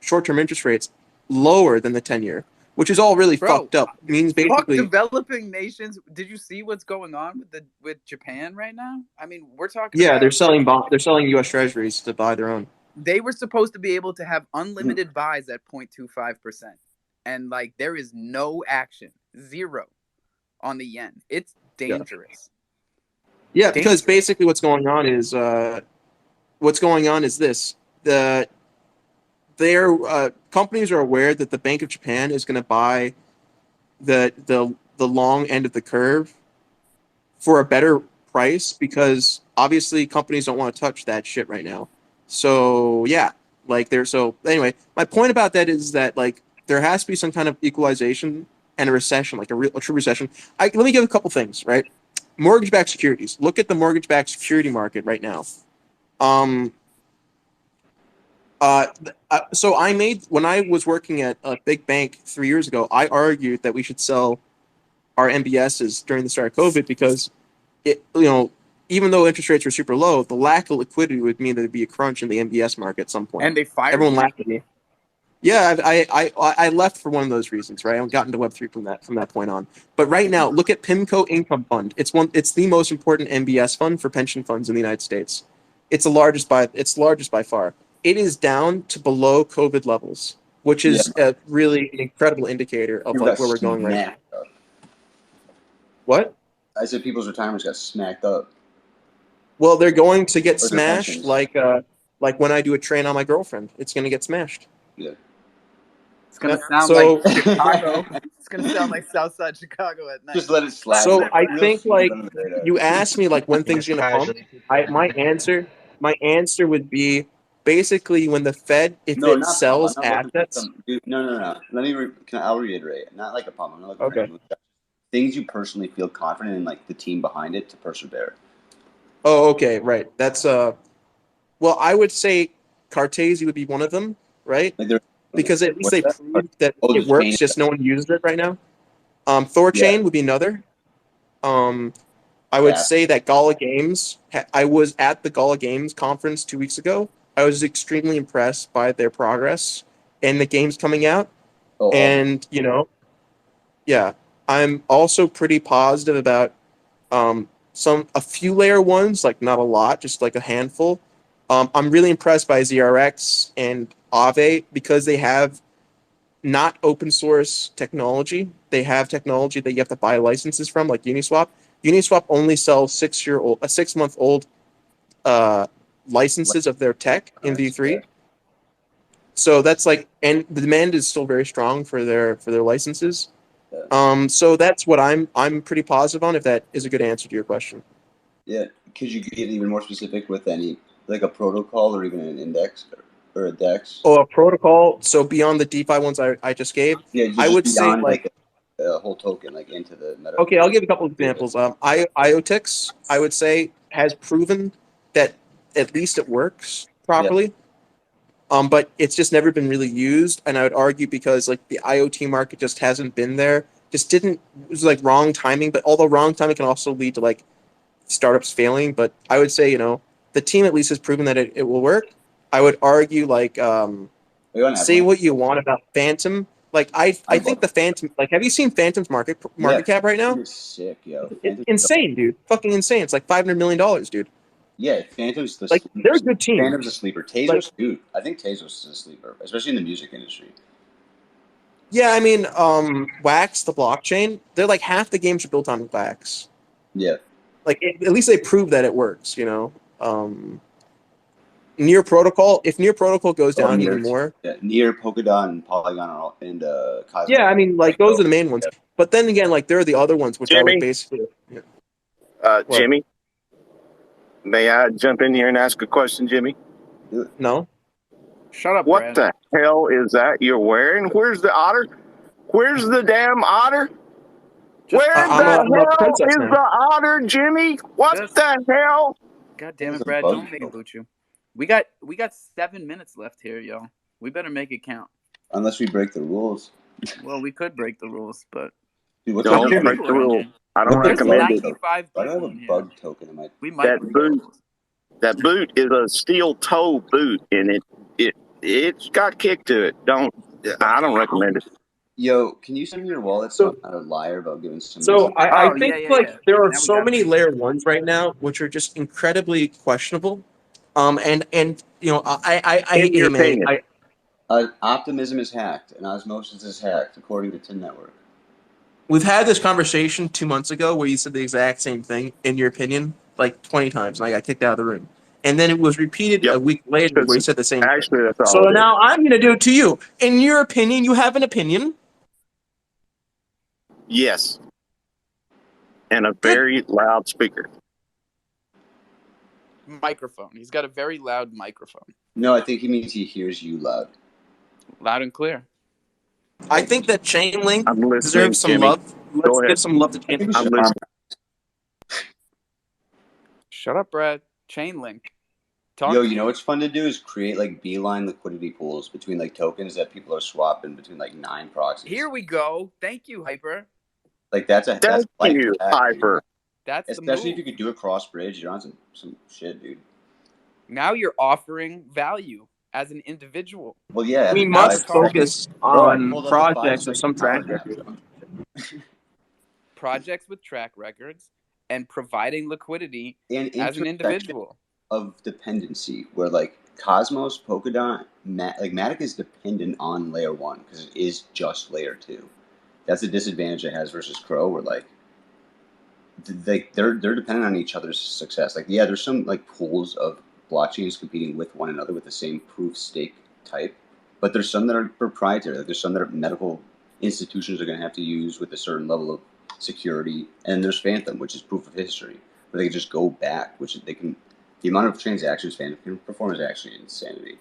short-term interest rates lower than the 10-year, which is all really fucked up. It means Fuck basically developing nations. Did you see what's going on with Japan right now? I mean, we're talking yeah, about they're selling U.S. Treasuries to buy their own. they were supposed to be able to have unlimited buys at 0.25%. And like there is no action, zero on the yen. It's dangerous. Yeah, because basically what's going on is this. Their companies are aware that the Bank of Japan is going to buy the long end of the curve for a better price, because obviously companies don't want to touch that shit right now. So yeah, so anyway, my point about that is that like there has to be some kind of equalization and a recession, like a true recession. Let me give a couple things, right? Mortgage-backed securities. Look at the mortgage-backed security market right now. So when I was working at a big bank 3 years ago, I argued that we should sell our MBSs during the start of COVID, because even though interest rates were super low, the lack of liquidity would mean there'd be a crunch in the MBS market at some point. And they fired Everyone you. laughed at me. Yeah, I left for one of those reasons, right? I got into Web3 from that point on. But right now, look at Pimco Income Fund. It's the most important MBS fund for pension funds in the United States. It's largest by far. It is down to below COVID levels, which is a really incredible indicator of like where we're going right now. What? I said people's retirements got smacked up. Well, they're going to get smashed like when I do a train on my girlfriend. It's going to get smashed. Yeah. It's going to sound like Chicago. It's going to sound like Southside Chicago at night. Just let it slide. So I think like you asked me like when things are going to pump. My answer would be basically when the Fed, if it sells assets. No. Let me. I'll reiterate. Not like a pump. I'm not looking for things you personally feel confident in, like the team behind it to persevere. Oh, okay, right. That's well, I would say Cartesi would be one of them, right? Because at least they proved that it works, just no one uses it right now. Thorchain would be another. I would say that Gala Games. I was at the Gala Games conference 2 weeks ago. I was extremely impressed by their progress and the games coming out. And yeah, I'm also pretty positive about a few layer ones, like not a lot, just like a handful. I'm really impressed by ZRX and Aave because they have not open source technology. They have technology that you have to buy licenses from, like Uniswap. Uniswap only sells 6-month-old licenses of their tech in V3. So that's like, and the demand is still very strong for their licenses. So that's what I'm pretty positive on, if that is a good answer to your question. Yeah, could you get even more specific with any, like a protocol or even an index or a DEX? Oh, a protocol. So beyond the DeFi ones I just gave, I would say like a whole token, like into the meta. Okay, I'll give a couple of examples. IOTix, I would say, has proven that at least it works properly. but it's just never been really used. And I would argue because like the IoT market just hasn't been there. It was like wrong timing, but although wrong timing can also lead to like startups failing. But I would say, the team at least has proven that it will work. I would argue like say what you want about Phantom. Like I think the Phantom, like, have you seen Phantom's market cap right now? It's sick, yo. It's insane, dude. Fucking insane. It's like $500 million, dude. Yeah, Phantom's the like they're a good team. Phantom's a sleeper. Tezos, dude. I think Tezos is a sleeper, especially in the music industry. Yeah, I mean, Wax, the blockchain, they're like half the games are built on Wax. Yeah. Like at least they prove that it works, Near Protocol, if Near Protocol goes down even more. Yeah, Near, Polkadot, and Polygon are all, and Cosmos. Yeah, I mean, like those are the main ones. Yeah. But then again, like there are the other ones which are like basically. Yeah. Jimmy, may I jump in here and ask a question, Jimmy? No. Shut up, What Brad. the hell is that you're wearing? Where's the otter? Where's the damn otter? Where the hell is the otter, Jimmy? What the hell? God damn it, Brad! Don't make it boot you. We got 7 minutes left here, yo. We better make it count. Unless we break the rules. Well, we could break the rules, but dude, don't break the rule. I don't recommend it. I have a bug token in my. We might that boot is a steel toe boot, and it's got kick to it. I don't recommend it. Yo, can you send me your wallet so I'm not a liar about giving some? So I think there are so many layer ones right now which are just incredibly questionable. And I hate AMA. Optimism is hacked and osmosis is hacked, according to Tin Network. We've had this conversation 2 months ago where you said the exact same thing, in your opinion, like 20 times, and I got kicked out of the room. And then it was repeated a week later where you said the same thing. That's so now I'm going to do it to you. In your opinion, you have an opinion? Yes. And a very loud speaker. Microphone. He's got a very loud microphone. No, I think he means he hears you loud. Loud and clear. I think that Chainlink deserves some love. Let's give some love to Chainlink. Shut up, Brad. Chainlink. Yo, you know what's fun to do is create like beeline liquidity pools between like tokens that people are swapping between like 9 proxies. Here we go. Thank you, Hyper. Like that's Hyper. That's especially if you could do it cross bridge. You're on some shit, dude. Now you're offering value as an individual. Well, yeah. We must focus on projects with some track record. Projects with track records and providing liquidity as an individual. Of dependency, where like Cosmos, Polkadot, Matic is dependent on layer 1 because it is just layer 2. That's a disadvantage it has versus Cro, where like they're dependent on each other's success. Like, yeah, there's some like pools of blockchains competing with one another with the same proof stake type, but there's some that are proprietary. Like, there's some that medical institutions are going to have to use with a certain level of security, and there's Phantom, which is proof of history, where they can just go back, which they can. The amount of transactions Phantom can perform is actually insanity.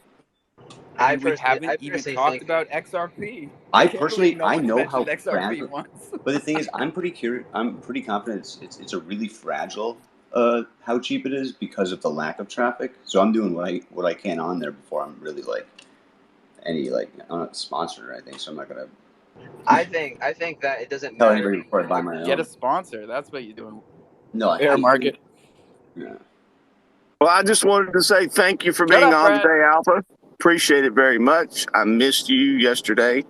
We haven't even talked about XRP. I know how fragile. But the thing is, I'm pretty curious. I'm pretty confident it's a really fragile. How cheap it is because of the lack of traffic. So I'm doing what I can on there before I'm really like any like I'm not sponsored or anything. So I'm not gonna. I think that it doesn't tell matter. anybody before I buy my own. Get a sponsor. That's what you're doing. No, fair market. Yeah. Well, I just wanted to say thank you for being on today, Alpha. Appreciate it very much. I missed you yesterday.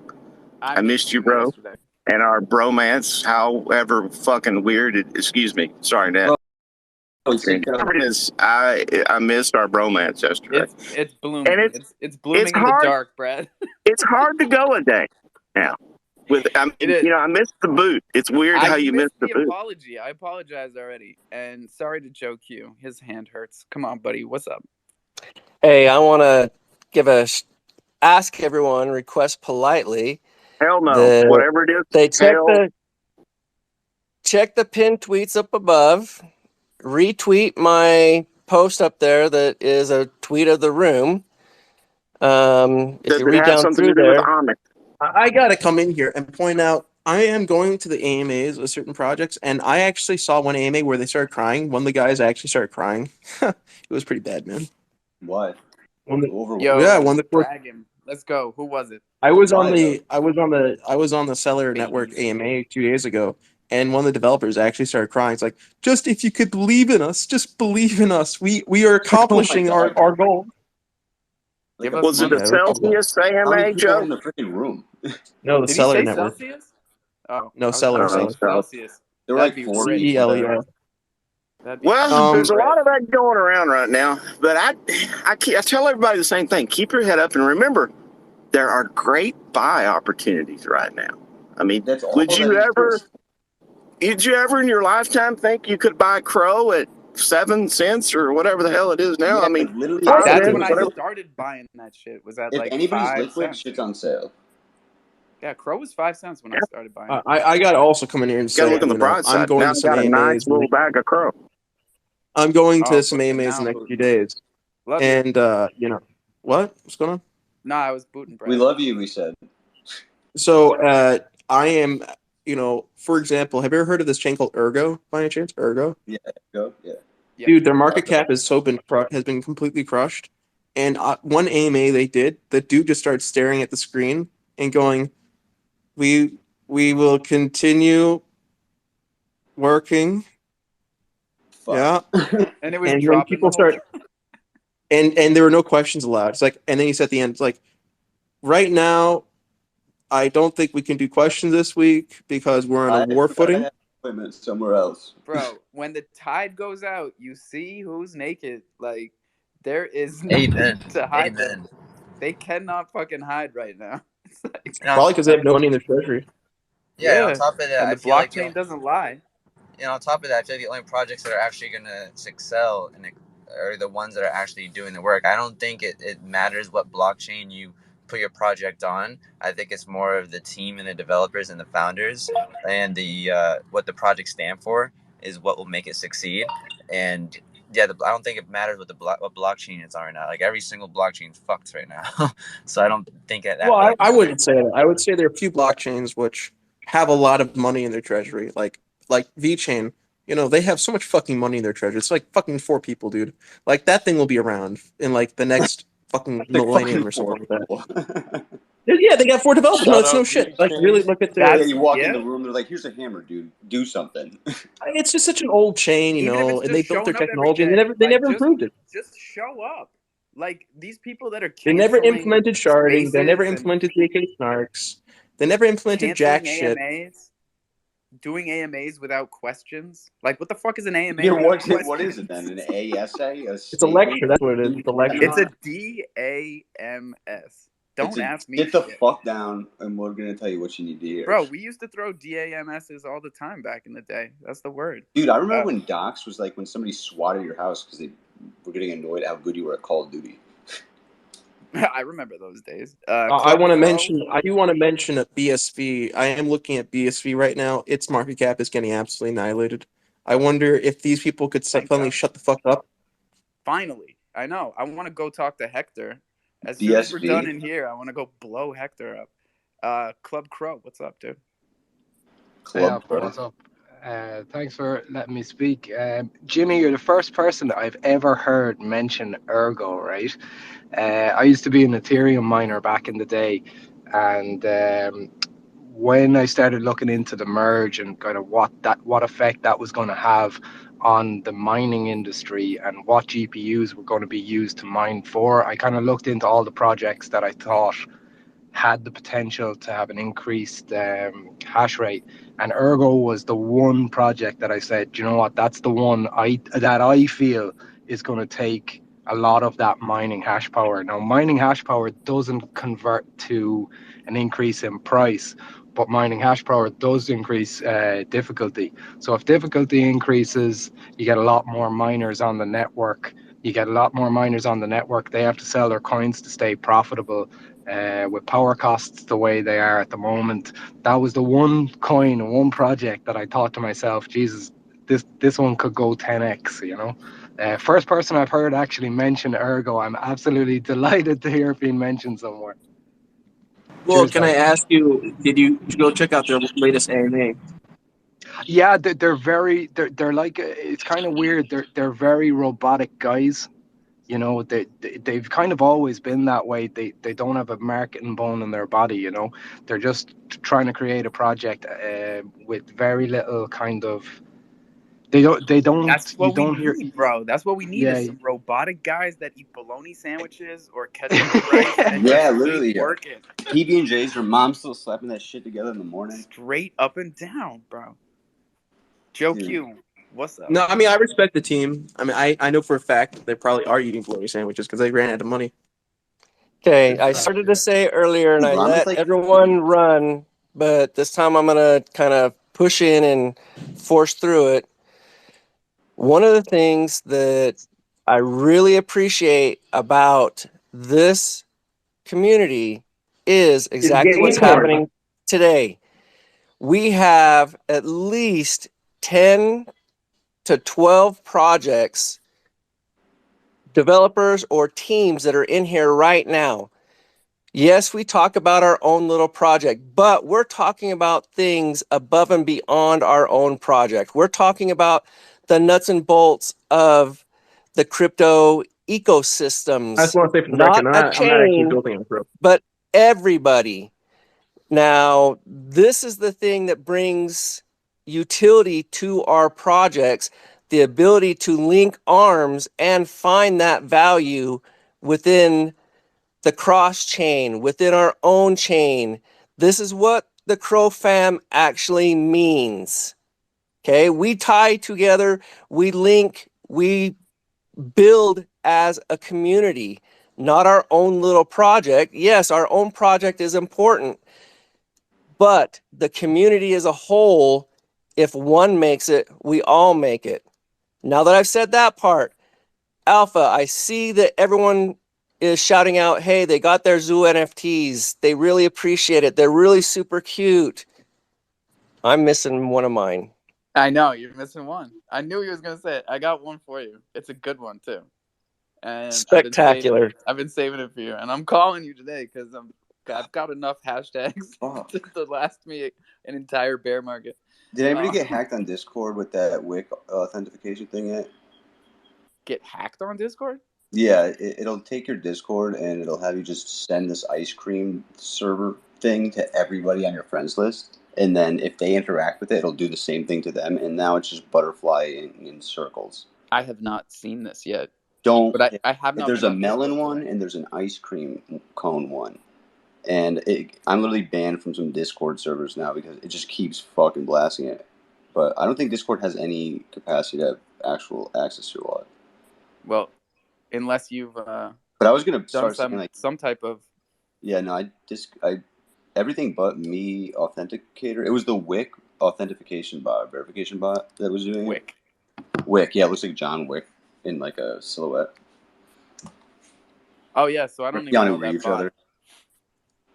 I missed you, bro. Yesterday. And our bromance, however fucking weird it. Excuse me. Sorry, Dad. I missed our bromance yesterday. It's blooming. And it's blooming in the dark, Brad. It's hard to go a day now. I missed the boot. It's weird how you missed the boot. Apology. I apologize already. And sorry to Joe Q. His hand hurts. Come on, buddy. What's up? Hey, I want to ask everyone, request politely. Hell no. Whatever it is. They check the pinned tweets up above. Retweet my post up there that is a tweet of the room. If you read down through there. I got to come in here and point out I am going to the AMAs with certain projects, and I actually saw one AMA where they started crying. One of the guys actually started crying. It was pretty bad, man. Why? Yo, drag him. Let's go. Who was it? I was on the Seller Network AMA 2 days ago, and one of the developers actually started crying. It's like, just if you could believe in us, just believe in us. We are accomplishing our goal. Give us Was it money. a Celsius AMA, Joe? in the freaking room? No, the Did Seller he say Network. Celsius? Oh, No, I was Seller. gonna say Seller. Celsius. There were That'd like be 4 great. CELER. That'd be Well, there's a great. lot of that going around right now, but I tell everybody the same thing. Keep your head up and remember, there are great buy opportunities right now. I mean, That's all did that you exists. ever in your lifetime think you could buy Crow at 7 cents or whatever the hell it is now? Yeah, I mean, like literally. That's cents, when I whatever. started buying that shit. Was at If like anybody's 5 liquid, cents. shit's on sale. Yeah, Crow was 5 cents when I started buying it. I got to also come in here and Got to say, look on the bright I'm side. going Now to I some got a nice AMAs. little bag of Crow. I'm going to some fucking AMAs in the now. next few days. Love And, what? What's going on? No, I was booting Brad. We love you, we said. So, I am, for example, have you ever heard of this chain called Ergo, by any chance? Ergo? Yeah, go. Yeah. Dude, their market cap has been completely crushed. And one AMA they did, the dude just started staring at the screen and going, "We will continue working." Fuck. Yeah. And it was And then dropping people the whole start, and there were no questions allowed. It's like, and then he said at the end, it's like, right now, I don't think we can do questions this week because we're on a war footing. Appointment somewhere else. Bro, when the tide goes out, you see who's naked. Like, there is Amen. nothing to hide Amen. them. They cannot fucking hide right now. It's like, Probably because they have no money in their treasury. Yeah, on top of that, and I the feel like blockchain doesn't lie. And on top of that, I feel like the only projects that are actually going to excel are the ones that are actually doing the work. I don't think it matters what blockchain you put your project on. I think it's more of the team and the developers and the founders and the what the projects stand for is what will make it succeed. And yeah, I don't think it matters what what blockchain it's on right now. Like every single blockchain is fucked right now. So I don't think that. Well, I wouldn't say that. I would say there are a few blockchains which have a lot of money in their treasury, like VeChain. They have so much fucking money in their treasury. It's like fucking 4 people, dude. Like that thing will be around in like the next fucking millennium or something like that. Yeah, they got 4 developers. No, it's no shit. Like really look at the. Yeah, you walk in the room, they're like, "Here's a hammer, dude. Do something." It's just such an old chain, Even if it's and they just built their showing up every technology, and day, they never like, improved it. Just show up. Like these people that are They never canceling implemented sharding. They never spaces and implemented DK snarks. They never implemented jack canceling shit. AMAs, doing AMAs without questions. Like, what the fuck is an AMA? Yeah, without what is questions? it then? An ASA? It's a lecture. That's what it is. It's a lecture. It's a DAMS. Don't ask me. Get the fuck down, and we're gonna tell you what you need to hear. Bro, we used to throw DAMSs all the time back in the day. That's the word. Dude, I remember when docs was like when somebody swatted your house because they were getting annoyed at how good you were at Call of Duty. I remember those days. I want to mention. I do want to mention a BSV. I am looking at BSV right now. Its market cap is getting absolutely annihilated. I wonder if these people could suddenly shut the fuck up. Finally, I know. I want to go talk to Hector. As soon as we're done in here, I want to go blow Hector up. Club Crow, what's up, dude? Club Crow. What's up? Thanks for letting me speak. Jimmy, you're the first person that I've ever heard mention Ergo, right? I used to be an Ethereum miner back in the day, and when I started looking into the merge and kind of what effect that was going to have on the mining industry and what GPUs were going to be used to mine for, I kind of looked into all the projects that I thought had the potential to have an increased hash rate, and Ergo was the one project that I said, you know what, that's the one that I feel is going to take a lot of that mining hash power. Now, mining hash power doesn't convert to an increase in price, but mining hash power does increase difficulty. So if difficulty increases, you get a lot more miners on the network. They have to sell their coins to stay profitable. With power costs the way they are at the moment, that was the one coin and one project that I thought to myself, Jesus, this one could go 10x, First person I've heard actually mention Ergo. I'm absolutely delighted to hear it being mentioned somewhere. Well, can I ask you, did you go check out their latest AMA? Yeah, they're like, it's kind of weird. They're very robotic guys. You know, they've kind of always been that way. They don't have a marketing bone in their body. You know, they're just trying to create a project with very little kind of. They don't. That's You what we don't hear. need, bro. That's what we need Yeah. is some robotic guys that eat bologna sandwiches or ketchup and rice and Yeah, just literally. keep working. PB&J's, your mom's still slapping that shit together in the morning. Straight up and down, bro. Joe Dude. Q, what's up? No, I mean I respect the team. I mean I know for a fact that they probably are eating bologna sandwiches because they ran out of money. Okay, I started to say earlier, and I let everyone run, but this time I'm gonna kind of push in and force through it. One of the things that I really appreciate about this community is exactly what's happening today. We have at least 10 to 12 projects, developers or teams that are in here right now. Yes, we talk about our own little project, but we're talking about things above and beyond our own project. We're talking about the nuts and bolts of the crypto ecosystems. I just want to say for the Not record, a I'm not actually chain, building a group. but everybody. Now, this is the thing that brings utility to our projects, the ability to link arms and find that value within the cross chain, within our own chain. This is what the Crow fam actually means. Okay, we tie together, we link, we build as a community, not our own little project. Yes, our own project is important, but the community as a whole, if one makes it, we all make it. Now that I've said that part, Alpha, I see that everyone is shouting out, hey, they got their zoo NFTs. They really appreciate it. They're really super cute. I'm missing one of mine. I know, you're missing one. I knew he was going to say it. I got one for you. It's a good one, too. And Spectacular. I've been saving it for you. And I'm calling you today because I've got enough hashtags to last me an entire bear market. Did anybody get hacked on Discord with that Wick authentication thing yet? Get hacked on Discord? Yeah, it'll take your Discord and it'll have you just send this ice cream server thing to everybody on your friends list. And then if they interact with it, it'll do the same thing to them. And now it's just butterfly in circles. I have not seen this yet. Don't. But I have not. There's a melon one and there's an ice cream cone one. And I'm literally banned from some Discord servers now because it just keeps fucking blasting it. But I don't think Discord has any capacity to have actual access to your wallet. Well, unless you've but I was gonna start done saying like some type of. Yeah, no, I everything but me authenticator. It was the Wick authentication bot, verification bot that was doing Wick. it. Wick, yeah, it looks like John Wick in like a silhouette. Oh yeah, so I don't even know that Reeves, bot. rather.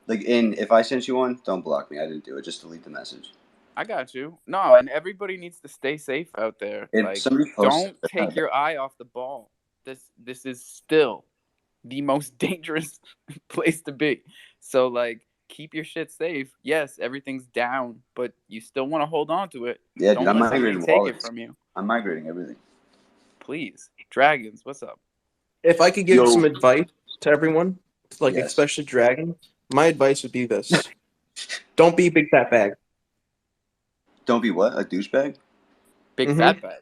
Like, if I sent you one, don't block me. I didn't do it. Just delete the message. I got you. No, and everybody needs to stay safe out there. If somebody posts don't take your eye off the ball. This is still the most dangerous place to be. So keep your shit safe. Yes, everything's down, but you still want to hold on to it. Yeah, don't dude, I'm let somebody migrating take wallets. it from you. I'm migrating everything. Please, Dragons, what's up? If I could give some advice to everyone, especially Dragon, my advice would be this: don't be a big fat bag. Don't be what? A douchebag? Big fat bag.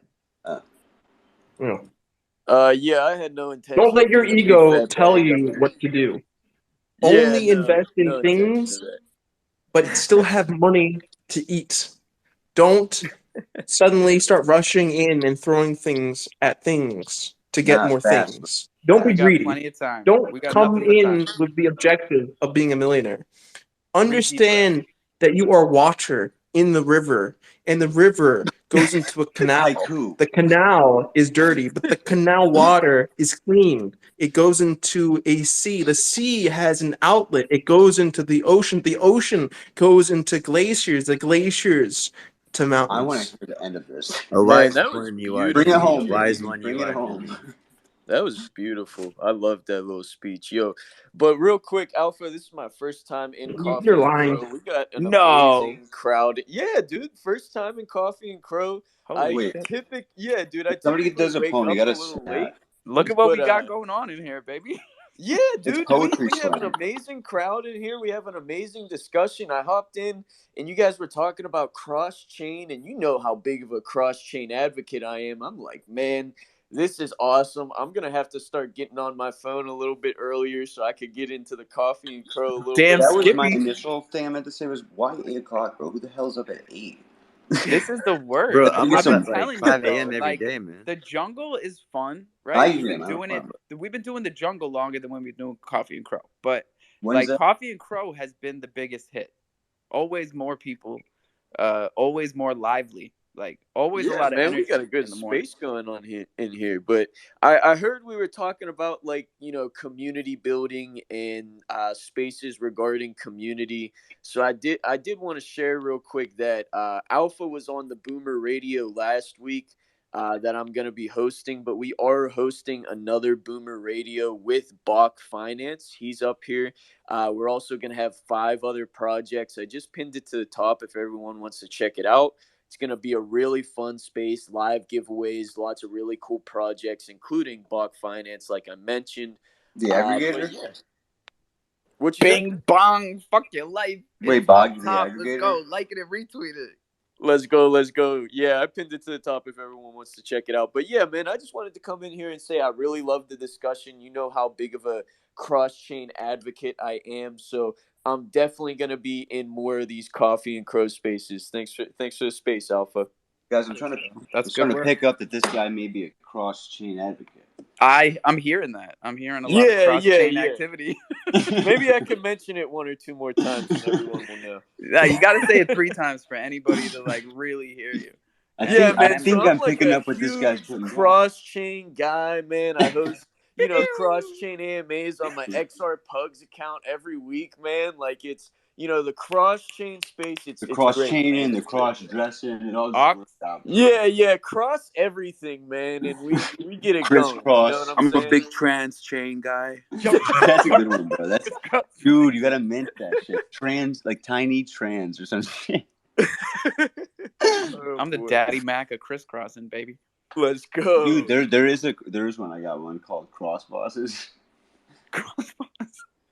Yeah, I had no intention. Don't let your ego tell you what to do. Only invest in things, but still have money to eat. Don't suddenly start rushing in and throwing things at things to get more things. Don't be greedy. Plenty of time. Don't come in with the objective of being a millionaire. Understand that you are a watcher in the river, and the river goes into a canal. The canal is dirty, but the canal water is clean. It goes into a sea. The sea has an outlet. It goes into the ocean. The ocean goes into glaciers. The glaciers to mountains. I want to hear the end of this. A wise one you are. Bring it home, wise baby. one Bring you it are. home. That was beautiful. I loved that little speech, yo. But real quick, Alpha, this is my first time in Coffee You're and lying. Cro. We got an amazing crowd. Yeah, dude, first time in Coffee and Cro. Wait. Yeah, dude. I If somebody typically does a wake poem, up you gotta a little snap. late. Look at what we But, got going on in here, baby. Yeah, It's dude, poetry we have an slam. amazing crowd in here. We have an amazing discussion. I hopped in and you guys were talking about cross-chain, and you know how big of a cross-chain advocate I am. I'm like, man, this is awesome. I'm going to have to start getting on my phone a little bit earlier so I could get into the Coffee and Crow a little bit. That was my initial thing I meant to say was, why 8 o'clock, bro? Who the hell's up at 8? This is the worst. Bro, I'm I've up been at like telling 5 you, a.m. though, every like, day, man. the jungle is fun, 5 right? We've a.m. been I don't doing it. know. We've been doing the jungle longer than when we've been doing Coffee and Crow. But When's like that? Coffee and Crow has been the biggest hit. Always more people, always more lively. Like always a lot of man, energy we got a good in the morning. space going on here in here. But I heard we were talking about, like, you know, community building and spaces regarding community. So I did want to share real quick that Alpha was on the Boomer Radio last week. That I'm going to be hosting, but we are hosting another Boomer Radio with Bach Finance. He's up here. We're also going to have 5 other projects. I just pinned it to the top if everyone wants to check it out. It's going to be a really fun space, live giveaways, lots of really cool projects, including Bach Finance, like I mentioned. The aggregator? Yeah. What you Bing bong, fuck your life. Wait, Bog, the Top, let's aggregator? go. Like it and retweet it. Let's go. Yeah, I pinned it to the top if everyone wants to check it out. But yeah, man, I just wanted to come in here and say I really love the discussion. You know how big of a cross-chain advocate I am, so I'm definitely going to be in more of these Coffee and Crow spaces. Thanks for the space, Alpha. Guys, I'm trying to pick up that this guy may be a cross-chain advocate. I'm hearing that. I'm hearing a lot of cross-chain activity. Maybe I can mention it 1 or 2 more times and everyone will know. Yeah, you got to say it 3 times for anybody to like really hear you. I think I'm picking up what this guy's putting down. Cross-chain guy, man. I host, you know, cross-chain AMAs on my XR Pugs account every week, man. Like, it's, you know, the cross-chain space. It's the great, cross-chaining, the cross-dressing, it all just works out. Yeah, cross everything, man, and we get it going. You know what I'm saying? a big trans chain guy. That's a good one, bro. Dude, you gotta mint that shit. Like tiny trans or some shit. I'm the daddy Mac of crisscrossing, baby. Let's go, dude. There is one. I got one called Cross Bosses.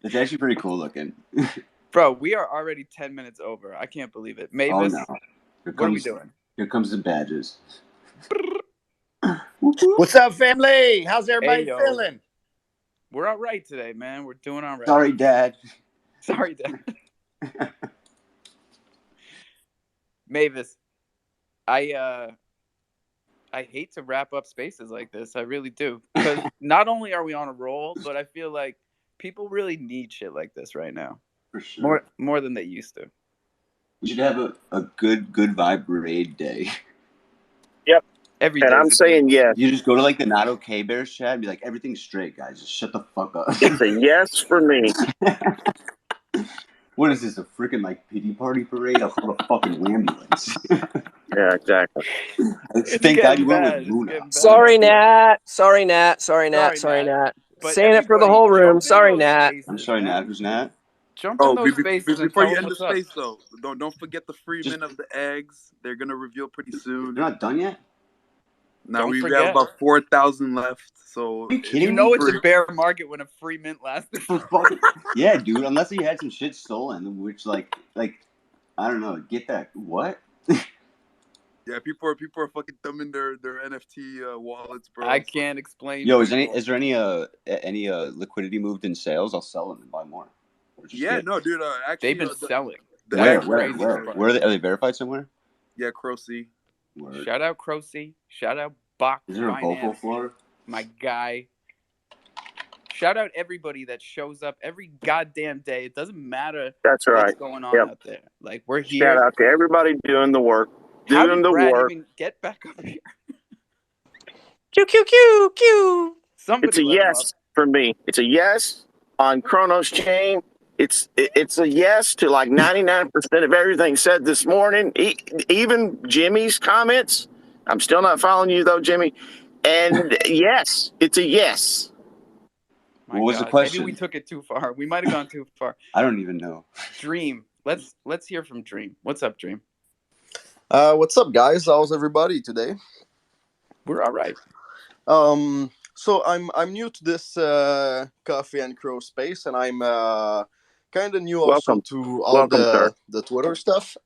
It's actually pretty cool looking. Bro, we are already 10 minutes over. I can't believe it. Mavis, what are we doing? Here comes the badges. What's up, family? How's everybody feeling? We're all right today, man. We're doing all right. Sorry, Dad. Mavis, I hate to wrap up spaces like this. I really do. Because not only are we on a roll, but I feel like people really need shit like this right now. For sure. More than they used to. We should have a good vibe raid day. Yep. Every and day I'm saying yes. You just go to like the Not Okay Bears chat and be like, everything's straight, guys. Just shut the fuck up. It's a yes for me. What is this, a freaking like pity party parade? I'll call a fucking ambulance. Yeah, exactly. Thank God you went with Luna. Sorry, Nat. Saying it for the whole room. Sorry, Nat. I'm sorry, Nat. Who's Nat? Jump in those spaces and before tell you them end the what's up. space, though, don't forget the free mint of the eggs. They're gonna reveal pretty soon. You're not done yet? Now we have about 4,000 left. So are you kidding you know me? it's a bear market when a free mint lasts. Yeah, dude. Unless you had some shit stolen, which like I don't know. Get that? What? Yeah, people are fucking thumbing their NFT wallets, bro. I can't explain. Yo, is there any liquidity moved in sales? I'll sell them and buy more. Yeah, no, dude. Actually, they've been selling. Where are they verified somewhere? Yeah, Crocy. Shout out Crocy. Shout out Bach. Is there a vocal floor? My guy. Shout out everybody that shows up every goddamn day. It doesn't matter what's going on out there. Like, we're here. Shout out to everybody doing the work. How did Brad even get back up here? Q. It's a yes for me. It's a yes on Chronos Chain. It's a yes to like 99% of everything said this morning. Even Jimmy's comments. I'm still not following you though, Jimmy. And yes, it's a yes. What was the question? Maybe we took it too far. We might have gone too far. I don't even know. Dream. Let's hear from Dream. What's up, Dream? What's up, guys? How's everybody today? We're all right. So I'm new to this Coffee and Cro space, and I'm kind of new also Welcome. to all Welcome, sir. the Twitter stuff.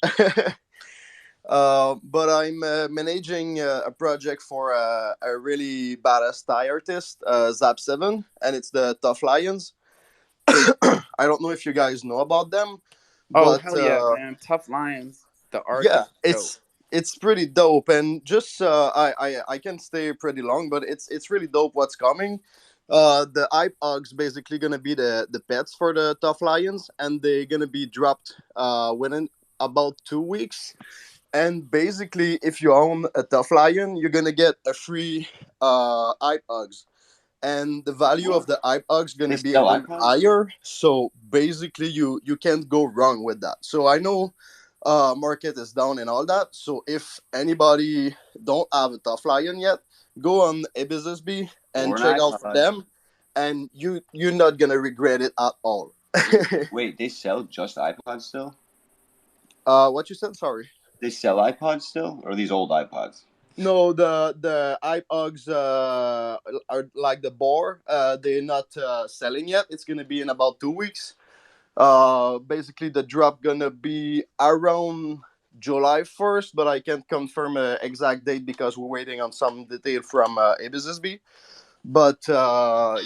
But I'm managing a project for a really badass Thai artist, Zap7, and it's the Tough Lions. I don't know if you guys know about them, Oh but hell yeah, man! Tough Lions. The art yeah, is dope. it's pretty dope, and just I can stay pretty long, but it's really dope what's coming. The iPods basically gonna be the pets for the Tough Lions, and they're gonna be dropped within about 2 weeks. And basically, if you own a Tough Lion, you're gonna get a free iPods, and the value of What? the iPods They gonna be sell even iPods? higher. So basically, you can't go wrong with that. So I know market is down and all that. So if anybody don't have a Tough Lion yet, go on Ibizsb and Or an check out for iPod? them, and you're not gonna regret it at all. Wait, they sell just iPods still? What you said? Sorry. They sell iPods still, or are these old iPods? No, the iPods are like the boar. They're not selling yet. It's gonna be in about 2 weeks. Basically, the drop gonna be around July 1st, but I can't confirm an exact date because we're waiting on some detail from Ibizsb. But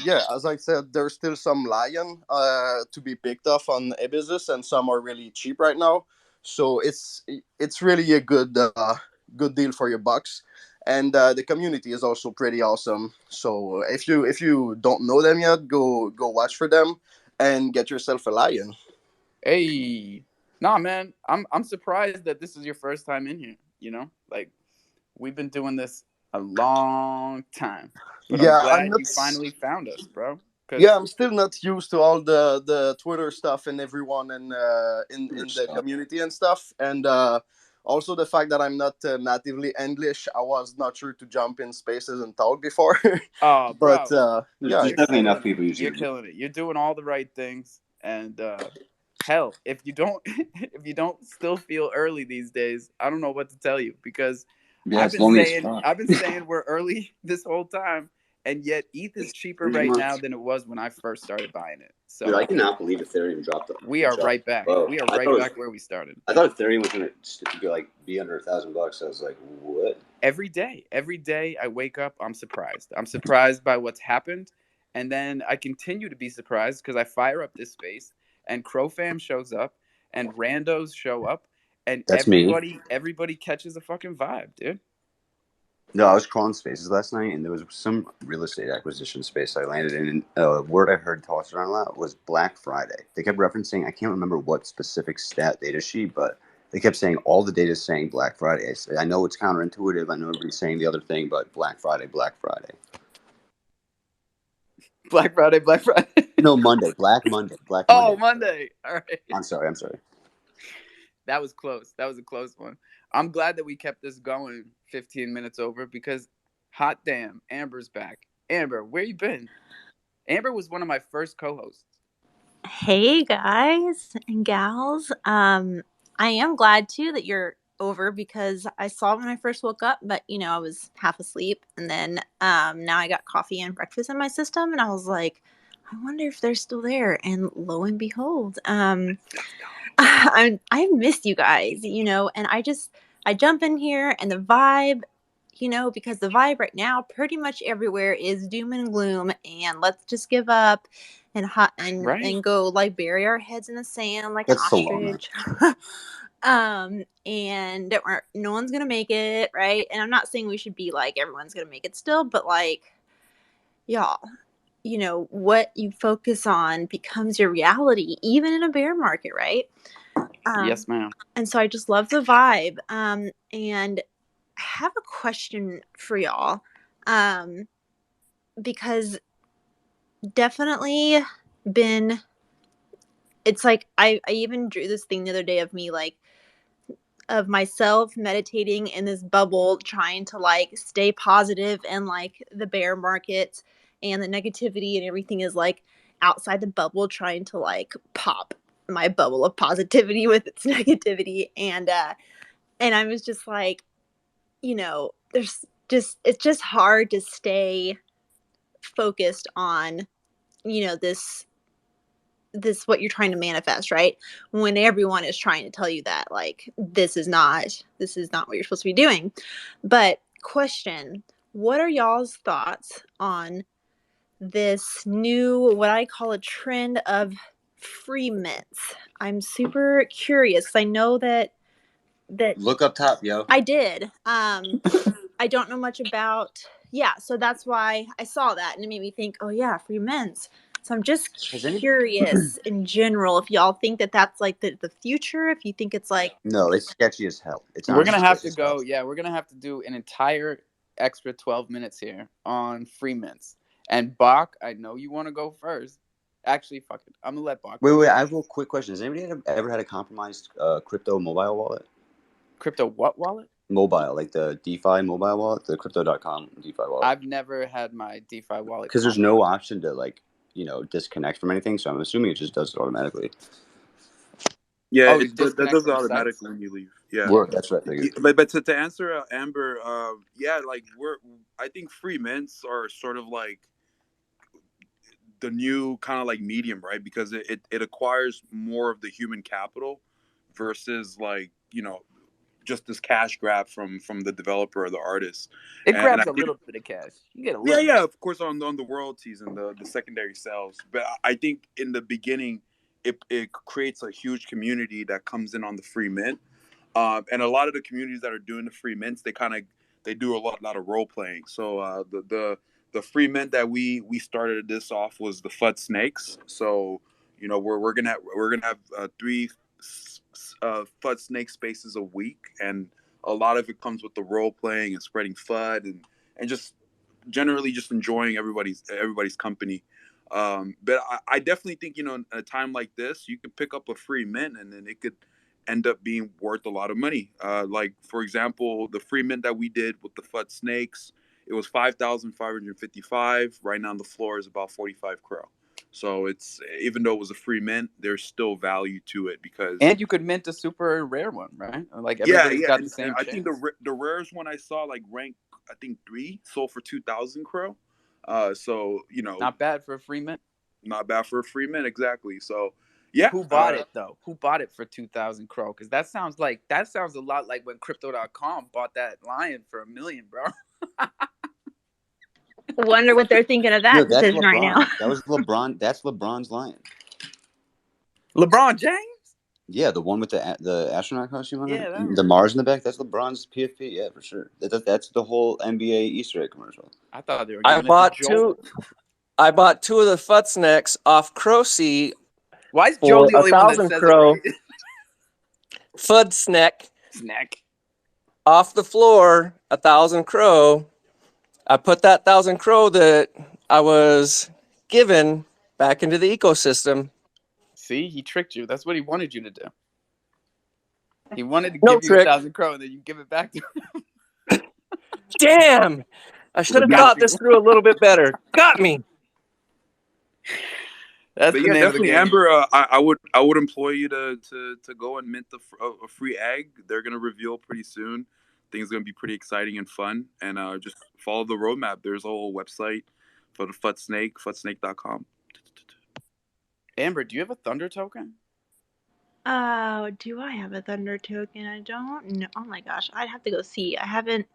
yeah, as I said, there's still some lion to be picked off on Ibizis, and some are really cheap right now. So it's really a good deal for your bucks, and the community is also pretty awesome. So if you don't know them yet, go watch for them and get yourself a lion. Hey, nah, man. I'm surprised that this is your first time in here. You know, like we've been doing this a long time, but I'm Yeah, I'm glad not. you finally found us, bro. Yeah, Cause I'm still not used to all the Twitter stuff and everyone and Your in the stuff. community and stuff, and also the fact that I'm not natively English. I was not sure to jump in spaces and talk before, oh, but bro, yeah, There's you're definitely enough killing it. people using You're it. killing it. You're doing all the right things, and hell, if you don't, if you don't still feel early these days, I don't know what to tell you because Yeah, it's lonely as fuck. I've been saying we're early this whole time, and yet ETH is cheaper 3 right now months. than it was when I first started buying it. Dude, So I cannot believe Ethereum we are dropped right back. low. We are right back where we started. I thought Ethereum was gonna be like be under $1,000. I was like, what? Every day I wake up, I'm surprised. I'm surprised by what's happened, and then I continue to be surprised because I fire up this space, and CroFam shows up, and randos show up, and That's me. everybody catches a fucking vibe, dude. No, I was crawling spaces last night, and there was some real estate acquisition space I landed in. And a word I heard tossed around a lot was Black Friday. They kept referencing, I can't remember what specific stat data sheet, but they kept saying all the data is saying Black Friday. I know it's counterintuitive. I know everybody's saying the other thing, but Black Friday, Black Friday. Black Friday, Black Friday. No, Monday, Black Monday, Black Oh, Monday. Monday. All right. I'm sorry. That was close. That was a close one. I'm glad that we kept this going 15 minutes over because hot damn, Amber's back. Amber, where you been? Amber was one of my first co-hosts. Hey guys and gals. I am glad too that you're over because I saw when I first woke up, but I was half asleep, and then now I got coffee and breakfast in my system, and I was like, I wonder if they're still there. And lo and behold, I missed you guys, and I jump in here and the vibe, because the vibe right now pretty much everywhere is doom and gloom and let's just give up and Right. and go like bury our heads in the sand like That's an ostrich. And no one's gonna make it, right? And I'm not saying we should be like everyone's gonna make it still, but like y'all, what you focus on becomes your reality, even in a bear market, right? Yes, ma'am. And so I just love the vibe. And I have a question for y'all. Because definitely been, it's like, I even drew this thing the other day of me, like, of myself meditating in this bubble, trying to like stay positive and like the bear market and the negativity and everything is like outside the bubble, trying to like pop my bubble of positivity with its negativity. And I was just like, it's just hard to stay focused on, you know, this what you're trying to manifest, right? When everyone is trying to tell you that, like, this is not what you're supposed to be doing. But question, what are y'all's thoughts on this new, what I call a trend of free mints? I'm super curious because I know that Look up top, yo. I did. I don't know much about, yeah, so that's why I saw that and it made me think, oh yeah, free mints. So I'm just curious in general if y'all think that that's like the future, if you think it's like... No, it's sketchy as hell. It's We're gonna have sketchy to as hell. go. Yeah, we're gonna have to do an entire extra 12 minutes here on free mints. And Bach, I know you want to go first. Actually, fuck it. I'm gonna let Bach. Wait. I have a quick question. Has anybody ever had a compromised crypto mobile wallet? Crypto what wallet? Mobile, like the DeFi mobile wallet, the Crypto.com DeFi wallet. I've never had my DeFi wallet. Because there's no option to, like, you know, disconnect from anything, so I'm assuming it just does it automatically. Yeah, Oh, that does it automatically when you leave. Yeah, Word, that's what I figured. But to answer Amber, yeah, like I think free mints are sort of like the new kind of like medium, right? Because it acquires more of the human capital versus, like, you know, just this cash grab from the developer or the artist. It And grabs I a think, little bit of cash. You get a little. yeah, of course, on the royalties and the secondary sales. But I think in the beginning, it creates a huge community that comes in on the free mint. And a lot of the communities that are doing the free mints, they do a lot of role playing. So the free mint that we started this off was the FUD Snakes. So, you know, we're gonna have 3 FUD Snake spaces a week, and a lot of it comes with the role playing and spreading FUD and just generally just enjoying everybody's company. But I definitely think, you know, in a time like this, you could pick up a free mint and then it could end up being worth a lot of money. Like, for example, the free mint that we did with the FUD Snakes, it was 5,555. Right now, the floor is about 45 Cro. So it's, even though it was a free mint, there's still value to it because. And you could mint a super rare one, right? Like, everybody's got the same I chance. think the rarest one I saw, like, rank, I think 3, sold for 2,000 Cro. So, you know, not bad for a free mint. Not bad for a free mint, exactly. So, yeah. Who bought it though? Who bought it for 2,000 Cro? Because that sounds a lot like when Crypto.com bought that lion for $1 million, bro. Wonder what they're thinking of that decision right now. That was LeBron. That's LeBron's lion. LeBron James? Yeah, the one with the astronaut costume on Yeah, it. The Mars in the back. That's LeBron's PFP. Yeah, for sure. That's the whole NBA Easter egg commercial. I thought they were. I bought two of the Futsnacks off Crocy. Why is Joe the only one that says Cro. it right? Fud snack off the floor, 1,000 Cro. I put that 1,000 Cro that I was given back into the ecosystem. See, he tricked you. That's what he wanted you to do. He wanted to give you 1,000 Cro and then you give it back to him. Damn! I should have thought this through a little bit better. Got me. That's but the yeah, name definitely, of the game. Amber. I would employ you to go and mint a free egg. They're gonna reveal pretty soon. Things are gonna be pretty exciting and fun. And just follow the roadmap. There's a whole website for the FUD Snake, fudsnake.com. Amber, do you have a Thunder token? Oh, do I have a Thunder token? I don't know. Oh my gosh, I'd have to go see. I haven't.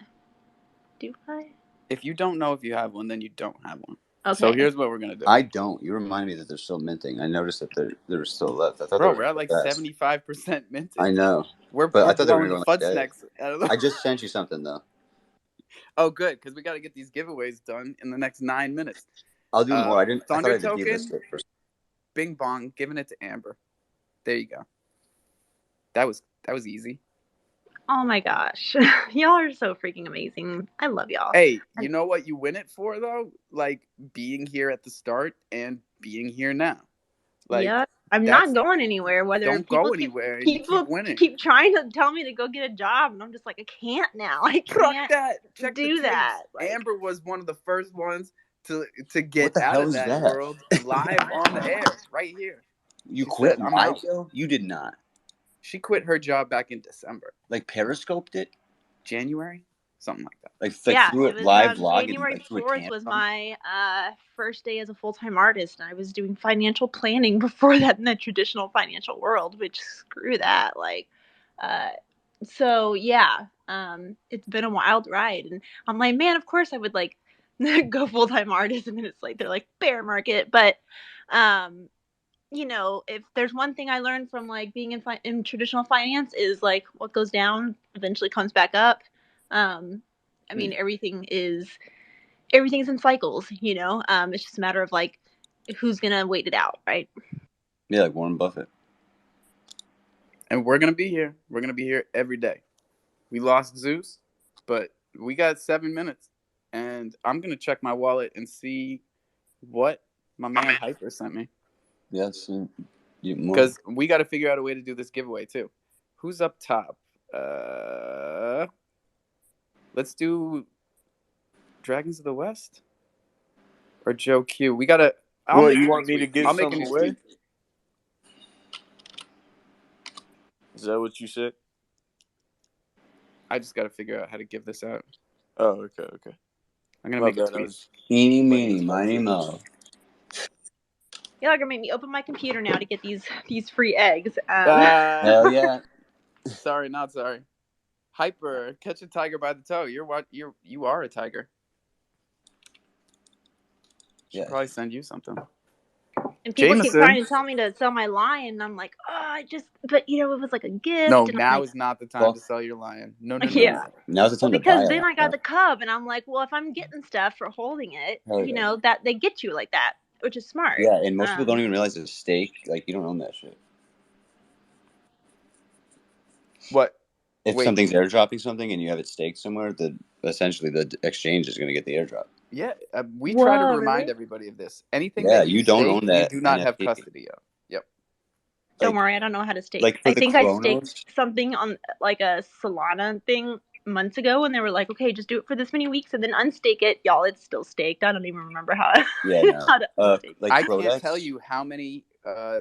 Do I? If you don't know if you have one, then you don't have one. Okay. So here's what we're gonna do. I don't. You remind me that they're still minting. I noticed that they're still left. I thought Bro, we're at like 75% minted. I know. We're I thought they were blowing the going FUD snacks out of the... I just sent you something though. Oh, good, because we got to get these giveaways done in the next 9 minutes. I'll do more. I thought I had to Thunder delist token. it first. Bing bong, giving it to Amber. There you go. That was easy. Oh my gosh. Y'all are so freaking amazing. I love y'all. Hey, you know what you win it for though? Like being here at the start and being here now. Like, yeah, I'm not going anywhere. Whether don't go anywhere. People keep trying to tell me to go get a job, and I'm just like, I can't now. I can't do that. Like, Amber was one of the first ones to get out of that world live on the air right here. You quit live, Joe? You did not. She quit her job back in December. Like Periscoped it? January? something like that. Like Yeah, through it it was live vlogging, January like through a 4th can. was my first day as a full-time artist, and I was doing financial planning before that in the traditional financial world, which screw that. Like, so yeah, it's been a wild ride, and I'm like, man, of course I would like go full-time artist, and then it's like they're like bear market, but you know, if there's one thing I learned from like being in traditional finance is like what goes down eventually comes back up. I mean, everything's in cycles, you know. It's just a matter of like who's gonna wait it out, right? Yeah, like Warren Buffett. And we're gonna be here. We're gonna be here every day. We lost Zeus, but we got 7 minutes, and I'm gonna check my wallet and see what my man Hyper sent me. Yes, because we got to figure out a way to do this giveaway too. Who's up top? Let's do Dragons of the West or Joe Q. We gotta. What, you want me to give some away? Is that what you said? I just got to figure out how to give this out. Oh, okay. I'm gonna make a tweet. Eeny, meeny, miny, mo. Y'all are gonna make me open my computer now to get these free eggs. Hell yeah! Sorry, not sorry. Hyper, catch a tiger by the toe. You are a tiger. Should probably send you something. And people keep trying to tell me to sell my lion, and I'm like, but you know, it was like a gift. No, and now is not the time to sell your lion. No. Yeah. Now's the time to buy because it. then I got the cub, and I'm like, well, if I'm getting stuff for holding it, you know, that they get you like that, which is smart. Yeah, and most people don't even realize it's a stake. Like, you don't own that shit. What? If something's airdropping something and you have it staked somewhere, essentially the exchange is going to get the airdrop. Yeah, we try to remind everybody of this. Anything that you don't stake, own that you do not have NFT. custody of. Yep. Don't worry, I don't know how to stake. Like I think I staked something on like a Solana thing months ago, and they were like, okay, just do it for this many weeks and then unstake it. Y'all, it's still staked. I don't even remember how to unstake. I can't tell you how many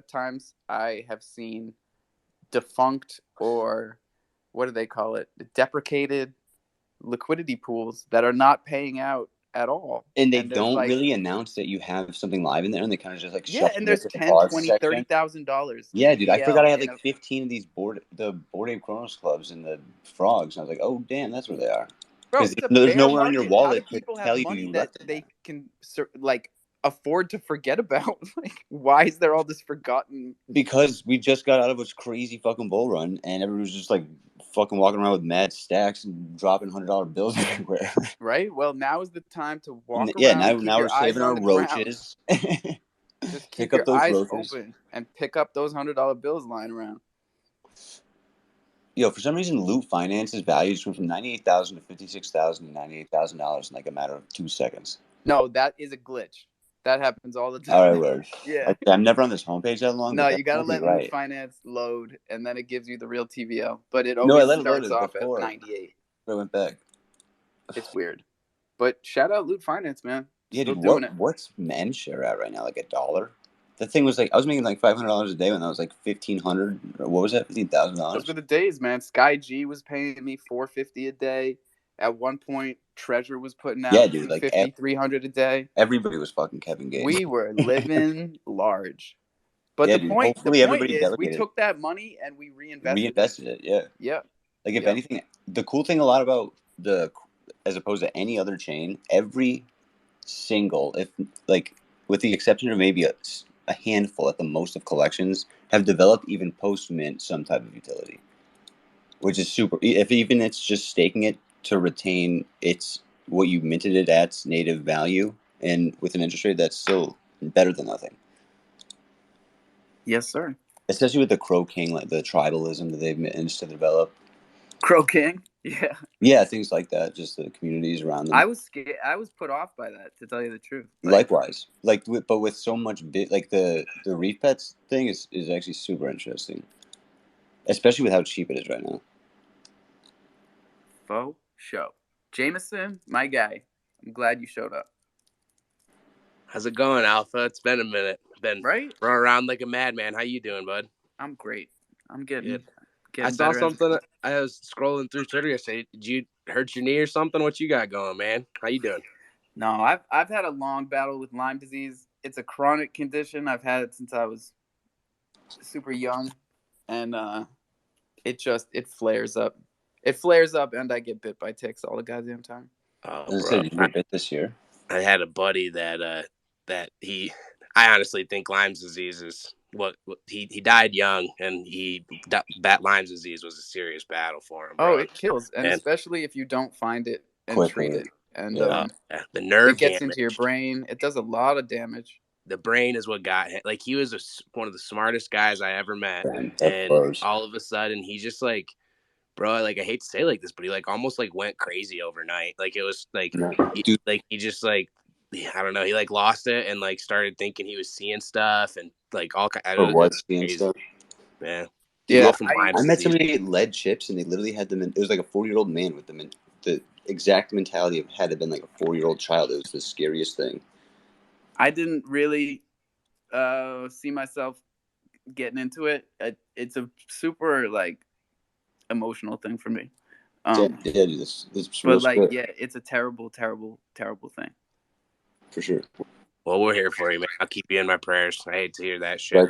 times I have seen defunct or what do they call it? Deprecated liquidity pools that are not paying out at all. And they don't really announce that you have something live in there, and they kind of just like and there's $10,000, $20,000, $30,000. Yeah, dude, I forgot I had like 15 of these Board Ape Chronos clubs and the frogs, and I was like, oh damn, that's where they are. Bro, it's there's nowhere on your wallet to tell have you money left that they can like afford to forget about. Like, why is there all this forgotten? Because we just got out of a crazy fucking bull run, and everyone was just like fucking walking around with mad stacks and dropping $100 bills everywhere. Right. Well, now is the time to walk around. Yeah, and keep now your we're saving eyes our on the roaches. Just keep your eyes open and pick up those $100 bills lying around. Yo, for some reason, Loot Finance's values went from $98,000 to $56,000 to $98,000 in like a matter of 2 seconds. No, that is a glitch. That happens all the time. All right, word. Yeah. Okay, I'm never on this homepage that long. No, you got to let Loot Finance load, and then it gives you the real TVL. But it I always let it starts load off before at 98. I went back. It's weird. But shout out Loot Finance, man. Yeah, Still dude, doing it. what's Menshare at right now? Like $1? That thing was like, I was making like $500 a day when I was like $1,500. Or what was that? $15,000. Those were the days, man. Sky G was paying me $450 a day. At one point, Treasure was putting out dude, like $300 a day. Everybody was fucking Kevin Gates. We were living large. But the point is, we took that money and we reinvested it. Yeah. Yeah. Like, if anything, the cool thing a lot about as opposed to any other chain, every single, if like, with the exception of maybe a handful at the most of collections, have developed even post mint some type of utility, which is super. If even it's just staking it to retain what you minted it at's native value, and with an interest rate that's still better than nothing. Yes, sir. Especially with the Crow King, like the tribalism that they've managed to develop. Crow King, yeah. Yeah, things like that. Just the communities around them. I was scared. I was put off by that, to tell you the truth. Likewise, but with so much like the Reef Pets thing is actually super interesting, especially with how cheap it is right now. Faux show. Jameson, my guy. I'm glad you showed up. How's it going, Alpha? It's been a minute. Been right? Run around like a madman. How you doing, bud? I'm great. I'm getting I saw something. I was scrolling through Twitter yesterday. Did you hurt your knee or something? What you got going, man? How you doing? No, I've had a long battle with Lyme disease. It's a chronic condition. I've had it since I was super young, and it flares up. It flares up, and I get bit by ticks all the goddamn time. Oh, bro, you get bit this year. I had a buddy that I honestly think Lyme's disease is what he died young, and Lyme's disease was a serious battle for him, bro. Oh, it kills, and especially if you don't find it and Quickly. treat it, and the nerve it gets damage into your brain. It does a lot of damage. The brain is what got him. Like, he was one of the smartest guys I ever met, Of course. all of a sudden he just like, bro, like, I hate to say like this, but he like almost like went crazy overnight. Like, it was like, he just like, I don't know, he like lost it and like started thinking he was seeing stuff and like all kind of seeing stuff. Man. Yeah, I met somebody who ate lead chips, and they literally had them. It was like a 40-year-old man with them. And the exact mentality of had it been like a 4-year-old child. It was the scariest thing. I didn't really see myself getting into it. It's a super like emotional thing for me. This but like, it's a terrible, terrible, terrible thing. For sure. Well, we're here for you, man. I'll keep you in my prayers. I hate to hear that shit.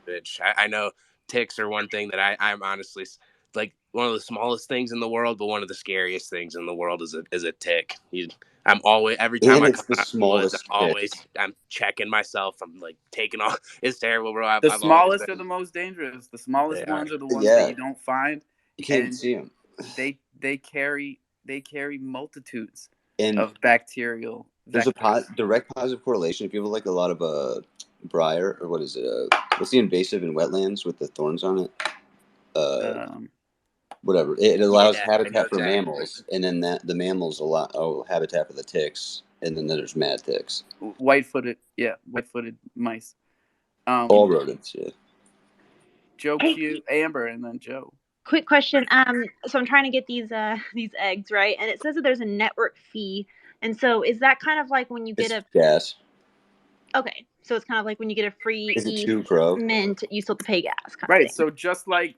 Bitch. I know ticks are one thing that I'm honestly like one of the smallest things in the world, but one of the scariest things in the world is a tick. I'm always, every time I come out of the woods, I'm checking myself. I'm like taking off. It's terrible, bro. The smallest are the most dangerous. The smallest ones are the ones that you don't find. You can't even see them. They carry multitudes and of bacterial. There's a direct positive correlation. If you have like a lot of briar, or what is it? What's the invasive in wetlands with the thorns on it? Whatever. It allows habitat for mammals, and then the mammals allow habitat for the ticks, and then there's mad ticks. White-footed mice. All rodents, yeah. Joe Q, Amber, and then Joe. Quick question. So I'm trying to get these eggs, right? And it says that there's a network fee. And so is that kind of like when you get gas? Okay, so it's kind of like when you get a free mint, you still have to pay gas. Right. So just like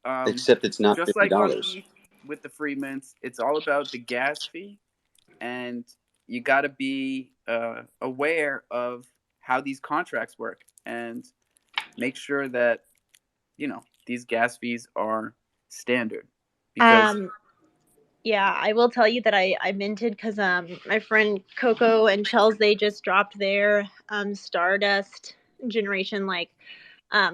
except it's not just $50. Like with the free mints, it's all about the gas fee, and you got to be aware of how these contracts work and make sure that these gas fees are standard. Because yeah, I will tell you that I minted because my friend Coco and Chels, they just dropped their Stardust generation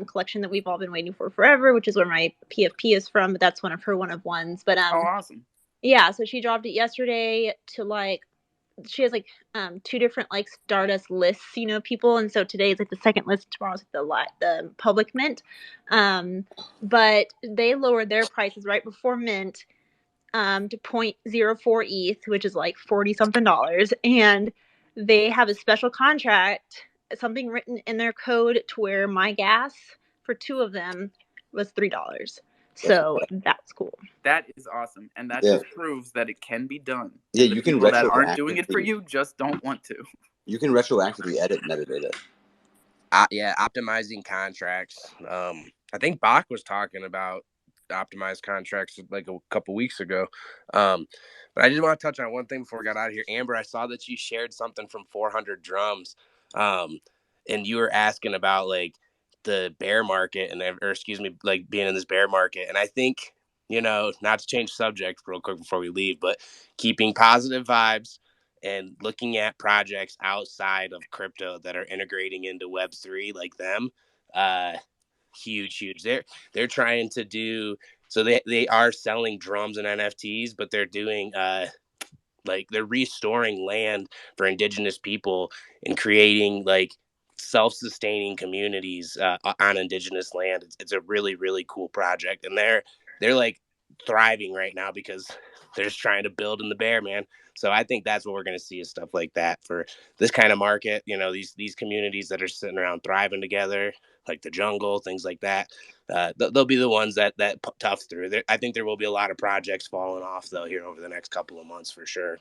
collection that we've all been waiting for forever, which is where my PFP is from, but that's one of her one of ones. But awesome. Yeah, so she dropped it yesterday to she has 2 different Stardust lists, people, and so today is the second list, tomorrow's the public mint. But they lowered their prices right before mint to 0.04 ETH, which is $40 something, and they have a special contract, something written in their code to where my gas for 2 of them was $3. So that's cool. That is awesome, and that just proves that it can be done. Yeah, and the people that aren't doing it for you just don't want to. You can retroactively edit metadata. Optimizing contracts. I think Bach was talking about optimized contracts a couple weeks ago. But I just want to touch on one thing before we got out of here. Amber, I saw that you shared something from 400 Drums, and you were asking about the bear market being in this bear market. And I think, not to change subject real quick before we leave, but keeping positive vibes and looking at projects outside of crypto that are integrating into Web3 like them, huge. They're trying to do, so they are selling drums and NFTs, but they're doing they're restoring land for indigenous people and creating self-sustaining communities on indigenous land. It's a really, really cool project, and they're thriving right now because they're just trying to build in the bear, man. So I think that's what we're going to see, is stuff like that for this kind of market. These communities that are sitting around thriving together, like the jungle, things like that. They'll be the ones that tough through. I think there will be a lot of projects falling off though here over the next couple of months for sure.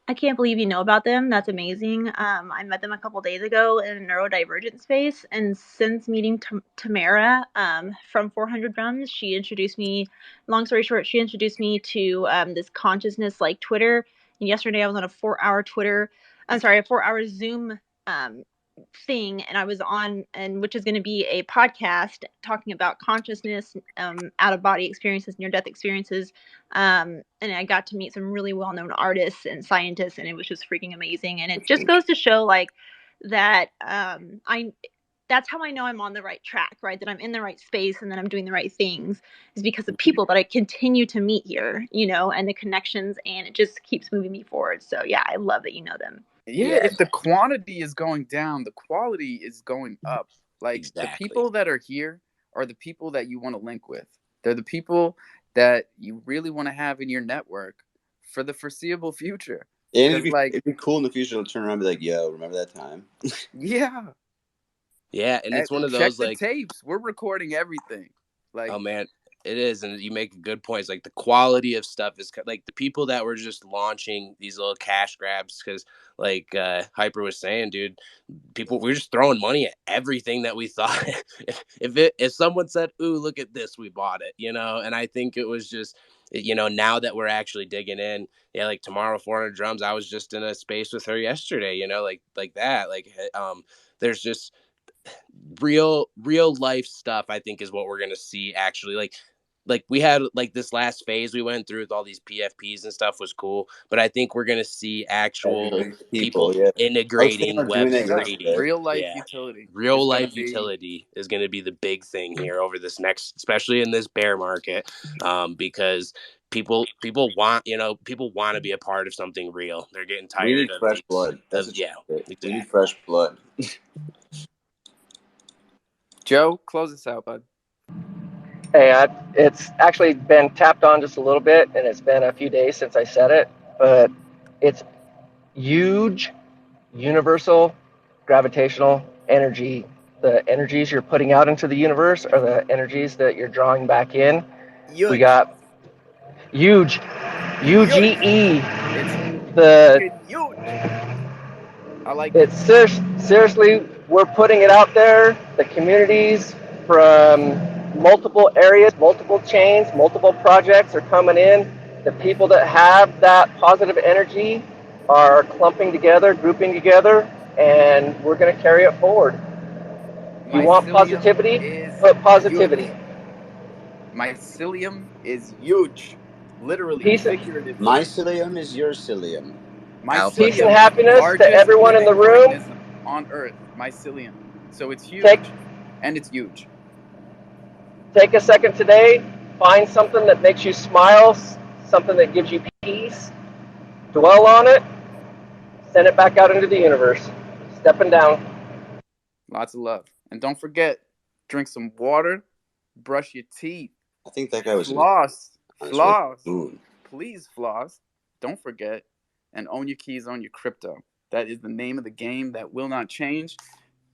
I can't believe you know about them. That's amazing. I met them a couple days ago in a neurodivergent space, and since meeting Tamara from 400 Drums, she introduced me. Long story short, she introduced me to this consciousness like Twitter. And yesterday, I was on a 4-hour Zoom thing, and I was on, and which is going to be a podcast talking about consciousness, out of body experiences, near death experiences, and I got to meet some really well known artists and scientists, and it was just freaking amazing. And it just goes to show like that that's how I know I'm on the right track, right? That I'm in the right space and that I'm doing the right things is because of people that I continue to meet here, and the connections, and it just keeps moving me forward. So yeah, I love that you know them. Yeah, if the quantity is going down, the quality is going up. Like the people that are here are the people that you want to link with. They're the people that you really want to have in your network for the foreseeable future. And it'd be cool in the future to turn around and be like, yo, remember that time? Yeah. Yeah, and it's one of check those, the like, tapes. We're recording everything. Like, oh man, it is, and you make a good point. It's like the quality of stuff is like the people that were just launching these little cash grabs, because like Hyper was saying, dude, people we're just throwing money at everything that we thought. if someone said, "Ooh, look at this," we bought it, And I think it was just, now that we're actually digging in, yeah, like tomorrow, 400 Drums. I was just in a space with her yesterday, like that, there's just real life stuff. I think is what we're gonna see actually. Like we had like this last phase we went through with all these PFPs and stuff was cool, but I think we're gonna see actual people integrating Web3. real life utility. Real life utility is going to be the big thing here over this next, especially in this bear market, because people want to be a part of something real. They're getting tired. We need fresh blood. We need fresh blood. Joe, close us out, bud. Hey, it's actually been tapped on just a little bit, and it's been a few days since I said it, but it's huge universal gravitational energy. The energies you're putting out into the universe are the energies that you're drawing back in. Huge. We got huge, UGE. It's huge. I like it. Seriously, we're putting it out there. The communities from multiple areas, multiple chains, multiple projects are coming in. The people that have that positive energy are clumping together, grouping together, and we're going to carry it forward. You want positivity? Put positivity. Huge. Mycelium is huge. Literally, figuratively. Mycelium is your cilium. Mycelium, peace and happiness to everyone in the room on Earth. Mycelium. So it's huge, and it's huge. Take a second today. Find something that makes you smile, something that gives you peace. Dwell on it. Send it back out into the universe. Stepping down. Lots of love. And don't forget, drink some water, brush your teeth. I think that guy was floss. Please floss. Don't forget, and own your keys, own your crypto. That is the name of the game that will not change.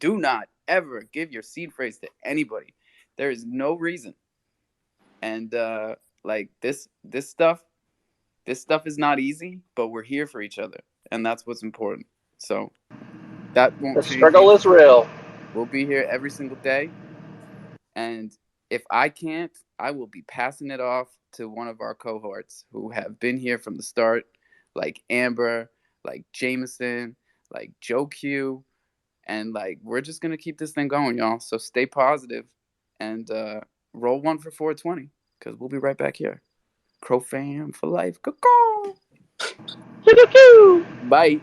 Do not ever give your seed phrase to anybody. There is no reason. And like this stuff is not easy, but we're here for each other, and that's what's important. So that won't change. The struggle is real. We'll be here every single day, and if I can't, I will be passing it off to one of our cohorts who have been here from the start, like Amber, like Jameson, like Joe Q, and like we're just gonna keep this thing going, y'all. So stay positive and roll one for 420, because we'll be right back here. Cro fam for life. Bye.